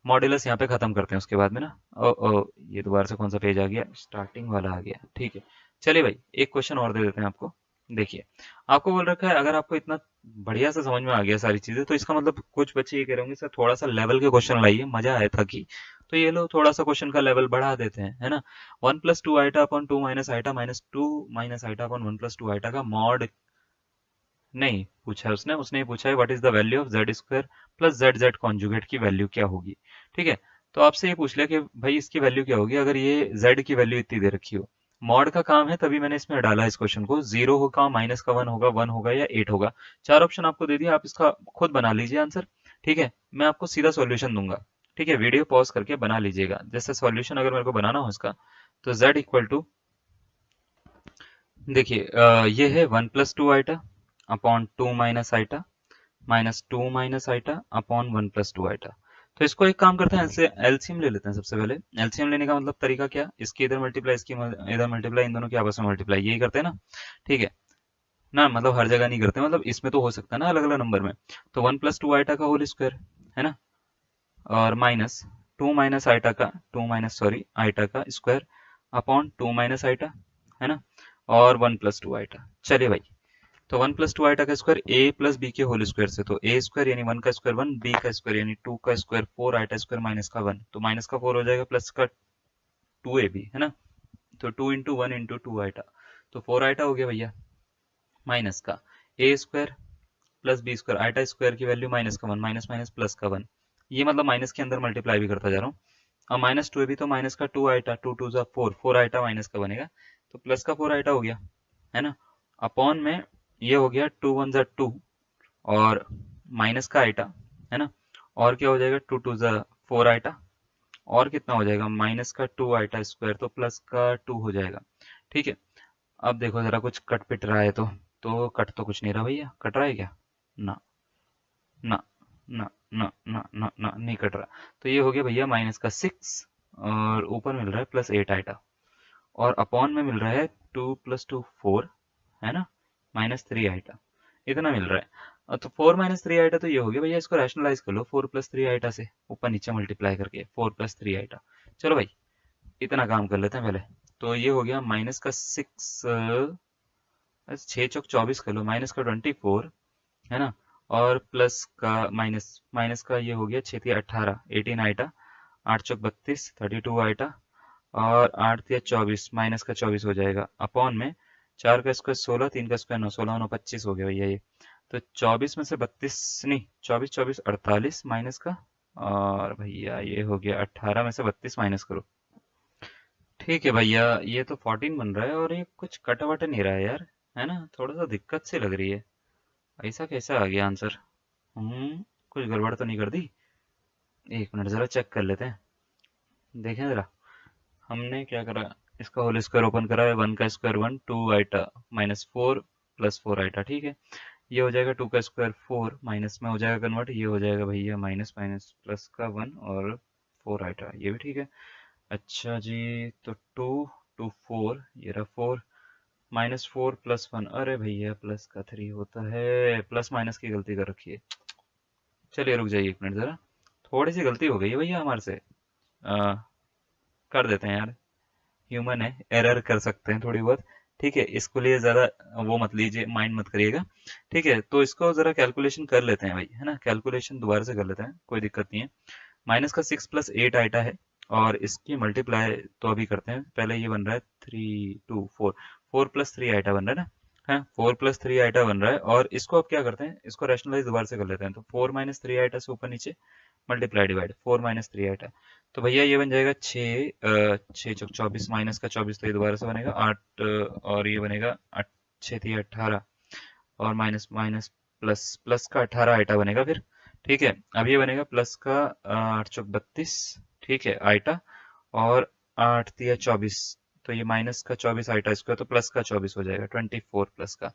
Speaker 1: मॉड्यूलस यहाँ पे खत्म करते हैं उसके बाद में ना। ओ ओ, ये दोबारा से कौन सा पेज आ गया, स्टार्टिंग वाला आ गया। ठीक है, चलिए भाई एक क्वेश्चन और दे देते हैं आपको। देखिए, आपको बोल रखा है अगर आपको इतना बढ़िया से समझ में आ गया सारी चीजें, तो इसका मतलब कुछ बच्चे ये कह रहे होंगे सर थोड़ा सा लेवल के क्वेश्चन लाइए, मजा आया था कि। तो ये लो थोड़ा सा क्वेश्चन का लेवल बढ़ा देते हैं, है ना। 1 + 2 iota upon 2 - iota minus 2 - iota upon 1 + 2 iota का मॉड नहीं पूछा है उसने। उसने ये पूछा है what is the value of z² plus z conjugate की वैल्यू क्या होगी। ठीक है, तो आपसे ये पूछ लिया कि भाई इसकी वैल्यू क्या होगी अगर ये z की वैल्यू इतनी दे रखी हो। मॉड का काम है, तभी मैंने इसमें डाला इस क्वेश्चन को। 0 होगा, -1 होगा, 1 होगा या 8 होगा। चार ऑप्शन आपको दे दिया, आप इसका खुद बना लीजिए आंसर। ठीक है, मैं आपको सीधा सॉल्यूशन दूंगा। ठीक है, वीडियो पॉज करके बना लीजिएगा। जैसे सॉल्यूशन अगर मेरे को बनाना हो इसका, तो z इक्वल टू, देखिए ये है 1 + 2 iota upon 2 - iota minus 2 - iota upon 1 + 2 iota. तो इसको एक काम करते हैं, एलसीएम ले लेते हैं सबसे पहले। एलसीएम लेने का मतलब तरीका क्या, इसकी इधर मल्टीप्लाई, इसकी इधर मल्टीप्लाई, इन दोनों की आपस में मल्टीप्लाई, यही करते हैं ना। ठीक है ना, मतलब हर जगह नहीं करते, मतलब इसमें तो हो सकता है ना अलग अलग नंबर में। तो 1 + 2 आइटा का होल स्क्वायर, है ना, और माइनस 2 - आइटा का, आइटा का स्क्वायर अपॉन 2 - आइटा, है ना, और 1 + 2 आइटा। चलिए भाई, तो 1 + 2 आइटा का स्क्वायर ए प्लस बी के होल स्क्वायर से, तो ए स्क्वायर यानी 1 का स्क्वायर 1, बी का स्क्वायर यानी 2 का स्क्वायर 4, आइटा स्क्वायर माइनस का 1, तो माइनस का 4 हो जाएगा प्लस का 2ab, है ना। तो 2 × 1 × 2 आइटा, तो 4 आइटा हो गया भैया, माइनस का a square plus b square, iota square की वैल्यू माइनस का 1, माइनस माइनस प्लस का 1, ये मतलब माइनस के अंदर मल्टीप्लाई भी करता जा रहा हूँ। अब -2ab, तो माइनस का 2 आइटा, 2 2 जा 4, 4 आइटा माइनस का बनेगा, तो प्लस का 4 आइटा हो गया, है ना। अपॉन में ये हो गया 2 1 जा 2, और माइनस का आइटा, है ना, और क्या हो जाएगा 2 2 जा 4 आइटा, और कितना हो जाएगा माइनस का 2 आइटा स्क्वायर, तो प्लस का 2 हो जाएगा। ठीक है, अब देखो जरा कुछ कट पिट रहा है तो कट तो कुछ नहीं रहा भैया, कट रहा है क्या, ना ना ना ना ना ना ना, नहीं कट रहा। तो ये हो गया भैया -6, और ऊपर मिल रहा है +8 आइटा, और अपॉन में मिल रहा है 2 + 2 4, है ना, -3 आइटा, इतना मिल रहा है। तो 4 - 3 आइटा, तो ये हो गया भैया, इसको रैशनलाइज कर लो 4 + 3 आइटा से, ऊपर नीचे मल्टीप्लाई करके 4 + 3 आइटा। चलो भाई, इतना काम कर लेते हैं पहले। तो ये हो गया माइनस का 6, 6 × 4 = 24 कर लो, माइनस का 24, है ना, और प्लस का माइनस, माइनस का ये हो गया 6 × 18, 18 आइटा, 8 × 32, 32 आइटा, और 8 × 24, माइनस का 24 हो जाएगा, अपॉन में 4 का स्क्वायर 16, 3 का स्क्वायर 9, 16 9 25 हो गया भैया ये। तो 24 में से 32 नहीं, 24 24 48 माइनस का, और भैया ये हो गया 18 में से 32 माइनस करो। ठीक है भैया, ये तो 14 बन रहा है, और ये कुछ कट वट नहीं रहा है यार, है ना, थोड़ा सा दिक्कत सी लग रही है। ऐसा कैसा आ गया आंसर, कुछ गड़बड़ तो नहीं कर दी। एक मिनट जरा चेक कर लेते हैं, देखें जरा हमने क्या करा। इसका होल स्क्वायर ओपन करा है, 1 का square 1, 2 iota minus 4 plus 4 iota, ठीक है। ये हो जाएगा 2 का स्क्वायर 4, माइनस में हो जाएगा कन्वर्ट, ये हो जाएगा भैया माइनस माइनस प्लस का 1 और 4 आइटा, ये भी ठीक है। अच्छा जी, तो 2 2 4, ये रहा 4, माइनस 4 प्लस 1, अरे भैया प्लस का 3 होता है, प्लस माइनस की गलती कर रखी है। चलिए रुक जाइए 1 मिनट जरा, थोड़ी सी गलती हो गई है भैया हमारे से। आ, कर देते हैं यार, ह्यूमन है, एरर कर सकते हैं थोड़ी बहुत। ठीक है, इसको लिए ज़्यादा वो मत लीजिए, माइंड मत करिएगा। ठीक है, तो इसको ज़रा कैलकुलेशन कर लेते हैं भाई, है ना, कैलकुलेशन दोबारा से कर लेते हैं, कोई दिक्कत नहीं है। माइनस का 6 प्लस 8 आइटा है, और इसकी मल्टीप्लाई तो अभी करते हैं, पहले ये बन रहा है 3 2 4, 4 प्लस 3 आइटा बन रहा है ना, हाँ 4 प्लस 3 आइटा बन रहा है। और इसको अब क्या करते हैं, इसको रैशनलाइज दोबारा से कर लेते हैं, तो 4 माइनस 3 आइटा से ऊपर नीचे मल्टीप्लाई डिवाइड, 4 माइनस 3 आइटा, तो भैया ये बन जाएगा 6 6 चौक 24, माइनस का 24 तो ये दोबारा से बनेगा 8, और ये बनेगा 8 6 3 18, और माइनस माइनस प्लस प्लस का 18 आइटा बनेगा फिर। ठीक है, अब ये बनेगा प्लस का 8 चौक 32, ठीक है आइटा, और 8 तिया 24, तो ये माइनस का 24 आइटा स्क्वायर, तो प्लस का 24 हो जाएगा 24 प्लस का,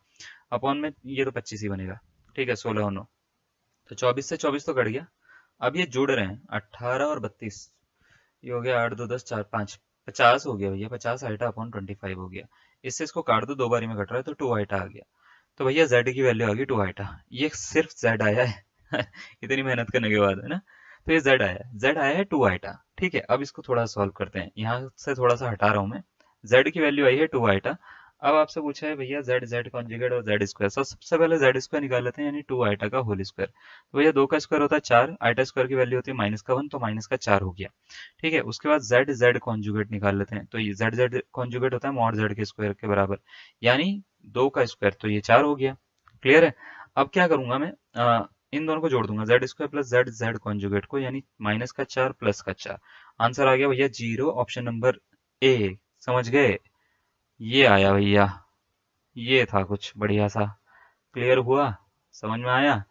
Speaker 1: अपॉन में ये तो 25 ही बनेगा। ठीक है, 16 और 9, तो 24 से 24 तो कट गया। अब ये जुड़ रहे हैं 18 और 32, ये हो गया 8 2 10 4 5, 50 हो गया भैया, 50 आइटा अपॉन 25 हो गया। इससे इसको काट दो, दो बारी में कट रहा है, तो 2 आइटा आ गया। तो भैया z की वैल्यू आ गई 2 आइटा, ये सिर्फ z आया है इतनी मेहनत करने के बाद, है ना। तो ये z आया है, z आया है 2 आइटा। ठीक है, अब इसको थोड़ा सॉल्व करते हैं, यहाँ से थोड़ा सा हटा रहा हूँ मैं। z की वैल्यू आई है 2 आइटा। अब आपसे पूछा है भैया z z कॉन्जुगेट और z स्क्वायर, सबसे पहले z स्क्वायर निकाल लेते हैं, यानी 2 आइटा का होल स्क्वायर। तो भैया 2 का स्क्वायर होता है 4, आइटा स्क्वायर की वैल्यू होती है माइनस का 1, तो माइनस का 4 हो गया। ठीक है, उसके बाद जेड जेड कॉन्जुगेट निकाल लेते हैं, तो ये जेड जेड कॉन्जुगेट होता है मॉड जेड के स्क्वायर के बराबर, यानी 2 का स्क्वायर, तो ये 4 हो गया। क्लियर है। अब क्या करूंगा मैं, इन दोनों को जोड़ दूंगा, Z square plus Z Z conjugate को, यानी माइनस का 4 प्लस का 4, आंसर आ गया भैया 0, ऑप्शन नंबर ए। समझ गए, ये आया भैया, ये था कुछ बढ़िया सा। क्लियर हुआ, समझ में आया।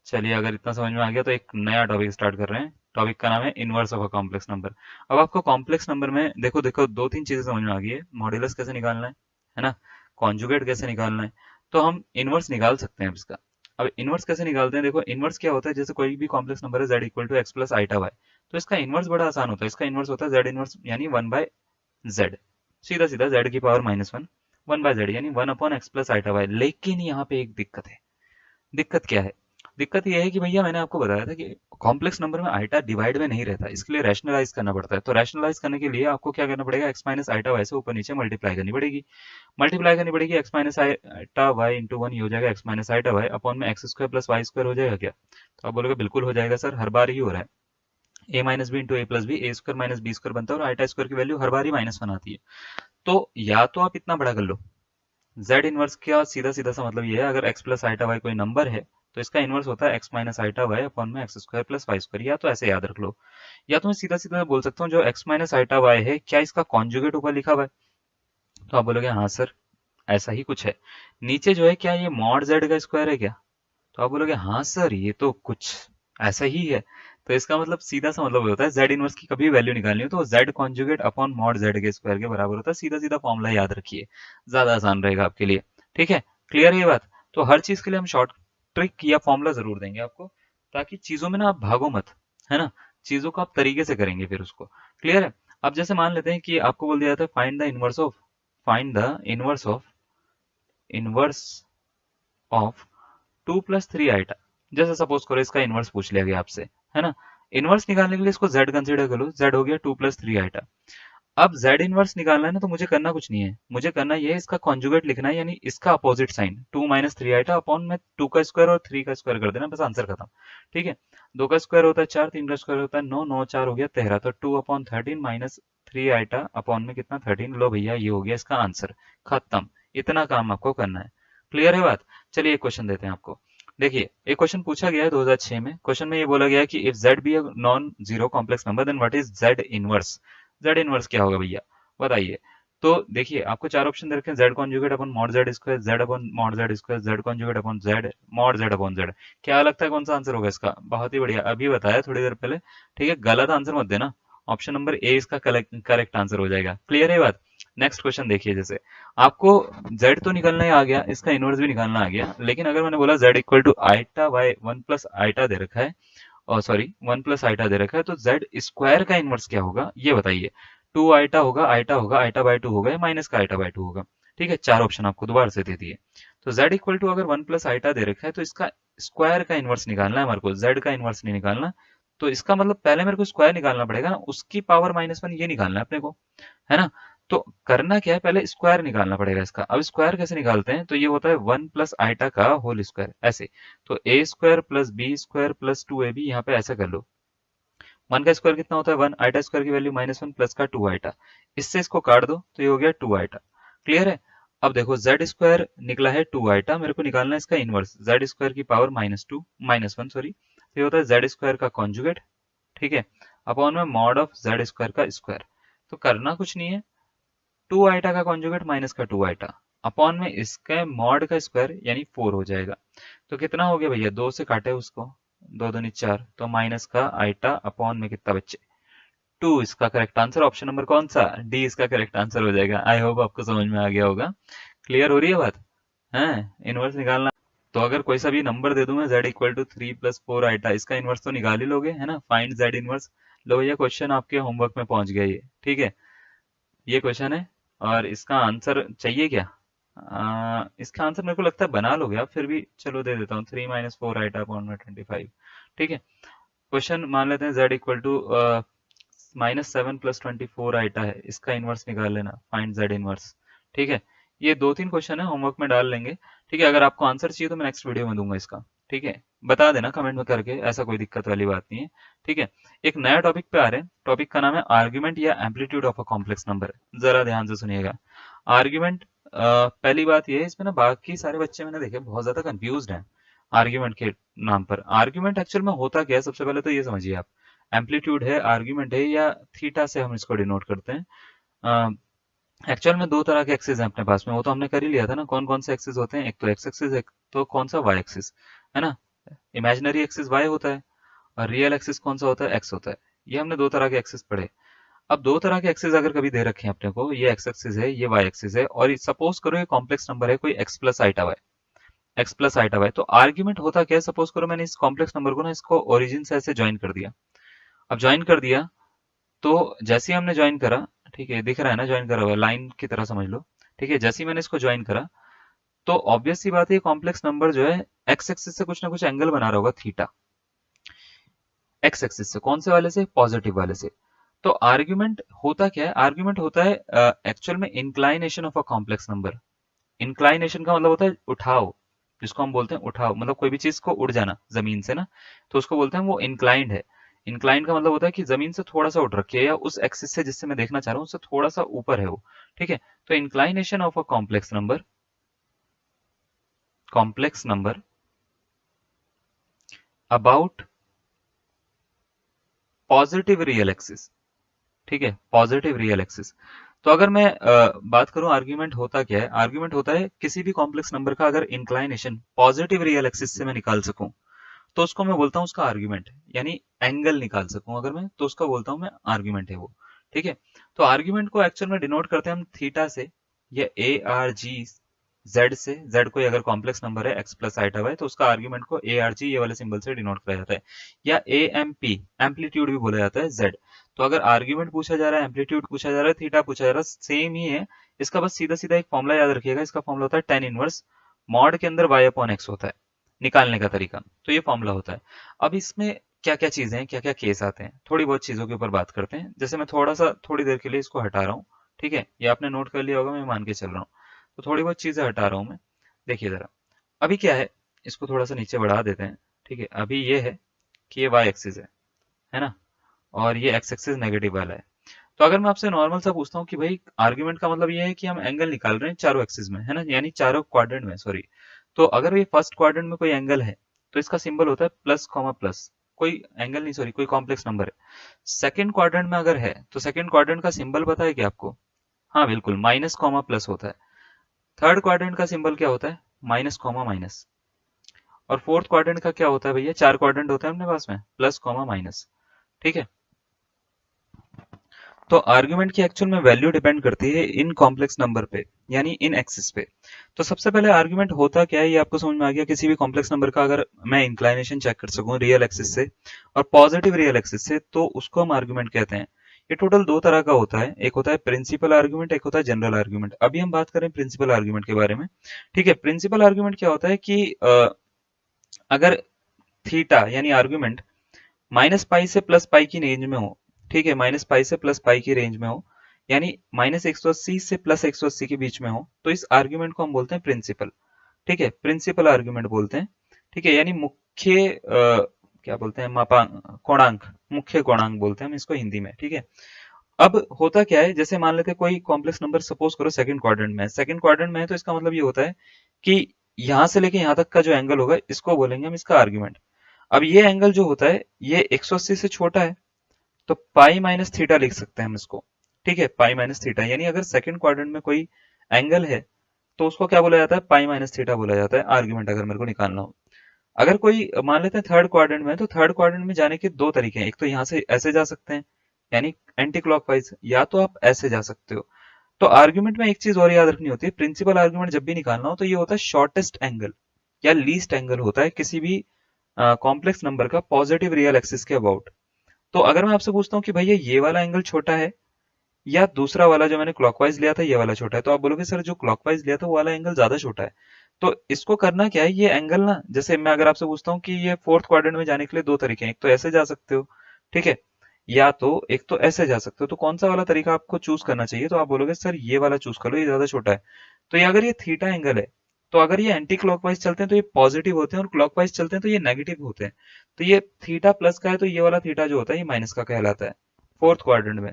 Speaker 1: चलिए, अगर इतना समझ में आ गया तो एक नया टॉपिक स्टार्ट कर रहे हैं। टॉपिक का नाम है inverse of a complex number. अब आपको कॉम्प्लेक्स नंबर में देखो देखो दो तीन चीजें समझ में आ गई है, मॉड्यूलस कैसे निकालना है ना, कॉन्जुगेट कैसे निकालना है, तो हम इनवर्स निकाल सकते हैं इसका। अब इनवर्स कैसे निकालते हैं, देखो इनवर्स क्या होता है, जैसे कोई भी कॉम्प्लेक्स नंबर है z equal to x plus iota y, तो इसका इनवर्स बड़ा आसान होता है, इसका इनवर्स होता है z इनवर्स, यानी 1/z, सीधा सीधा z की पावर -1, 1/z यानी 1/x प्लस आइटा वाई। लेकिन यहाँ पे एक दिक्कत है। दिक्कत क्या है, दिक्कत यह है कि भैया मैंने आपको बताया था कि कॉम्प्लेक्स नंबर में आइटा डिवाइड में नहीं रहता, इसके लिए रैशनलाइज करना पड़ता है। तो रैशनलाइज करने के लिए आपको क्या करना पड़ेगा, x माइनस आइटा वाई से ऊपर नीचे मल्टीप्लाई करनी पड़ेगी। मल्टीप्लाई करनी पड़ेगी x minus iota y into 1, ये हो जाएगा x minus iota y upon में x square plus y square हो जाएगा क्या। तो आप बोलोगे बिल्कुल हो जाएगा सर, हर बार ही हो रहा है। a minus b into a plus b, a square minus b square बनता है, और आइटा स्क्वायर की वैल्यू हर बार ही -1 आती है। तो या तो आप इतना बड़ा कर लो, z इनवर्स का सीधा सीधा सा मतलब ये है, अगर x प्लस आइटा वाई कोई नंबर है तो इसका इनवर्स होता है x minus iota y upon में x square plus y square, या तो ऐसे याद रख लो। या तो मैं सीधा सीधा बोल सकता हूँ जो x माइनस आइटा वाई है, क्या इसका कॉन्जुगेट ऊपर लिखा हुआ है। तो आप बोलोगे हाँ सर, ऐसा ही कुछ है। नीचे जो है क्या ये मॉड z का स्क्वायर है क्या, तो आप बोलोगे हाँ सर ये तो कुछ ऐसा ही है। तो इसका मतलब सीधा सा मतलब होता है, z इनवर्स की कभी वैल्यू निकालनी हो तो z conjugate upon mod z के स्क्वायर के बराबर होता है। सीधा सीधा फॉर्मूला याद रखिए, ज्यादा आसान रहेगा आपके लिए। ठीक है, क्लियर है ये बात। तो हर चीज के लिए हम शॉर्ट ट्रिक या फॉर्मूला जरूर देंगे आपको, ताकि चीजों में ना आप भागो मत, है ना, चीजों को आप तरीके से करेंगे फिर उसको। क्लियर है। अब जैसे मान लेते हैं कि आपको बोल दिया था find the inverse of 2 plus 3 iota. जैसे सपोज करो इसका इनवर्स पूछ लिया गया आपसे, है ना। इनवर्स निकालने के लिए इसको z कंसीडर करो, z हो गया 2 प्लस 3 आइटा। अब z इनवर्स निकालना है ना, तो मुझे करना कुछ नहीं है, मुझे करना ये है इसका कॉन्जुगेट लिखना है, यानी इसका opposite sign 2 minus 3 iota upon में 2 का स्क्वायर और 3 का स्क्वायर कर देना, बस आंसर खत्म। ठीक है, 2 का स्क्वायर होता है 4, 3 का स्क्वायर होता है 9, 9 4 हो गया 13, तो 2 अपॉन 13 माइनस 3 आइटा अपॉन में कितना 13, लो भैया ये हो गया इसका आंसर, खत्म। इतना काम आपको करना है। क्लियर है बात। चलिए एक क्वेश्चन देते हैं आपको। देखिए, एक क्वेश्चन पूछा गया है 2006 में। क्वेश्चन में ये बोला गया है कि if z be a non zero complex number then what is z inverse. z inverse क्या होगा भैया, बताइए। तो देखिए आपको चार ऑप्शन दे रखे हैं, z conjugate upon mod z square, z upon mod z square, z conjugate upon z mod z upon z। क्या लगता है कौन सा आंसर होगा इसका, बहुत ही बढ़िया, अभी बताया थोड़ी देर पहले। ठीक है, गलत आंसर मत देना, ऑप्शन नंबर ए इसका करेक्ट आंसर हो जाएगा। क्लियर है बात। नेक्स्ट क्वेश्चन देखिए, जैसे आपको z तो निकालना ही आ गया, इसका इनवर्स भी निकालना आ गया, लेकिन अगर मैंने बोला z equal to iota by 1 plus iota दे रखा है, और सॉरी 1 प्लस आइटा दे रखा है, तो z स्क्वायर का इनवर्स क्या होगा ये बताइए। 2 आइटा होगा, आइटा बाय 2 होगा, या माइनस का आइटा बाय 2 होगा। ठीक है, चार ऑप्शन आपको दोबारा से दे दिए। तो z इक्वल टू अगर 1 प्लस आइटा दे रखा है तो इसका स्क्वायर का इनवर्स निकालना है हमारे को, z का इनवर्स नहीं निकालना। तो इसका मतलब पहले मेरे को स्क्वायर निकालना पड़ेगा ना, उसकी पावर -1 ये निकालना है अपने को, है ना। तो करना क्या है, पहले स्क्वायर निकालना पड़ेगा इसका। अब स्क्वायर कैसे निकालते हैं, तो ये होता है 1 प्लस आइटा का होल स्क्वायर, ऐसे। तो a square plus b square plus 2ab, यहाँ पे ऐसा कर लो। 1 का स्क्वायर कितना होता है 1, आइटा स्क्वायर की वैल्यू -1 प्लस का 2 आइटा, इससे इसको काट दो तो ये हो गया 2 आइटा। क्लियर है। अब देखो z स्क्वायर निकला है 2 आइटा, मेरे को निकालना है इसका इनवर्स, z स्क्वायर की पावर -1 सॉरी, तो ये होता है z स्क्वायर का कॉन्जुगेट, ठीक है, अपॉन में मॉड ऑफ z स्क्वायर का स्क्वायर। तो करना कुछ नहीं है, 2 आइटा का कॉन्जुगेट माइनस का 2 आइटा अपॉन में इसका मॉड का स्क्वायर, यानी 4 हो जाएगा। तो कितना हो गया भैया, 2 से काटे उसको, 2 दूनी 4, तो माइनस का आइटा अपॉन में कितना बच्चे 2। इसका करेक्ट आंसर ऑप्शन नंबर कौन सा, डी इसका करेक्ट आंसर हो जाएगा। आई होप आपको समझ में आ गया होगा। क्लियर हो रही है बात, है इनवर्स निकालना। तो अगर कोई सा भी नंबर दे दूं मैं, z equal to 3 plus 4 iota, इसका इनवर्स तो निकाल ही लोगे, है ना। Find z inverse. लो भैया, क्वेश्चन आपके होमवर्क में पहुंच गया ये, ठीक है, ये क्वेश्चन है। और इसका आंसर चाहिए क्या, इसका आंसर मेरे को लगता है बना लोगे आप, फिर भी चलो दे देता हूँ, 3 माइनस 4 आइटा अपॉन में 25। ठीक है, क्वेश्चन मान लेते हैं z equal to -7 plus 24 iota है, इसका इनवर्स निकाल लेना, फाइंड z इनवर्स। ठीक है, ये 2-3 क्वेश्चन है, होमवर्क में डाल लेंगे। ठीक है, अगर आपको आंसर चाहिए तो मैं नेक्स्ट वीडियो में दूंगा इसका। ठीक है, बता देना कमेंट में करके, ऐसा कोई दिक्कत वाली बात नहीं है। ठीक है, एक नया टॉपिक पे आ रहे हैं, टॉपिक का नाम है आर्ग्यूमेंट या amplitude of a complex number. जरा ध्यान से सुनिएगा। आर्ग्यूमेंट, पहली बात ये है, इसमें ना बाकी सारे बच्चे मैंने देखे बहुत ज्यादा कंफ्यूज्ड हैं आर्ग्यूमेंट के नाम पर। आर्ग्यूमेंट एक्चुअल में होता क्या है, सबसे पहले तो ये समझिए आप, एम्पलीट्यूड है, आर्ग्यूमेंट है, या थीटा से हम इसको डिनोट करते हैं। एक्चुअल में दो तरह के एक्सिस हैं अपने पास में, वो तो हमने कर ही लिया था ना, कौन कौन से एक्सिस होते हैं, एक तो एक्स एक्सिस, एक तो कौन सा वाई एक्सिस, है ना। इमेजिनरी एक्सिस वाई होता है, और रियल एक्सिस कौन सा होता है, एक्स होता है। ये हमने दो तरह के एक्सिस पढ़े। अब दो तरह के एक्सिस अगर कभी दे रखे हैं अपने को, ये एक्स एक्सिस है, ये वाई एक्सिस है, और सपोज करो ये कॉम्प्लेक्स नंबर है कोई x plus iota y, x plus iota y. तो आर्ग्यूमेंट होता क्या है, सपोज करो मैंने इस कॉम्प्लेक्स नंबर को ना, इसको ओरिजिन से ऐसे ज्वाइन कर दिया। अब ज्वाइन कर दिया, तो जैसे ही हमने ज्वाइन करा, ठीक है, दिख रहा है ना ज्वाइन करा हुआ, लाइन की तरह समझ लो। ठीक है, जैसे ही मैंने इसको ज्वाइन करा, तो ऑब्वियस सी बात है कॉम्प्लेक्स नंबर जो है एक्स एक्सिस से कुछ ना कुछ एंगल बना रहा होगा थीटा, एक्स एक्सिस से, कौन से वाले से, पॉजिटिव वाले से। तो आर्ग्यूमेंट होता क्या है, आर्ग्यूमेंट होता है एक्चुअल में inclination of a complex number. Inclination का मतलब होता है उठाव, जिसको हम बोलते हैं उठाव, मतलब कोई भी चीज को उड़ जाना जमीन से ना, तो उसको बोलते हैं वो इंक्लाइंड है। इंक्लाइंड का मतलब होता है कि जमीन से थोड़ा सा उठ रखी है, या उस एक्सिस से जिससे मैं देखना चाह रहा हूँ उससे थोड़ा सा ऊपर है वो। ठीक है, तो inclination of a complex number, complex number about positive real axis. ठीक है, पॉजिटिव रियल एक्सिस। तो अगर मैं बात करूं आर्ग्यूमेंट होता क्या है, आर्ग्यूमेंट होता है किसी भी कॉम्प्लेक्स नंबर का अगर इंक्लाइनेशन पॉजिटिव रियल एक्सिस से मैं निकाल सकूं, तो उसको मैं बोलता हूं उसका आर्ग्यूमेंट, यानी एंगल निकाल सकूं अगर मैं, तो उसका बोलता हूं मैं आर्ग्यूमेंट है वो। ठीक है, तो आर्ग्यूमेंट को एक्चुअल में डिनोट करते हैं हम थीटा से, या ए आर जी जेड से। जेड कोई अगर कॉम्प्लेक्स नंबर है एक्स प्लस आइटा वाई, तो उसका आर्ग्यूमेंट को ए आर जी ये वाले सिंबल से डिनोट किया जाता है, या ए एम पी एम्पलीट्यूड भी बोला जाता है जेड। तो अगर आर्ग्यूमेंट पूछा जा रहा है, एम्पलीट्यूड पूछा जा रहा है, थीटा पूछा जा रहा है, सेम ही है। इसका बस सीधा सीधा एक फॉर्मूला याद रखिएगा, इसका फॉर्मूला होता है टेन इनवर्स मॉड के अंदर वाई अपॉन एक्स होता है, निकालने का तरीका। तो ये फॉर्मूला होता है। अब इसमें क्या क्या चीजें हैं, क्या क्या केस आते हैं, थोड़ी बहुत चीजों के ऊपर बात करते हैं। जैसे मैं थोड़ा सा थोड़ी देर के लिए इसको हटा रहा हूँ, ठीक है, ये आपने नोट कर लिया होगा, मैं मान के चल रहा हूँ। तो थोड़ी बहुत चीजें हटा रहा हूँ मैं। देखिए जरा, अभी क्या है, इसको थोड़ा सा नीचे बढ़ा देते हैं। ठीक है, अभी ये है कि ये वाई एक्सिस है ना, और ये एक्स एक्सिस नेगेटिव वाला है। तो अगर मैं आपसे नॉर्मल सा पूछता हूँ कि भाई आर्ग्यूमेंट का मतलब ये है कि हम एंगल निकाल रहे हैं चारों एक्सिस में, है ना, यानी चारों क्वाड्रेंट में, सॉरी। तो अगर ये फर्स्ट क्वाड्रेंट में कोई एंगल है, तो इसका सिंबल होता है प्लस कॉमा प्लस, कोई एंगल नहीं, सॉरी, कोई कॉम्प्लेक्स नंबर है। सेकंड क्वाड्रेंट में अगर है, तो सेकंड क्वाड्रेंट का सिंबल पता है क्या आपको, हाँ बिल्कुल, माइनस कॉमा प्लस होता है। थर्ड क्वाड्रेंट का सिंबल क्या होता है, माइनस कॉमा माइनस। और फोर्थ क्वाड्रेंट का क्या होता है भैया, चार क्वाड्रेंट होता है अपने पास में, प्लस कॉमा माइनस। ठीक है, तो आर्ग्यूमेंट की एक्चुअल में वैल्यू डिपेंड करती है इन कॉम्प्लेक्स नंबर पे, यानी इन एक्सिस पे। तो सबसे पहले आर्ग्यूमेंट होता क्या है ये आपको समझ में आ गया। किसी भी कॉम्प्लेक्स नंबर का अगर मैं इंक्लाइनेशन चेक कर सकूं रियल एक्सिस से और पॉजिटिव रियल एक्सिस से, तो उसको हम आर्ग्यूमेंट कहते हैं। ये टोटल दो तरह का होता है, एक होता है प्रिंसिपल आर्ग्यूमेंट, एक होता है जनरल आर्ग्यूमेंट। अभी हम बात करें प्रिंसिपल आर्ग्यूमेंट के बारे में। ठीक है, प्रिंसिपल आर्ग्यूमेंट क्या होता है कि अगर थीटा यानी आर्ग्यूमेंट माइनस पाई से प्लस पाई की रेंज में हो, ठीक है, माइनस पाई से प्लस पाई की रेंज में हो, यानी माइनस 180 से प्लस 180 के बीच में हो, तो इस आर्ग्यूमेंट को हम बोलते हैं प्रिंसिपल। ठीक है, प्रिंसिपल आर्ग्यूमेंट बोलते हैं। ठीक है, यानी मुख्य क्या बोलते हैं, मापांक, कोणांक, मुख्य कोणांक बोलते हैं हम इसको हिंदी में। ठीक है, अब होता क्या है, जैसे मान लेते हैं कोई कॉम्प्लेक्स नंबर सपोज करो सेकंड क्वाड्रेंट में, सेकंड क्वाड्रेंट में है, तो इसका मतलब ये होता है कि यहां से लेके यहां तक का जो एंगल होगा इसको बोलेंगे हम इसका आर्ग्यूमेंट। अब ये एंगल जो होता है ये 180 से छोटा है, तो पाई माइनस थीटा लिख सकते हैं हम इसको। ठीक है, पाई माइनस थीटा, यानी अगर सेकंड क्वाड्रेंट में कोई एंगल है तो उसको क्या बोला जाता है, पाई माइनस थीटा बोला जाता है आर्ग्यूमेंट, अगर मेरे को निकालना हो। अगर कोई मान लेते हैं थर्ड क्वाड्रेंट में, तो थर्ड क्वाड्रेंट में जाने के दो तरीके हैं, एक तो यहाँ से ऐसे जा सकते हैं यानी एंटी क्लॉकवाइज, या तो आप ऐसे जा सकते हो। तो आर्ग्यूमेंट में एक चीज और याद रखनी होती है, प्रिंसिपल आर्ग्यूमेंट जब भी निकालना हो तो ये होता है शॉर्टेस्ट एंगल या लीस्ट एंगल होता है किसी भी कॉम्प्लेक्स नंबर का पॉजिटिव रियल एक्सिस के अबाउट। तो अगर मैं आपसे पूछता हूँ कि भैया ये वाला एंगल छोटा है या दूसरा वाला जो मैंने क्लॉकवाइज लिया था ये वाला छोटा है, तो आप बोलोगे सर जो क्लॉकवाइज लिया था वो वाला एंगल ज्यादा छोटा है। तो इसको करना क्या है, ये एंगल ना, जैसे मैं अगर आपसे पूछता हूँ कि ये फोर्थ क्वाड्रेंट में जाने के लिए दो तरीके हैं, एक तो ऐसे जा सकते हो, ठीक है, या तो एक तो ऐसे जा सकते हो, तो कौन सा वाला तरीका आपको चूज करना चाहिए, तो आप बोलोगे सर ये वाला चूज कर लो, ये ज्यादा छोटा है। तो ये अगर ये थीटा एंगल है, तो अगर ये एंटी क्लॉकवाइज चलते हैं तो ये पॉजिटिव होते हैं और क्लॉकवाइज चलते हैं तो ये नेगेटिव होते हैं। तो ये थीटा प्लस का है तो ये वाला थीटा जो होता है ये माइनस का कहलाता है फोर्थ क्वाड्रेंट में।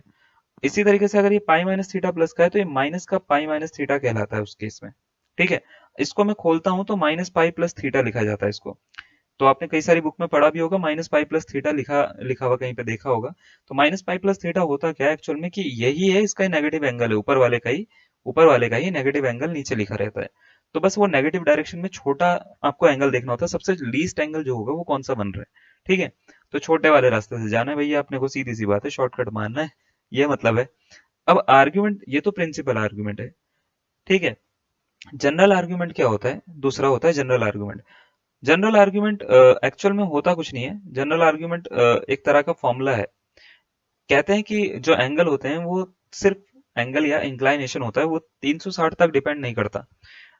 Speaker 1: इसी तरीके से अगर ये पाई माइनस थीटा प्लस का है तो ये माइनस का पाई माइनस थीटा कहलाता है उस केस में। ठीक है, इसको मैं खोलता हूं तो माइनस पाई प्लस थीटा लिखा जाता है इसको। तो आपने कई सारी बुक में पढ़ा भी होगा, माइनस पाई प्लस थीटा लिखा लिखा हुआ कहीं पे देखा होगा। तो माइनस पाई प्लस थीटा होता क्या है एक्चुअल में कि यही है इसका नेगेटिव एंगल है, ऊपर वाले का ही नेगेटिव एंगल नीचे लिखा रहता है। तो बस वो नेगेटिव डायरेक्शन में छोटा आपको एंगल देखना होता है, सबसे लीस्ट एंगल जो होगा वो कौन सा बन रहा है। ठीक है, तो छोटे वाले रास्ते से जाना है भैया अपने को, सीधी सी बात है, शॉर्टकट मारना है, ये मतलब है। अब आर्ग्यूमेंट, ये तो प्रिंसिपल आर्ग्यूमेंट है। ठीक है, जनरल आर्ग्यूमेंट क्या होता है, दूसरा होता है general argument. General argument actual में होता कुछ नहीं है, जनरल आर्ग्यूमेंट एक तरह का फॉर्मूला है। कहते हैं कि जो एंगल होते हैं वो सिर्फ एंगल या इंक्लाइनेशन होता है, वो 360 तक डिपेंड नहीं करता।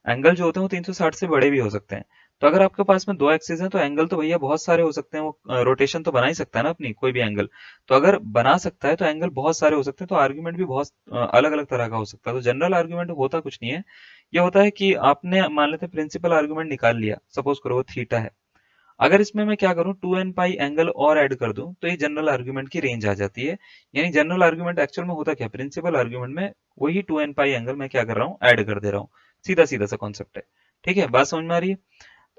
Speaker 1: एंगल जो होते हैं वो 360 से बड़े भी हो सकते हैं। तो अगर आपके पास में दो एक्सिस हैं तो एंगल तो भैया बहुत सारे हो सकते हैं, वो रोटेशन तो बना ही सकता है ना अपनी कोई भी एंगल। तो अगर बना सकता है तो एंगल बहुत सारे हो सकते हैं, तो आर्ग्यूमेंट भी बहुत अलग अलग तरह का हो सकता है। तो जनरल आर्ग्यूमेंट होता कुछ नहीं है, ये होता है कि आपने मान लेते प्रिंसिपल आर्ग्यूमेंट निकाल लिया, सपोज करो वो थीटा है, अगर इसमें मैं क्या करूं 2n पाई एंगल और ऐड कर दूं तो ये जनरल आर्ग्यूमेंट की रेंज आ जाती है। यानी जनरल आर्ग्यूमेंट एक्चुअल में होता क्या, प्रिंसिपल आर्ग्यूमेंट में वही 2n पाई एंगल मैं क्या कर रहा हूँ, ऐड कर दे रहा हूँ। सीधा सीधा सा कॉन्सेप्ट है। ठीक है, बात समझ में आ रही है।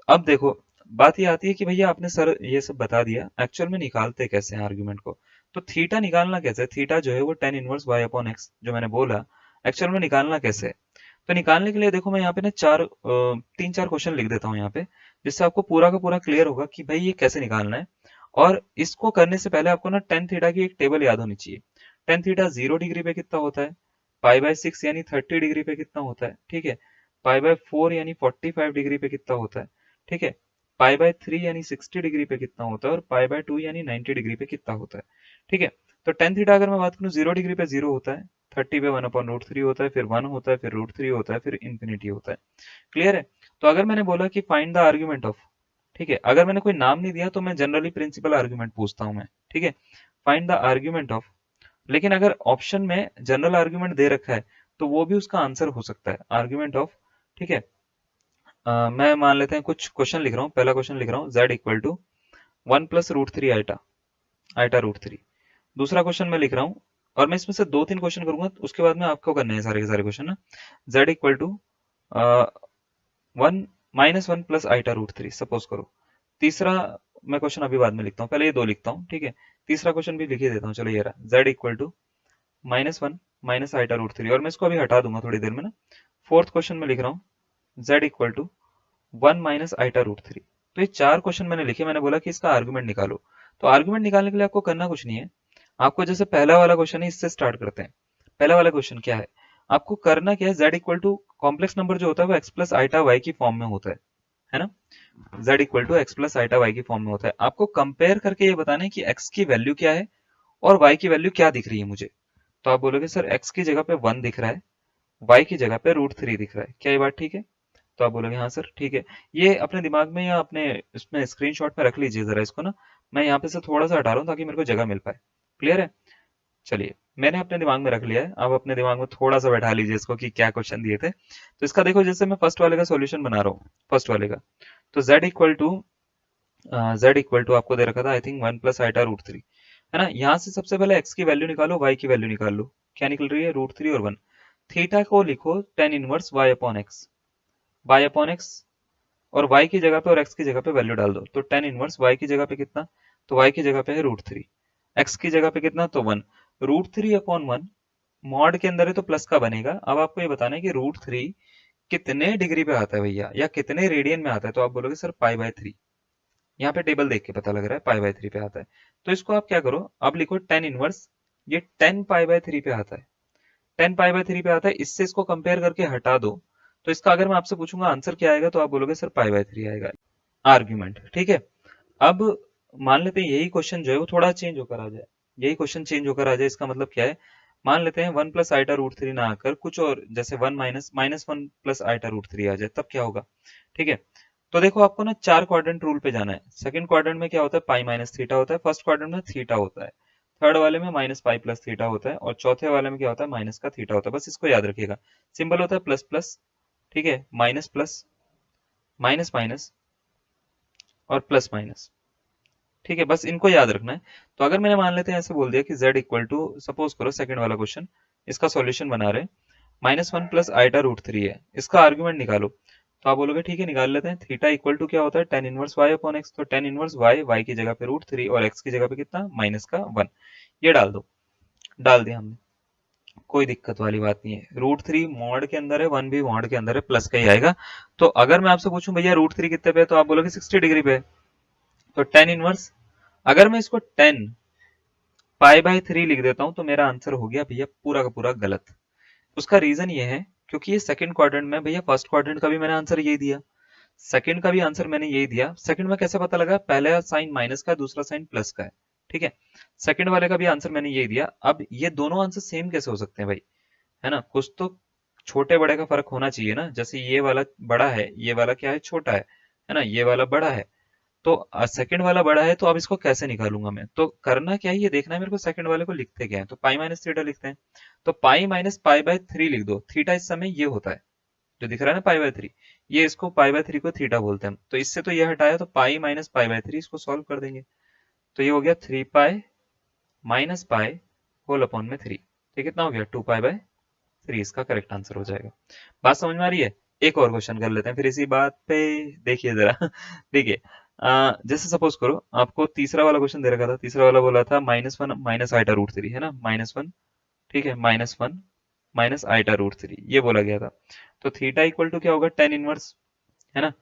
Speaker 1: अब देखो, बात ये आती है कि भैया आपने सर ये सब बता दिया, एक्चुअल में निकालते कैसे हैं आर्ग्यूमेंट को। तो थीटा निकालना कैसे है, थीटा जो है वो tan inverse y upon x जो मैंने बोला, एक्चुअल में निकालना कैसे है। तो निकालने के लिए देखो मैं यहाँ पे ना तीन चार क्वेश्चन लिख देता हूँ यहाँ पे, जिससे आपको पूरा का पूरा क्लियर होगा कि भाई ये कैसे निकालना है। और इसको करने से पहले आपको ना टेन थीटा की एक टेबल याद होनी चाहिए। टेन थीटा 0 डिग्री पे कितना होता है, पाई बाय 6 यानी 30 डिग्री पे कितना होता है, ठीक है, पाई बाय 4 यानी 45 डिग्री पे कितना होता है, ठीक है, पाई बाय 3 यानी 60 डिग्री पे कितना होता है, और पाई बाय 2 यानी 90 डिग्री पे कितना होता है। ठीक है, तो टेन थीटा अगर मैं बात करूँ 0 डिग्री पे 0 होता है, 30 पे 1/√3 होता है, फिर 1 होता है, फिर √3 होता है, फिर इन्फिनिटी होता है। क्लियर है। तो अगर मैंने बोला कि फाइंड द आर्ग्यूमेंट ऑफ, ठीक है, अगर मैंने कोई नाम नहीं दिया तो मैं जनरली प्रिंसिपल आर्ग्यूमेंट पूछता हूं मैं, ठीक है, फाइंड द आर्ग्यूमेंट ऑफ। लेकिन अगर ऑप्शन में जनरल आर्ग्यूमेंट दे रखा है तो वो भी उसका आंसर हो सकता है, आर्ग्यूमेंट ऑफ। ठीक है, मैं मान लेते हैं कुछ क्वेश्चन लिख रहा हूँ, पहला क्वेश्चन लिख रहा हूँ z equal to 1 + √3 iota, iota √3। दूसरा क्वेश्चन मैं लिख रहा हूँ, और मैं इसमें से दो तीन क्वेश्चन करूंगा, उसके बाद में आपको करने हैं सारे के सारे क्वेश्चन ना। z equal to 1 - 1 + iota √3 suppose करो। तीसरा मैं क्वेश्चन अभी बाद में लिखता हूँ, पहले ये दो लिखता हूँ, ठीक है। तीसरा क्वेश्चन भी लिख ही देता हूँ, चलो ये रहा, z इक्वल टू -1 - आइटा √3, और मैं इसको अभी हटा दूंगा थोड़ी देर में ना। फोर्थ क्वेश्चन में लिख रहा हूँ z इक्वल टू 1 - आइटा √3। तो ये चार क्वेश्चन मैंने लिखे, मैंने बोला कि इसका आर्गुमेंट निकालो। तो आर्गुमेंट निकालने के लिए आपको करना कुछ नहीं है, आपको जैसे पहला वाला क्वेश्चन है, इससे स्टार्ट करते हैं। पहला वाला क्वेश्चन क्या है, आपको करना क्या है, z equal to complex number जो होता है वो x प्लस आइटा वाई की फॉर्म में होता है ना। z equal to x plus iota y की फॉर्म में होता है। आपको कंपेयर करके ये बताना है कि x की वैल्यू क्या है और y की वैल्यू क्या दिख रही है मुझे। तो आप बोलोगे सर x की जगह पे 1 दिख रहा है, y की जगह पे √3 दिख रहा है, क्या ये बात ठीक है? तो आप बोलोगे हाँ सर ठीक है। ये अपने दिमाग में या अपने इसमें स्क्रीनशॉट में रख लीजिए जरा इसको ना। मैं यहाँ पे से थोड़ा सा हटा रहा हूँ ताकि मेरे को जगह मिल पाए। क्लियर है? चलिए, मैंने अपने दिमाग में रख लिया है। आप अपने दिमाग में थोड़ा सा बैठा लीजिए इसको कि क्या क्वेश्चन दिए थे। तो इसका देखो, जैसे मैं फर्स्ट वाले का सॉल्यूशन बना रहा हूँ, फर्स्ट वाले का। तो z इक्वल टू आपको दे रखा था आई थिंक 1 प्लस आइटा √3, है ना। यहाँ से सबसे पहले x की वैल्यू निकालो, y की वैल्यू निकाल लो। क्या निकल रही है? √3 और 1। थीटा को लिखो tan inverse y upon x, y upon x, और y की जगह पे और x की जगह पे वैल्यू डाल दो। तो tan इनवर्स y की जगह पे कितना, तो y की जगह पे है √3, x की जगह पे कितना, तो 1। √3 अपॉन 1 मॉड के अंदर है तो प्लस का बनेगा। अब आपको ये बताना है कि √3 कितने डिग्री पे आता है भैया, या कितने रेडियन में आता है। तो आप बोलोगे सर π/3। यहाँ पे टेबल देख के पता लग रहा है π/3 पे आता है। तो इसको आप क्या करो, अब लिखो tan इनवर्स, ये 10 π/3 पे आता है, 10 π/3 पे आता है। इससे इसको कंपेयर करके हटा दो, तो इसका अगर मैं आपसे पूछूंगा आंसर क्या आएगा, तो आप बोलोगे सर π/3 आएगा आर्ग्यूमेंट। ठीक है। अब मान लेते हैं यही क्वेश्चन जो है वो थोड़ा चेंज होकर आ जाए, यही क्वेश्चन चेंज होकर आ जाए। इसका मतलब क्या है, मान लेते हैं 1 प्लस आइटा √3 ना आकर कुछ और, जैसे 1 माइनस 1 प्लस आइटा √3 आ जाए, तब क्या होगा? ठीक है। तो देखो, आपको ना 4 क्वाड्रेंट रूल पे जाना है। सेकंड क्वाड्रेंट में क्या होता है, पाई माइनस थीटा होता है। फर्स्ट क्वाड्रेंट में थीटा होता है। थर्ड वाले में माइनस पाई प्लस थीटा होता है, और चौथे वाले में क्या होता है, माइनस का थीटा होता है। बस इसको याद रखिएगा। सिंबल होता है प्लस प्लस, ठीक है, माइनस प्लस, माइनस माइनस, और प्लस माइनस। ठीक है, बस इनको याद रखना है। तो अगर मैंने मान लेते हैं ऐसे बोल दिया कि z इक्वल टू, सपोज करो सेकंड वाला क्वेश्चन, इसका सॉल्यूशन बना रहे, -1 प्लस आइटा √3 है, इसका आर्ग्यूमेंट निकालो। तो आप बोलोगे ठीक है, निकाल लेते हैं। थीटा इक्वल टू क्या होता है, tan inverse y upon x. तो tan इनवर्स y की जगह पे √3 और x की जगह पे कितना, माइनस का 1। ये डाल दो, डाल दिया हमने, कोई दिक्कत वाली बात नहीं है। √3 मॉड के अंदर है, 1 भी मॉड के अंदर है, प्लस का ही आएगा। तो अगर मैं आपसे पूछूं भैया √3 कितने पे है, तो आप बोलोगे 60 डिग्री पे है। तो tan इनवर्स, अगर मैं इसको 10 π/3 लिख देता हूं, तो मेरा आंसर हो गया भैया पूरा का पूरा गलत। उसका रीजन ये है क्योंकि ये सेकंड क्वाड्रेंट में, भैया फर्स्ट क्वाड्रेंट का भी मैंने आंसर यही दिया, सेकंड का भी आंसर मैंने यही दिया। सेकंड में कैसे पता लगा, पहला साइन माइनस का, दूसरा साइन प्लस का है। ठीक है, सेकंड वाले का भी आंसर मैंने यही दिया। अब ये दोनों आंसर सेम कैसे हो सकते हैं भाई, है ना। कुछ तो छोटे बड़े का फर्क होना चाहिए ना। जैसे ये वाला बड़ा है, ये वाला क्या है, छोटा है ना, ये वाला बड़ा है। तो सेकंड वाला बड़ा है, तो अब इसको कैसे निकालूंगा मैं? तो करना क्या है, ये देखना है मेरे को सेकंड वाले को लिखते क्या है। तो पाई माइनस थीटा लिखते हैं। तो पाई माइनस π/3 लिख दो। थीटा इस समय ये होता है जो दिख रहा है ना, π/3, ये इसको π/3 को थीटा बोलते हैं। तो इससे तो ये हटाया, तो पाई माइनस π/3, इसको सॉल्व कर देंगे। तो ये हो गया 3 pi minus pi whole upon में 3। तो कितना हो गया, 2 π/3, इसका करेक्ट आंसर हो जाएगा। बात समझ में आ रही है? एक और क्वेश्चन कर लेते हैं फिर इसी बात पे। देखिए जरा देखिए, जैसे सपोज करो आपको तीसरा वाला क्वेश्चन दे रखा था। तीसरा वाला बोला था -1 माइनस आइटा √3, है ना, -1, ठीक है, -1 माइनस आइटा √3, ये बोला गया था। तो थीटा इक्वल टू क्या होगा, tan इनवर्स, है ना,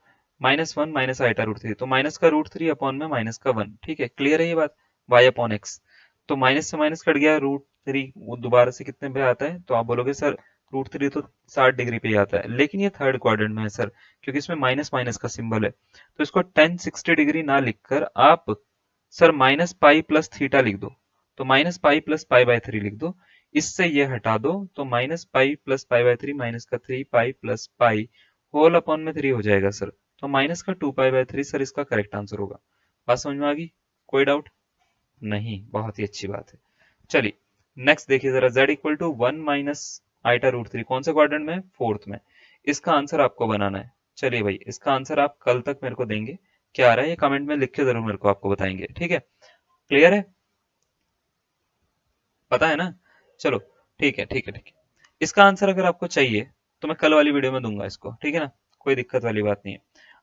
Speaker 1: -1 माइनस आइटा √3। तो माइनस का √3 अपॉन में माइनस का 1। ठीक है, क्लियर है ये बात, y अपॉन एक्स। तो माइनस से माइनस कट गया, √3 वो दोबारा से कितने पे आता है, तो आप बोलोगे सर √3 तो 60 डिग्री पे ही आता है, लेकिन ये थर्ड क्वाड्रेंट में है सर, क्योंकि इसमें माइनस माइनस का सिंबल है। तो इसको tan 60 डिग्री ना लिखकर आप sir minus pi plus theta लिख दो। तो माइनस पाई प्लस π/3 लिख दो। इससे ये हटा दो, तो माइनस पाई प्लस π/3 माइनस का 3 pi plus pi whole upon में 3 हो जाएगा सर। तो माइनस का 2 π/3 सर इसका करेक्ट आंसर होगा। बात समझ में आ गई? कोई डाउट नहीं? बहुत ही अच्छी बात है। चलिए नेक्स्ट देखिए जरा, z equal to 1 minus iota √3 कौन से क्वाड्रेंट में, फोर्थ में। इसका आंसर आपको बनाना है। चलिए भाई, इसका आंसर आप कल तक मेरे को देंगे, क्या आ रहा है ये कमेंट में लिख के जरूर मेरे को आपको बताएंगे। ठीक है, क्लियर है, पता है ना? चलो ठीक है, ठीक है, ठीक है। इसका आंसर अगर आपको चाहिए तो मैं कल वाली वीडियो में दूंगा इसको, ठीक है ना, कोई दिक्कत वाली बात नहीं है।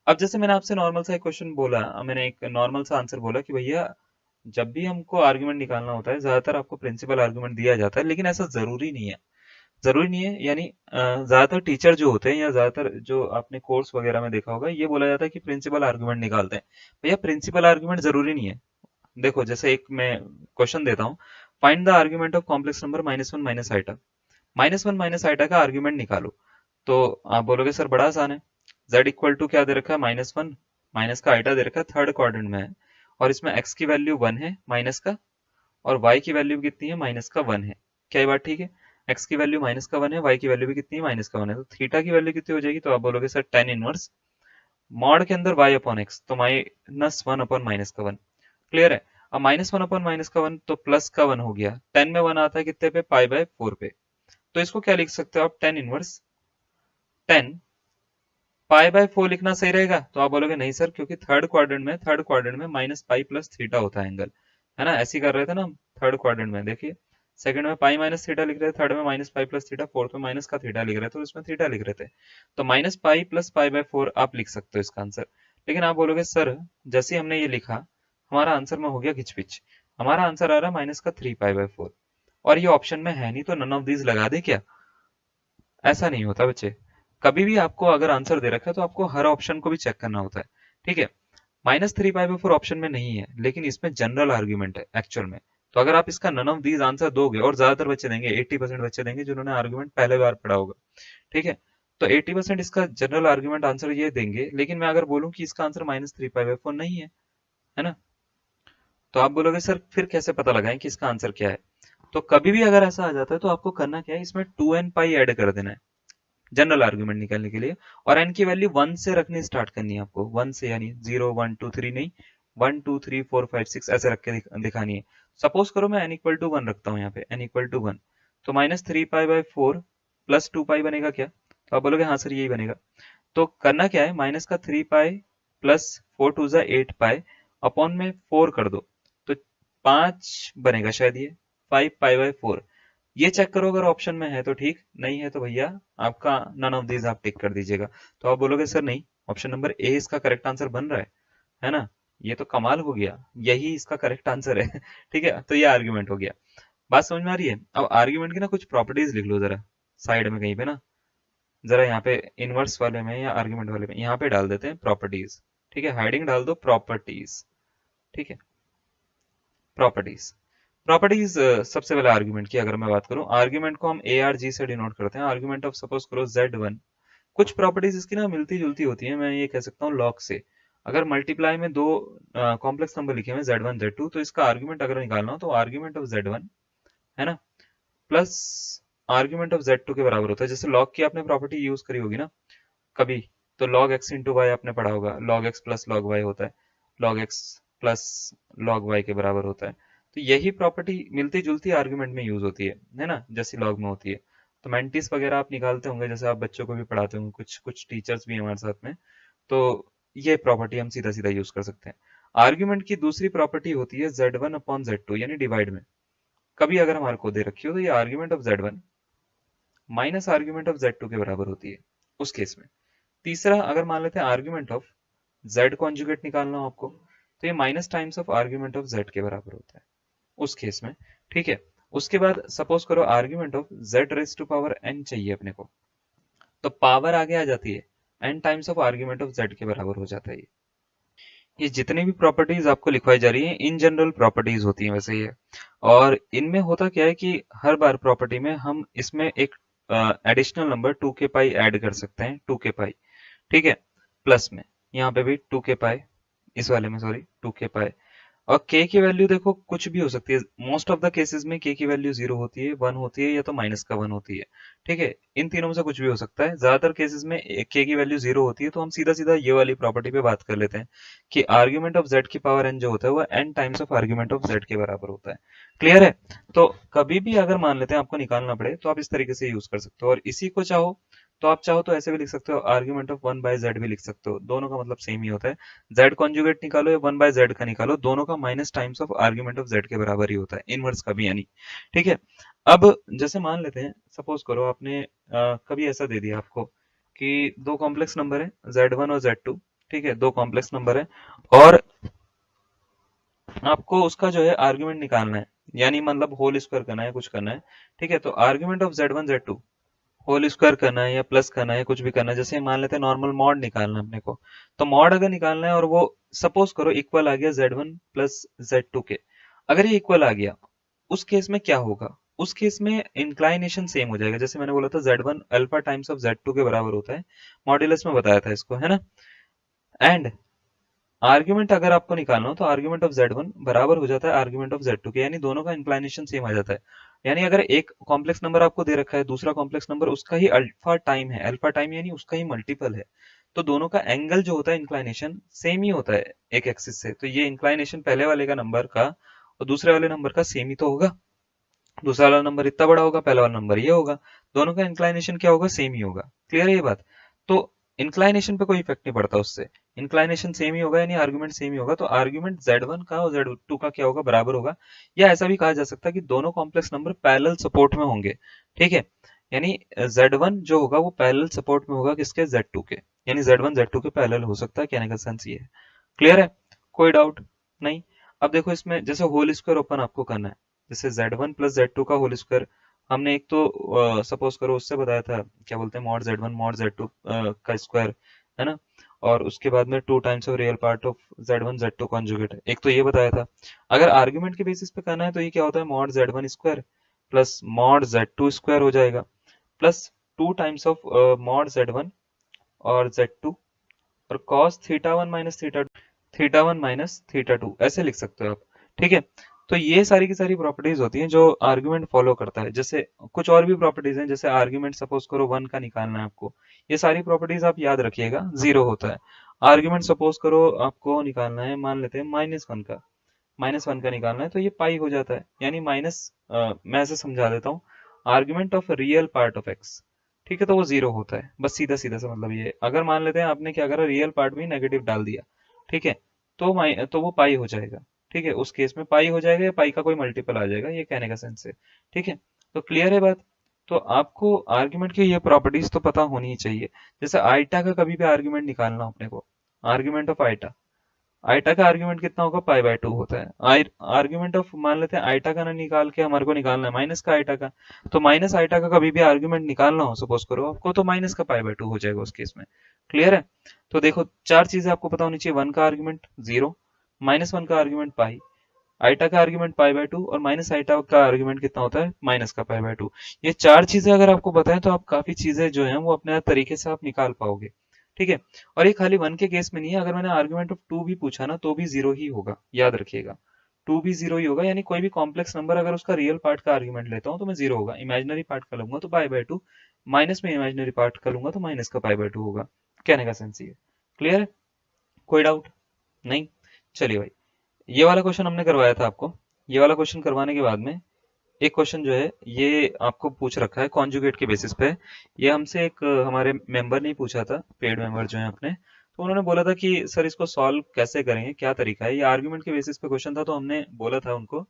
Speaker 1: अब जैसे मैंने आपसे नॉर्मल सा एक क्वेश्चन बोला, मैंने एक नॉर्मल सा आंसर बोला कि भैया जब भी हमको आर्गुमेंट निकालना होता है, ज्यादातर आपको प्रिंसिपल आर्गुमेंट दिया जाता है, लेकिन ऐसा जरूरी नहीं है। जरूरी नहीं है यानी ज्यादातर टीचर जो होते हैं, या ज्यादातर जो आपने कोर्स वगैरह में देखा होगा, ये बोला जाता है कि प्रिंसिपल आर्गुमेंट निकालते हैं। भैया प्रिंसिपल आर्गुमेंट जरूरी नहीं है। देखो जैसे एक मैं क्वेश्चन देता हूँ, find the argument of complex number -1 minus iota. -1 minus iota का आर्ग्यूमेंट निकालो। तो आप बोलोगे सर बड़ा आसान है, z इक्वल टू क्या दे रखा है -1, माइनस का आइटा दे रखा है, थर्ड क्वाड्रेंट में है, और इसमें x की वैल्यू 1 है माइनस का, और y की वैल्यू कितनी है -1 है। क्या ये बात ठीक है? x की वैल्यू -1 है, y की वैल्यू भी कितनी है -1 है, तो थीटा की वैल्यू कितनी हो जाएगी? तो आप बोलोगे सर tan इनवर्स मॉड के अंदर y अपॉन x, तो -1 अपॉन -1। क्लियर है? अब -1 अपॉन -1 तो प्लस का 1 हो गया, 10 में 1 आता है कितने पे? π/4 पे। तो इसको क्या लिख सकते हो आप? tan इनवर्स 10 π/4 लिखना सही रहेगा? तो आप बोलोगे नहीं सर, क्योंकि थर्ड क्वाड्रेंट में माइनस पाई प्लस थीटा होता है एंगल, है ना? ऐसे ही कर रहे थे ना हम थर्ड क्वाड्रेंट में। देखिए सेकंड में पाई माइनस थीटा लिख रहे थे, थर्ड में minus pi plus theta, fourth में माइनस का थीटा लिख रहे थे और इसमें थीटा लिख रहे थे। तो माइनस पाई प्लस π/4 आप लिख सकते हो इसका आंसर। लेकिन आप बोलोगे सर जैसे ही हमने ये लिखा हमारा आंसर में हो गया घिचपिच, हमारा आंसर आ रहा है माइनस का 3π/4, और ये ऑप्शन में है नहीं, तो नन ऑफ दीज लगा दे क्या? ऐसा नहीं होता बच्चे। कभी भी आपको अगर आंसर दे रखा है तो आपको हर ऑप्शन को भी चेक करना होता है, ठीक है? -3π/4 ऑप्शन में नहीं है, लेकिन इसमें जनरल आर्ग्यूमेंट है एक्चुअल में। तो अगर आप इसका नन ऑफ दीज आंसर दोगे, और ज्यादातर बच्चे देंगे, 80% बच्चे देंगे जिन्होंने आर्ग्यूमेंट पहले बार पढ़ा होगा, ठीक है? तो 80% इसका जनरल आर्ग्यूमेंट आंसर ये देंगे। लेकिन मैं अगर बोलूं कि इसका आंसर -3π/4 नहीं है ना? तो आप बोलोगे सर फिर कैसे पता लगाएं कि इसका आंसर क्या है? तो कभी भी अगर ऐसा आ जाता है तो आपको करना क्या है, इसमें 2n पाई ऐड कर देना है जनरल आर्ग्यूमेंट निकालने के लिए, और n की वैल्यू 1 से रखनी स्टार्ट करनी है आपको, 1 से, यानी 0 1 2 3 नहीं, 1 2 3 4 5 6 ऐसे रख के दिखानी है। सपोज करो मैं n इक्वल टू 1 रखता हूँ यहाँ पे, n इक्वल टू 1, तो -3π/4 प्लस 2π बनेगा क्या? तो आप बोलोगे हाँ सर यही बनेगा। तो करना क्या है, माइनस का 3π प्लस 4 टू ज़ा 8π अपॉन में 4 कर दो, तो 5 बनेगा शायद ये, 5π/4। ये चेक करो अगर ऑप्शन में है तो ठीक, नहीं है तो भैया आपका नन ऑफ दीज आप टिक कर दीजिएगा। तो आप बोलोगे सर नहीं, ऑप्शन नंबर ए इसका करेक्ट आंसर बन रहा है ना? ये तो कमाल हो गया, यही इसका करेक्ट आंसर है। ठीक है, तो ये आर्ग्यूमेंट हो गया। बात समझ में आ रही है? अब आर्ग्यूमेंट की ना कुछ प्रॉपर्टीज लिख लो जरा साइड में कहीं पे ना, जरा यहाँ पे इनवर्स वाले में या आर्ग्यूमेंट वाले में यहाँ पे डाल देते हैं प्रॉपर्टीज। ठीक है, हेडिंग डाल दो प्रॉपर्टीज। ठीक है, प्रॉपर्टीज। प्रॉपर्टीज सबसे पहले आर्ग्यूमेंट की अगर मैं बात करूं, आर्ग्यूमेंट को हम ए आर जी से डिनोट करते हैं। आर्ग्यूमेंट ऑफ सपोज करो z1, कुछ प्रॉपर्टीज इसकी ना मिलती जुलती होती है, मैं ये कह सकता हूँ लॉग से। अगर मल्टीप्लाई में दो कॉम्प्लेक्स नंबर लिखे हुए z1 z2, तो इसका आर्ग्यूमेंट अगर निकालना हो तो आर्ग्यूमेंट ऑफ z1, है ना, प्लस आर्ग्यूमेंट ऑफ z2 के बराबर होता है। जैसे लॉग की आपने प्रॉपर्टी यूज करी होगी ना कभी, तो log x इंटू वाई आपने पढ़ा होगा, log x plus log y होता है, log x plus log y के बराबर होता है। तो यही प्रॉपर्टी मिलती जुलती आर्ग्यूमेंट में यूज होती है ना, जैसी log में होती है। तो मेंटिस वगैरह आप निकालते होंगे, जैसे आप बच्चों को भी पढ़ाते होंगे, कुछ कुछ टीचर्स भी हैं हमारे साथ में, तो ये प्रॉपर्टी हम सीधा सीधा यूज कर सकते हैं। आर्ग्यूमेंट की दूसरी प्रॉपर्टी होती है z1 अपॉन z2, यानी डिवाइड में। कभी अगर हमारे को दे रखी हो तो ये argument of z1 minus argument of z2 के बराबर होती है उस केस में। तीसरा, अगर मान लेते हैं आर्ग्यूमेंट ऑफ z कॉन्जुगेट निकालना हो आपको, तो ये minus times of argument of z के बराबर होता है उस केस में। ठीक है, उसके बाद सपोज करो argument of z raise to power n चाहिए अपने को, तो पावर आगे आ जाती है, n times of argument of z के बराबर हो जाता है ये जितनी भी प्रॉपर्टीज आपको लिखवाई जा रही है इन जनरल प्रॉपर्टीज होती हैं वैसे ये। और इनमें होता क्या है कि हर बार प्रॉपर्टी में हम इसमें एक एडिशनल नंबर 2k पाई ऐड कर सकते हैं, 2k पाई। ठीक है, प्लस में यहाँ पे भी 2k पाई, इस वाले में सॉरी 2k पाई। और k की वैल्यू देखो कुछ भी हो सकती है, मोस्ट ऑफ द केसेस में k की वैल्यू 0 होती है, 1 होती है, या तो माइनस का 1 होती है। ठीक है, इन तीनों में से कुछ भी हो सकता है। ज्यादातर केसेस में k की वैल्यू 0 होती है, तो हम सीधा सीधा ये वाली प्रॉपर्टी पे बात कर लेते हैं कि आर्ग्यूमेंट ऑफ z की पावर n जो होता है वो n times of argument of z के बराबर होता है। क्लियर है? तो कभी भी अगर मान लेते हैं आपको निकालना पड़े तो आप इस तरीके से यूज कर सकते हो, और इसी को चाहो तो ऐसे भी लिख सकते हो, आर्ग्यूमेंट ऑफ 1 बाय z भी लिख सकते हो, दोनों का मतलब सेम ही होता है। z कॉन्जुगेट निकालो या 1 बाय z का निकालो, दोनों का minus times of argument of z के बराबर ही होता है, इनवर्स का भी यानी। ठीक है, अब जैसे मान लेते हैं सपोज करो आपने कभी ऐसा दे दिया आपको कि दो कॉम्प्लेक्स नंबर है z1 और z2, ठीक है, दो कॉम्प्लेक्स नंबर है, और आपको उसका जो है आर्ग्यूमेंट निकालना है, यानी मतलब होल स्क्वायर करना है, कुछ करना है। ठीक है, तो argument of z1 z2 whole square करना है या प्लस करना है, कुछ भी करना है। जैसे मान लेते हैं नॉर्मल मॉड निकालना है अपने को, तो मॉड अगर निकालना है और वो सपोज करो इक्वल आ गया z1 प्लस z2 के, अगर ये इक्वल आ गया उस केस में क्या होगा, उस केस में इंक्लाइनेशन सेम हो जाएगा। जैसे मैंने बोला था Z1 alpha times of Z2 के बराबर होता है, मॉड्यूलस में बताया था इसको, है ना। एंड आर्ग्यूमेंट अगर आपको निकालना हो तो आर्ग्यूमेंट ऑफ Z1 बराबर हो जाता है आर्ग्यूमेंट ऑफ Z2 के, यानी दोनों का इंक्लाइनेशन सेम आ जाता है। यानी अगर एक कॉम्प्लेक्स नंबर आपको दे रखा है, दूसरा कॉम्प्लेक्स नंबर उसका ही अल्फा टाइम है, अल्फा टाइम यानी उसका ही मल्टीपल है, तो दोनों का एंगल जो होता है इंक्लाइनेशन सेम ही होता है एक एक्सिस से। तो ये इंक्लाइनेशन पहले वाले का नंबर का और दूसरे वाले नंबर का सेम ही तो होगा। दूसरा वाला नंबर इतना बड़ा होगा, पहला वाला नंबर ये होगा, दोनों का इंक्लाइनेशन क्या होगा, सेम ही होगा। क्लियर है ये बात। तो इंक्लाइनेशन पे कोई इफेक्ट नहीं पड़ता उससे, इंक्लाइनेशन सेम ही होगा, यानी आर्गुमेंट सेम ही होगा। तो आर्गुमेंट Z1 का और Z2 का क्या होगा, बराबर होगा। या ऐसा भी कहा जा सकता है कि दोनों कॉम्प्लेक्स नंबर पैरेलल सपोर्ट में होंगे। ठीक है, यानी Z1 जो होगा वो पैरेलल सपोर्ट में होगा किसके, Z2 के, यानी Z1 Z2 के पैरेलल हो सकता है, कहने का सेंस ये है। क्लियर है, कोई डाउट नहीं। अब देखो इसमें जैसे होल स्क्वायर ओपन आपको करना है, जैसे Z1 प्लस Z2 का होल स्क्वायर, हमने एक तो सपोज करो उससे बताया था, क्या बोलते हैं, मॉड Z1 मॉड Z2 का स्क्वायर, है ना। और उसके बाद में 2 times of real part of Z1 Z2 conjugate, एक तो ये बताया था। अगर आर्ग्यूमेंट के बेसिस पे करना है तो ये क्या होता है, mod Z1 square plus mod Z2 square हो जाएगा, plus 2 times of mod Z1 और Z2 और cos theta one minus theta two, ऐसे लिख सकते हो आप। ठीक है, तो ये सारी की सारी प्रॉपर्टीज होती हैं जो आर्ग्यूमेंट फॉलो करता है। जैसे कुछ और भी प्रॉपर्टीज हैं, जैसे आर्ग्यूमेंट सपोज करो 1 का निकालना है आपको, ये सारी प्रॉपर्टीज आप याद रखिएगा, 0 होता है। आर्ग्यूमेंट सपोज करो आपको निकालना है, मान लेते हैं -1 का निकालना है, तो ये पाई हो जाता है, यानी मैं ऐसे समझा देता हूँ, argument of real part of x, ठीक है, तो वो 0 होता है। बस सीधा सीधा सा मतलब ये है। अगर मान लेते हैं आपने क्या करा, रियल पार्ट में नेगेटिव डाल दिया, ठीक है, तो वो पाई हो जाएगा। ठीक है, उस केस में पाई हो जाएगा या पाई का कोई मल्टीपल आ जाएगा, ये कहने का सेंस है। ठीक है, तो क्लियर है बात। तो आपको आर्ग्यूमेंट की ये प्रॉपर्टीज तो पता होनी ही चाहिए। जैसे आइटा का कभी भी आर्ग्यूमेंट निकालना हो अपने को, आर्ग्यूमेंट ऑफ आइटा, आइटा का आर्ग्यूमेंट कितना होगा, पाई/2 होता है। आर्ग्यूमेंट ऑफ, मान लेते हैं आइटा का ना निकाल के हमारे को निकालना है माइनस का आइटा का, तो माइनस आइटा का कभी भी आर्ग्यूमेंट निकालना हो सपोज करो आपको, तो माइनस का पाई/2 हो जाएगा उस केस में। क्लियर है। तो देखो चार चीजें आपको पता होनी चाहिए, 1 का आर्ग्यूमेंट 0, -1 का आर्ग्यूमेंट पाई, आइटा का आर्ग्यूमेंट पाई/2 और माइनस आइटा का आर्ग्यूमेंट कितना होता है, माइनस का पाई/2। ये चार चीजें अगर आपको बताएं तो आप काफी चीजें जो है वो अपने तरीके से आप निकाल पाओगे। ठीक है, और ये खाली 1 के केस में नहीं है, अगर मैंने आर्ग्यूमेंट ऑफ 2 भी पूछा ना तो भी 0 ही होगा, याद रखिएगा। 2 भी 0 ही होगा, यानी कोई भी कॉम्प्लेक्स नंबर अगर उसका रियल पार्ट का आर्ग्यूमेंट लेता हूँ तो मैं 0 होगा, इमेजिनरी पार्ट का लूंगा तो पाई/2, माइनस में इमेजिनरी पार्ट का लूंगा तो माइनस का पाई/2 होगा। कहने का सेंस ये। क्लियर है, कोई डाउट नहीं। चलिए भाई, ये वाला क्वेश्चन हमने करवाया था आपको। ये वाला क्वेश्चन करवाने के बाद में एक क्वेश्चन जो है ये आपको पूछ रखा है कॉन्जुगेट के बेसिस पे। ये हमसे एक हमारे मेंबर ने ही पूछा था, पेड मेंबर जो है अपने, तो उन्होंने बोला था कि सर इसको सॉल्व कैसे करेंगे, क्या तरीका है। ये आर्ग्यूमेंट के बेसिस पे क्वेश्चन था, तो हमने बोला था उनको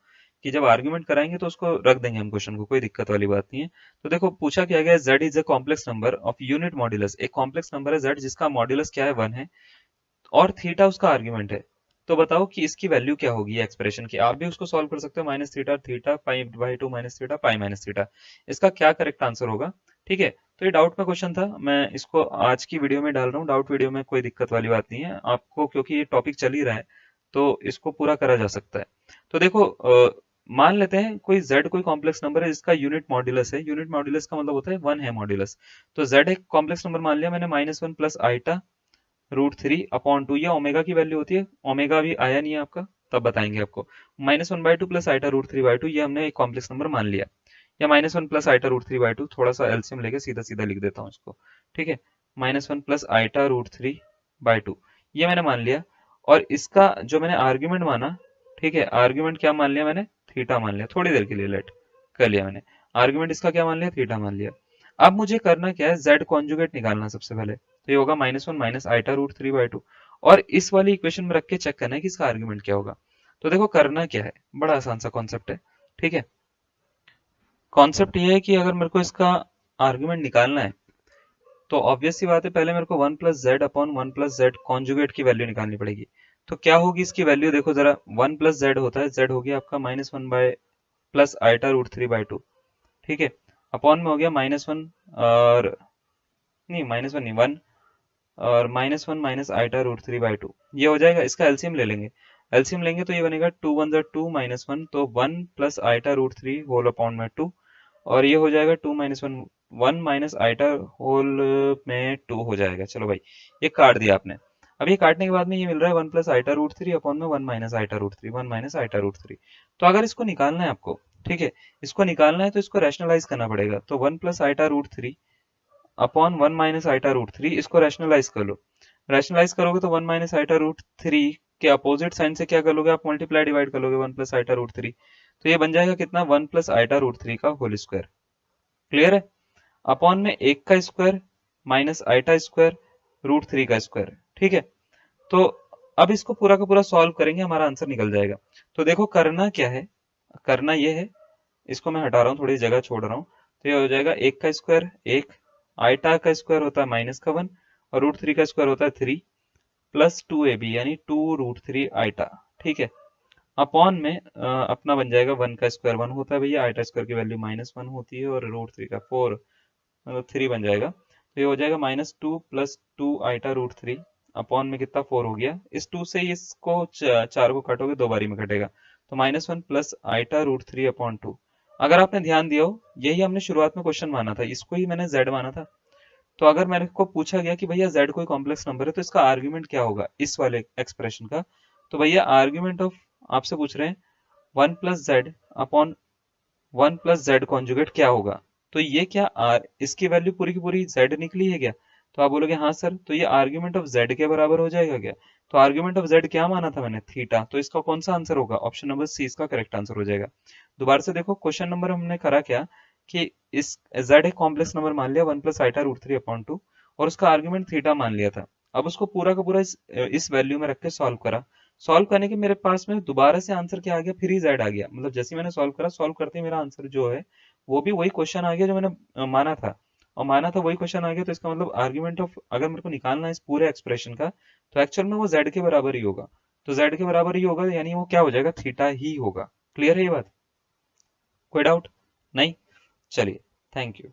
Speaker 1: कि जब आर्ग्यूमेंट कराएंगे तो उसको रख देंगे हम क्वेश्चन को, कोई दिक्कत वाली बात नहीं है। तो देखो पूछा क्या गया, z is a complex number of unit modulus, एक कॉम्प्लेक्स नंबर है z जिसका मॉड्यूलस क्या है, 1 है, और थीटा उसका आर्ग्यूमेंट है। तो बताओ कि इसकी वैल्यू क्या होगी एक्सप्रेशन की। आप भी उसको सॉल्व कर सकते हो, -थीटा थीटा पाई/2 minus theta pi minus theta, इसका क्या करेक्ट आंसर होगा। ठीक है, तो ये डाउट में क्वेश्चन था, मैं इसको आज की वीडियो में डाल रहा हूँ, डाउट वीडियो में कोई दिक्कत वाली बात नहीं है आपको, क्योंकि ये टॉपिक चल ही रहा है तो इसको पूरा करा जा सकता है। तो देखो मान लेते हैं कोई z कोई कॉम्प्लेक्स नंबर है जिसका यूनिट मॉड्यूलस है, यूनिट मॉड्यूलस का मतलब होता है 1 है मॉड्यूलस। तो z एक कॉम्प्लेक्स नंबर मान लिया मैंने, -1 प्लस आइटा √3/2, ये ओमेगा की वैल्यू होती है, ओमेगा भी आया नहीं है आपका, तब बताएंगे आपको। -1/2 प्लस आइटा √3/2, ये हमने एक कॉम्प्लेक्स नंबर मान लिया, या -1 प्लस आइटा √3/2, थोड़ा सा एलसीएम लेके सीधा सीधा लिख देता हूँ इसको। ठीक है, -1 प्लस आइटा √3/2, ये मैंने मान लिया। और इसका जो मैंने आर्ग्यूमेंट माना, ठीक है, आर्ग्यूमेंट क्या मान लिया मैंने, थीटा मान लिया, थोड़ी देर के लिए लेट कर लिया मैंने, आर्ग्यूमेंट इसका क्या मान लिया, थीटा मान लिया। अब मुझे करना क्या है, z कॉन्जुगेट निकालना सबसे पहले, तो ये होगा -1 माइनस आइटा √3/2, और इस वाली इक्वेशन में रख के चेक करना है कि इसका आर्ग्यूमेंट क्या होगा। तो देखो करना क्या है, बड़ा आसान सा कॉन्सेप्ट है। ठीक है, कॉन्सेप्ट ये है कि अगर मेरे को इसका आर्ग्यूमेंट निकालना है तो ऑब्वियस सी बात है, पहले मेरे को 1 plus Z upon 1 plus Z conjugate की वैल्यू निकालनी पड़ेगी। तो क्या होगी इसकी वैल्यू, देखो जरा, 1 प्लस जेड होता है, जेड हो गया आपका -1 बाय प्लस आइटा √3/2, ठीक है, अपॉन में हो गया -1 और नहीं, -1 नहीं, 1 और -1 माइनस आइटा √3/2, ये हो जाएगा, इसका एलसीएम ले लेंगे। एलसीएम लेंगे तो ये बनेगा 2 वन ज़ा 2 माइनस 1, तो 1 plus iota root 3 whole upon में 2, और ये हो जाएगा 2 माइनस 1, 1 माइनस आइटा होल में 2 हो जाएगा। चलो भाई ये काट दिया आपने। अब ये काटने के बाद में ये मिल रहा है 1 प्लस आइटा रूट 3 अपॉन में 1 minus iota root 3, 1 minus iota root 3। तो अगर इसको निकालना है आपको, ठीक है, इसको निकालना है तो इसको रैशनलाइज करना पड़ेगा। तो 1 plus iota root 3 upon 1 minus iota root 3, इसको रैशनलाइज कर लो। रैशनलाइज करोगे तो 1 माइनस आइटा रूट 3 के अपोजिट साइन से क्या कर लोगे आप, मल्टीप्लाई डिवाइड कर लोगे 1 प्लस आइटा रूट 3। तो ये बन जाएगा कितना, 1 प्लस आइटा रूट 3 का होल स्क्वायर। क्लियर है? अपॉन में 1 का square minus iota square root 3 का स्क्वायर। ठीक है, तो अब इसको पूरा का पूरा सॉल्व करेंगे, हमारा आंसर निकल जाएगा। तो देखो करना क्या है, करना ये है, इसको मैं हटा रहा हूँ, थोड़ी जगह छोड़ रहा हूँ। तो ये हो जाएगा 1 का स्क्वायर 1, आइटा का स्क्वायर होता है माइनस का 1, और रूट 3 का स्क्वायर होता है 3, प्लस 2ab यानी 2 रूट 3 आइटा। ठीक है, अपॉन में अपना बन जाएगा 1 का स्क्वायर 1 होता है भैया, आइटा स्क्वायर की वैल्यू माइनस 1 होती है, और रूट 3 का 4 मतलब 3 बन जाएगा। तो ये हो जाएगा minus 2 plus 2 iota root 3 upon में कितना 4 हो गया। इस 2 से इसको 4 को काटोगे 2 बारी में कटेगा, तो minus 1 plus iota root 3 upon 2। अगर आपने ध्यान दिया हो, यही हमने शुरुआत में क्वेश्चन माना था, इसको ही मैंने z माना था। तो अगर मेरे को पूछा गया कि भैया z कोई कॉम्प्लेक्स नंबर है तो इसका आर्ग्यूमेंट क्या होगा इस वाले एक्सप्रेशन का, तो भैया आर्ग्यूमेंट ऑफ, आपसे पूछ रहे हैं 1 plus Z upon 1 plus Z conjugate क्या होगा। तो ये क्या इसकी वैल्यू पूरी की पूरी z निकली है क्या, तो आप बोलोगे हाँ सर, तो ये आर्ग्यूमेंट ऑफ z के बराबर हो जाएगा क्या। तो आर्ग्यूमेंट ऑफ z क्या माना था मैंने, थीटा, तो इसका कौन सा आंसर होगा, ऑप्शन नंबर सी इसका करेक्ट आंसर हो जाएगा। दोबारा से देखो क्वेश्चन नंबर हमने करा क्या कि इस z एक कॉम्प्लेक्स नंबर मान लिया 1 प्लस आइटा रूट 3 अपॉन 2, और उसका आर्ग्यूमेंट थीटा मान लिया था। अब उसको पूरा का पूरा इस वैल्यू में रख के सॉल्व करा। सॉल्व करने के मेरे पास में दोबारा से आंसर क्या आ गया, फिर ही z आ गया। मतलब जैसे ही मैंने सॉल्व करा, सॉल्व करते ही मेरा आंसर जो है वो भी वही क्वेश्चन आ गया जो मैंने माना था, और माना था वही क्वेश्चन आ गया। तो इसका मतलब आर्ग्यूमेंट ऑफ, अगर मेरे को निकालना है इस पूरे एक्सप्रेशन का, तो एक्चुअल में वो z के बराबर ही होगा। तो z के बराबर ही होगा यानी वो क्या हो जाएगा, थीटा ही होगा। क्लियर है ये बात, कोई डाउट नहीं? चलिए, थैंक यू।